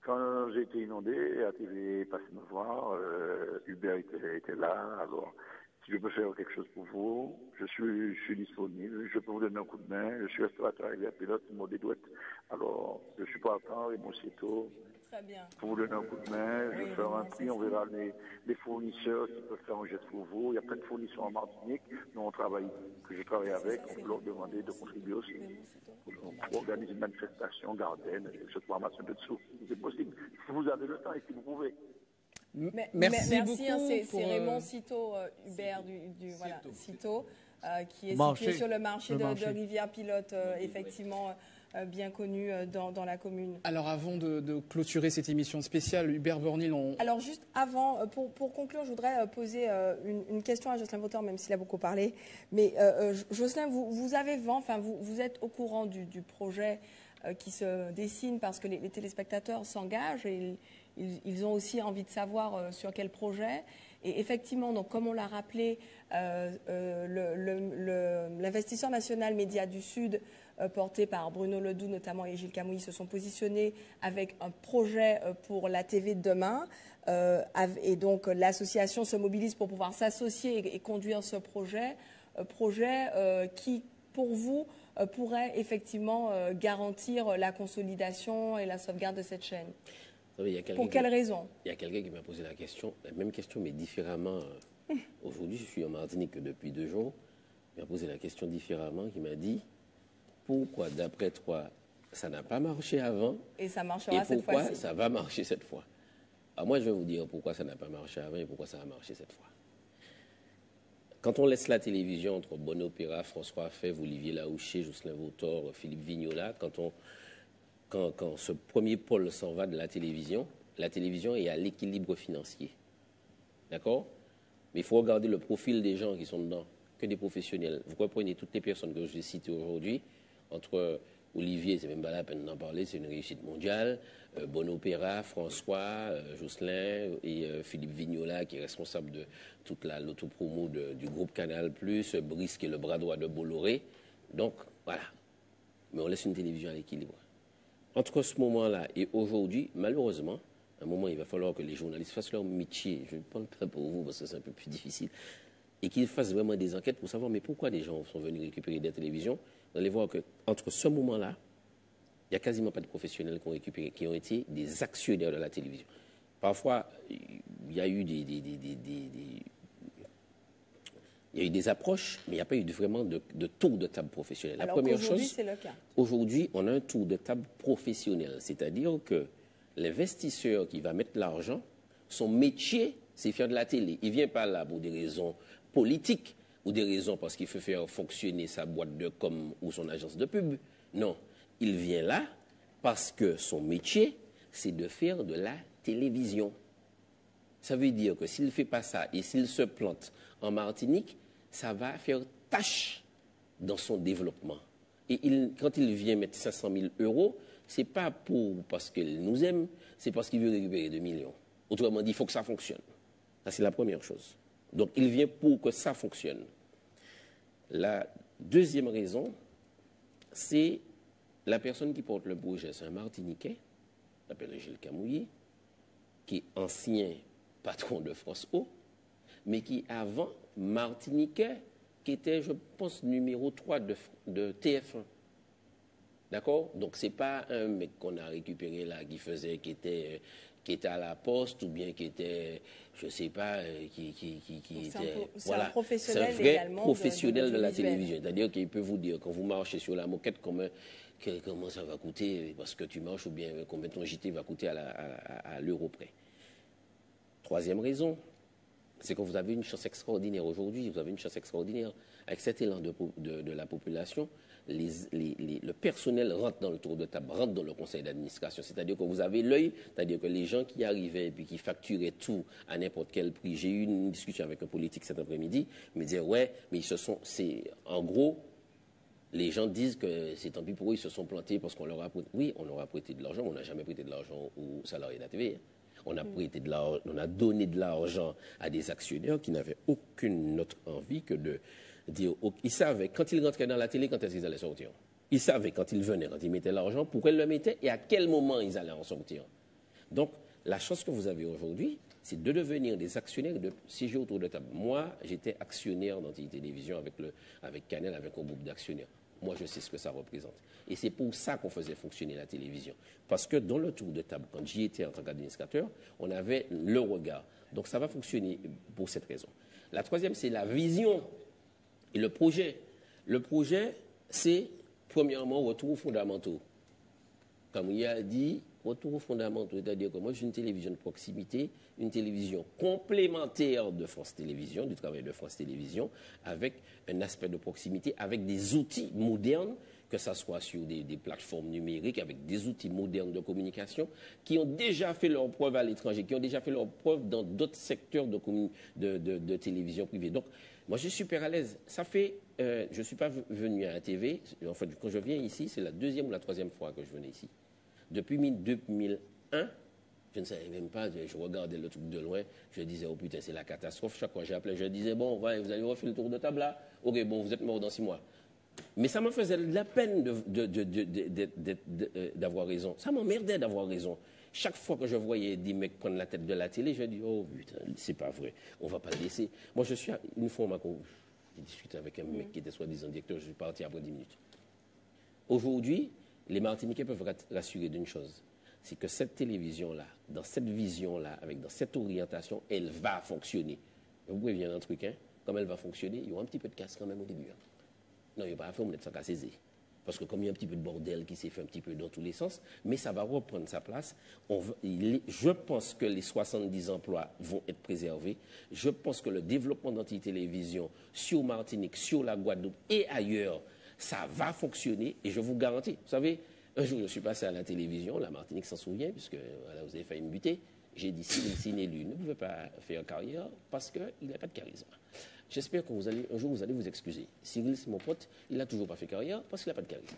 quand j'ai été inondé, la TV est passée me voir, Hubert était là, alors si je peux faire quelque chose pour vous, je suis disponible, je peux vous donner un coup de main, je suis restaurateur avec la pilote, mon dédouette, alors je suis pas à temps, et mon sitôt. Très bien. Pour vous donner un coup de main, je vais faire un prix, on verra les fournisseurs qui peuvent faire un geste pour vous. Il y a plein de fournisseurs en Martinique, nous que je travaille avec, on peut leur demander de contribuer aussi. Pour organiser une manifestation, garden, quelque chose pour ramasser de dessous. C'est possible. Si vous avez le temps et si vous pouvez. Merci beaucoup. C'est Raymond Citeau, Hubert Citeau, qui est situé sur le marché de Rivière-Pilote, effectivement. Bien connu dans la commune. Alors avant de clôturer cette émission spéciale, Hubert Bornil, Alors juste avant, pour conclure, je voudrais poser une question à Jocelyn Vauteur, même s'il a beaucoup parlé. Mais Jocelyn, vous avez vent, enfin vous êtes au courant du projet qui se dessine parce que les téléspectateurs s'engagent et ils ont aussi envie de savoir sur quel projet. Et effectivement, donc, comme on l'a rappelé, l'investisseur national Médias du Sud, porté par Bruno Ledoux notamment et Gilles Camouille, se sont positionnés avec un projet pour la TV de demain. Et donc l'association se mobilise pour pouvoir s'associer et conduire ce projet qui, pour vous, pourrait effectivement garantir la consolidation et la sauvegarde de cette chaîne. Pour quelle raison? Il y a quelqu'un qui m'a posé la même question, mais différemment. Aujourd'hui, je suis en Martinique depuis 2 jours. Il m'a posé la question différemment, qui m'a dit pourquoi, d'après toi, ça n'a pas marché avant et ça marchera cette fois-ci. Et pourquoi ça va marcher cette fois? Alors moi, je vais vous dire pourquoi ça n'a pas marché avant et pourquoi ça va marcher cette fois. Quand on laisse la télévision entre Bon Opéra, François Fèvre, Olivier Laouché, Jocelyn Vautor, Philippe Vignola, quand ce premier pôle s'en va de la télévision est à l'équilibre financier. D'accord? Mais il faut regarder le profil des gens qui sont dedans, que des professionnels. Vous comprenez, toutes les personnes que je vais citer aujourd'hui, entre Olivier, c'est même pas la peine d'en parler, c'est une réussite mondiale, Bon Opéra, François, Jocelyn et Philippe Vignola, qui est responsable de toute l'autopromo du groupe Canal+, Brice, qui est le bras droit de Bolloré. Donc, voilà. Mais on laisse une télévision à l'équilibre. Entre ce moment-là et aujourd'hui, malheureusement, à un moment, il va falloir que les journalistes fassent leur métier. Je ne parle pas pour vous parce que c'est un peu plus difficile. Et qu'ils fassent vraiment des enquêtes pour savoir mais pourquoi des gens sont venus récupérer des télévisions. Vous allez voir qu'entre ce moment-là, il n'y a quasiment pas de professionnels qui ont été des actionnaires de la télévision. Parfois, il y a eu Il y a eu des approches, mais il n'y a pas eu vraiment de tour de table professionnel. Alors qu'aujourd'hui, c'est le cas. Aujourd'hui, on a un tour de table professionnel, c'est-à-dire que l'investisseur qui va mettre l'argent, son métier, c'est faire de la télé. Il ne vient pas là pour des raisons politiques ou des raisons parce qu'il faut faire fonctionner sa boîte de com ou son agence de pub. Non, il vient là parce que son métier, c'est de faire de la télévision. Ça veut dire que s'il ne fait pas ça et s'il se plante en Martinique, ça va faire tâche dans son développement. Et quand il vient mettre 500 000 €, ce n'est pas parce qu'il nous aime, c'est parce qu'il veut récupérer 2 millions. Autrement dit, il faut que ça fonctionne. Ça, c'est la première chose. Donc, il vient pour que ça fonctionne. La deuxième raison, c'est la personne qui porte le projet, c'est un Martiniquais, qui s'appelle Gilles Camouillet, qui est ancien patron de France O, mais qui, avant, Martiniquais, qui était, je pense, numéro 3 de TF1. D'accord? Donc, ce n'est pas un mec qu'on a récupéré là, qui était à la poste, ou bien qui était, je ne sais pas, qui était... Voilà. C'est un vrai professionnel de la télévision. C'est-à-dire qu'il peut vous dire, quand vous marchez sur la moquette, comment ça va coûter, parce que tu marches, ou bien combien ton JT va coûter à l'euro près. Troisième raison, c'est que vous avez une chance extraordinaire aujourd'hui, vous avez une chance extraordinaire. Avec cet élan de la population, le personnel rentre dans le tour de table, rentre dans le conseil d'administration. C'est-à-dire que vous avez l'œil, c'est-à-dire que les gens qui arrivaient et puis qui facturaient tout à n'importe quel prix. J'ai eu une discussion avec un politique cet après-midi, il me disait, ouais, mais en gros, les gens disent que c'est tant pis pour eux, ils se sont plantés parce qu'on leur a prêté. Oui, on leur a prêté de l'argent, on n'a jamais prêté de l'argent aux salariés de la TV. On a donné de l'argent à des actionnaires qui n'avaient aucune autre envie que de dire. Ils savaient quand ils rentraient dans la télé, quand est-ce qu'ils allaient sortir. Ils savaient quand ils venaient, quand ils mettaient l'argent, pourquoi ils le mettaient et à quel moment ils allaient en sortir. Donc, la chance que vous avez aujourd'hui, c'est de devenir des actionnaires et de siéger autour de table. Moi, j'étais actionnaire dans Télévision avec Canal, avec un groupe d'actionnaires. Moi, je sais ce que ça représente. Et c'est pour ça qu'on faisait fonctionner la télévision. Parce que dans le tour de table, quand j'y étais en tant qu'administrateur, on avait le regard. Donc ça va fonctionner pour cette raison. La troisième, c'est la vision et le projet. Le projet, c'est, premièrement, retour aux fondamentaux. Comme il a dit, retour aux fondamentaux. C'est-à-dire que moi, j'ai une télévision de proximité, une télévision complémentaire de France Télévisions, du travail de France Télévisions, avec un aspect de proximité, avec des outils modernes, que ce soit sur des plateformes numériques, avec des outils modernes de communication, qui ont déjà fait leur preuve à l'étranger, qui ont déjà fait leur preuve dans d'autres secteurs de télévision privée. Donc, moi, je suis super à l'aise. Ça fait, je ne suis pas venu à la TV. En fait, quand je viens ici, c'est la deuxième ou la troisième fois que je venais ici. Depuis 2001, je ne savais même pas, je regardais le truc de loin, je disais, oh putain, c'est la catastrophe. Chaque fois que j'appelais, je disais, bon, ouais, vous allez refaire le tour de table là. Ok, bon, vous êtes mort dans 6 mois. Mais ça me faisait de la peine d'avoir raison. Ça m'emmerdait d'avoir raison. Chaque fois que je voyais des mecs prendre la tête de la télé, je dis, oh putain, c'est pas vrai, on va pas le laisser. Moi, je suis, une fois, j'ai discuté avec un mec qui était soi-disant directeur, je suis parti après 10 minutes. Aujourd'hui, les Martiniquais peuvent rassurer d'une chose, c'est que cette télévision-là, dans cette vision-là, dans cette orientation, elle va fonctionner. Vous pouvez venir un truc, hein, comme elle va fonctionner, il y aura un petit peu de casse quand même au début. Hein. Non, il n'y a pas à faire, on est sans casser. Parce que comme il y a un petit peu de bordel qui s'est fait un petit peu dans tous les sens, mais ça va reprendre sa place. Je pense que les 70 emplois vont être préservés. Je pense que le développement d'anti-télévision sur Martinique, sur la Guadeloupe et ailleurs, ça va fonctionner et je vous garantis. Vous savez, un jour, je suis passé à la télévision, la Martinique s'en souvient, puisque voilà, vous avez failli me buter. J'ai dit, Cyril Nélu ne pouvait pas faire carrière parce qu'il n'a pas de charisme. J'espère qu'un jour, vous allez vous excuser. Cyril, c'est mon pote, il n'a toujours pas fait carrière parce qu'il n'a pas de charisme.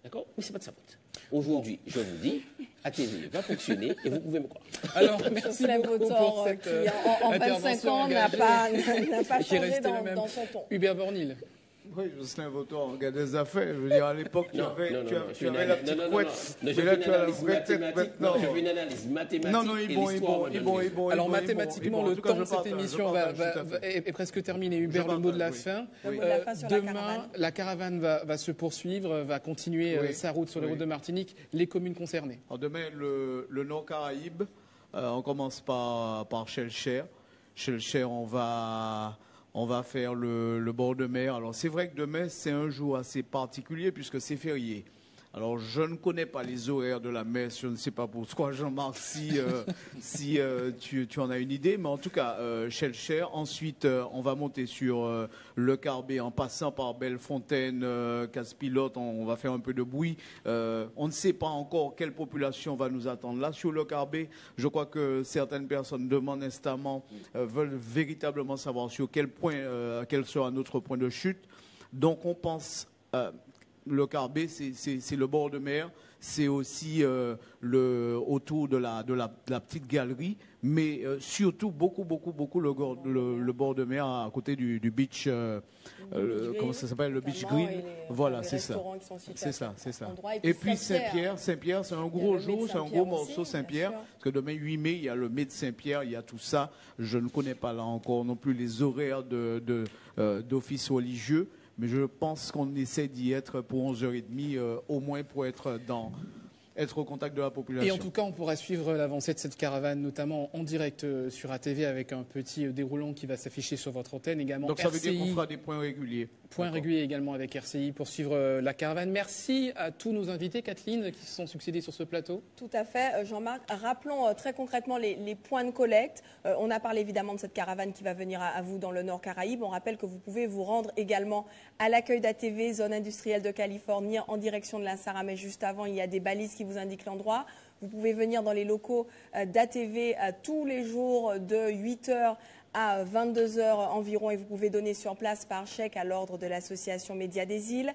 D'accord? Mais ce n'est pas de sa faute. Aujourd'hui, je vous dis, ATV va fonctionner et vous pouvez me croire. Alors, merci beaucoup pour cette qui, en 25 ans, n'a pas changé dans son ton. Hubert Bornil. Oui, Jocelyn Vautor, regarde des affaires. Je veux dire, à l'époque, tu avais la petite couette. Mais là, tu as la vraie tête maintenant. Je fais une analyse mathématique. Non, il bon. Alors, mathématiquement, le temps de cette émission est presque terminé. Hubert, le mot de la fin. Demain, la caravane va se poursuivre, va continuer sa route sur les routes de Martinique. Les communes concernées. Demain, le Nord Caraïbe. On commence par Chelcher. Chelcher, on On va faire le bord de mer. Alors c'est vrai que demain, c'est un jour assez particulier puisque c'est férié. Alors, je ne connais pas les horaires de la messe, je ne sais pas pourquoi, Jean-Marc, si tu en as une idée, mais en tout cas, Shellcher. Ensuite, on va monter sur le Carbet en passant par Bellefontaine, Casse-Pilote, on va faire un peu de bruit. On ne sait pas encore quelle population va nous attendre là. Sur le Carbet, je crois que certaines personnes demandent instamment, veulent véritablement savoir sur quel point, quel sera notre point de chute. Donc, on pense... le Carbet, c'est le bord de mer, c'est aussi autour de la petite galerie, mais surtout beaucoup le bord de mer à côté du beach, comment ça s'appelle, le beach green. Voilà, c'est ça. C'est ça. Et puis Saint-Pierre, c'est un gros jour, c'est un gros morceau Saint-Pierre, parce que demain 8 mai, il y a le mai de Saint-Pierre, il y a tout ça. Je ne connais pas là encore non plus les horaires d'office religieux. Mais je pense qu'on essaie d'y être pour 11h30, au moins pour être au contact de la population. Et en tout cas, on pourra suivre l'avancée de cette caravane, notamment en direct sur ATV, avec un petit déroulant qui va s'afficher sur votre antenne. Également donc ça veut dire qu'on fera des points réguliers. Points réguliers également avec RCI pour suivre la caravane. Merci à tous nos invités, Kathleen, qui se sont succédés sur ce plateau. Tout à fait, Jean-Marc. Rappelons très concrètement les points de collecte. On a parlé évidemment de cette caravane qui va venir à vous dans le Nord Caraïbe. On rappelle que vous pouvez vous rendre également à l'accueil d'ATV, zone industrielle de Californie, en direction de la Saramé. Juste avant, il y a des balises qui vous indiquent l'endroit. Vous pouvez venir dans les locaux d'ATV tous les jours de 8h à 22h environ et vous pouvez donner sur place par chèque à l'ordre de l'association Média des Îles.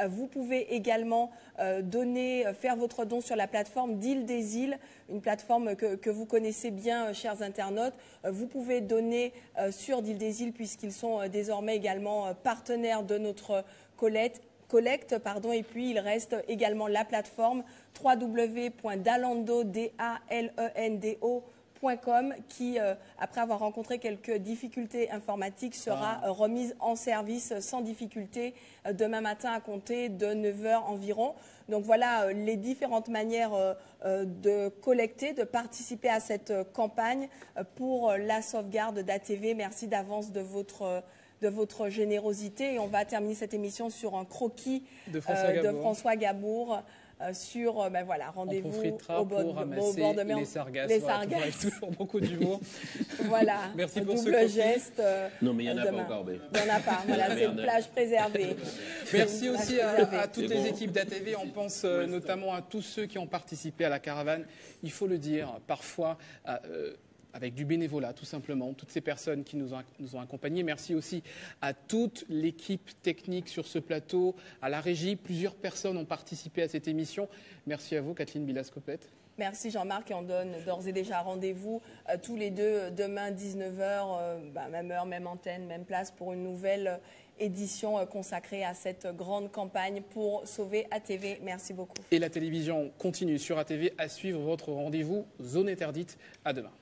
Vous pouvez également faire votre don sur la plateforme d'Île des Îles, une plateforme que vous connaissez bien, chers internautes. Vous pouvez donner sur d'Île des Îles puisqu'ils sont désormais également partenaires de notre collecte. Et puis il reste également la plateforme www.dalendo.com qui, après avoir rencontré quelques difficultés informatiques, sera remise en service sans difficulté demain matin à compter de 9h environ. Donc voilà les différentes manières de collecter, de participer à cette campagne pour la sauvegarde d'ATV. Merci d'avance de votre générosité. Et on va terminer cette émission sur un croquis de François Gabour. Rendez-vous au bord de mer. Les sargasses. Avec toujours beaucoup d'humour. Voilà. Merci pour double geste. Non, mais il n'y en a pas encore. Il n'y en a pas. Voilà, c'est une plage préservée. Merci aussi à toutes les équipes d'ATV. On pense notamment à tous ceux qui ont participé à la caravane. Il faut le dire, parfois... avec du bénévolat, tout simplement, toutes ces personnes qui nous ont accompagnés. Merci aussi à toute l'équipe technique sur ce plateau, à la régie. Plusieurs personnes ont participé à cette émission. Merci à vous, Kathleen Bilascopette. Merci Jean-Marc, et on donne d'ores et déjà rendez-vous tous les deux demain 19h, même heure, même antenne, même place pour une nouvelle édition consacrée à cette grande campagne pour sauver ATV. Merci beaucoup. Et la télévision continue sur ATV à suivre votre rendez-vous Zone Interdite. À demain.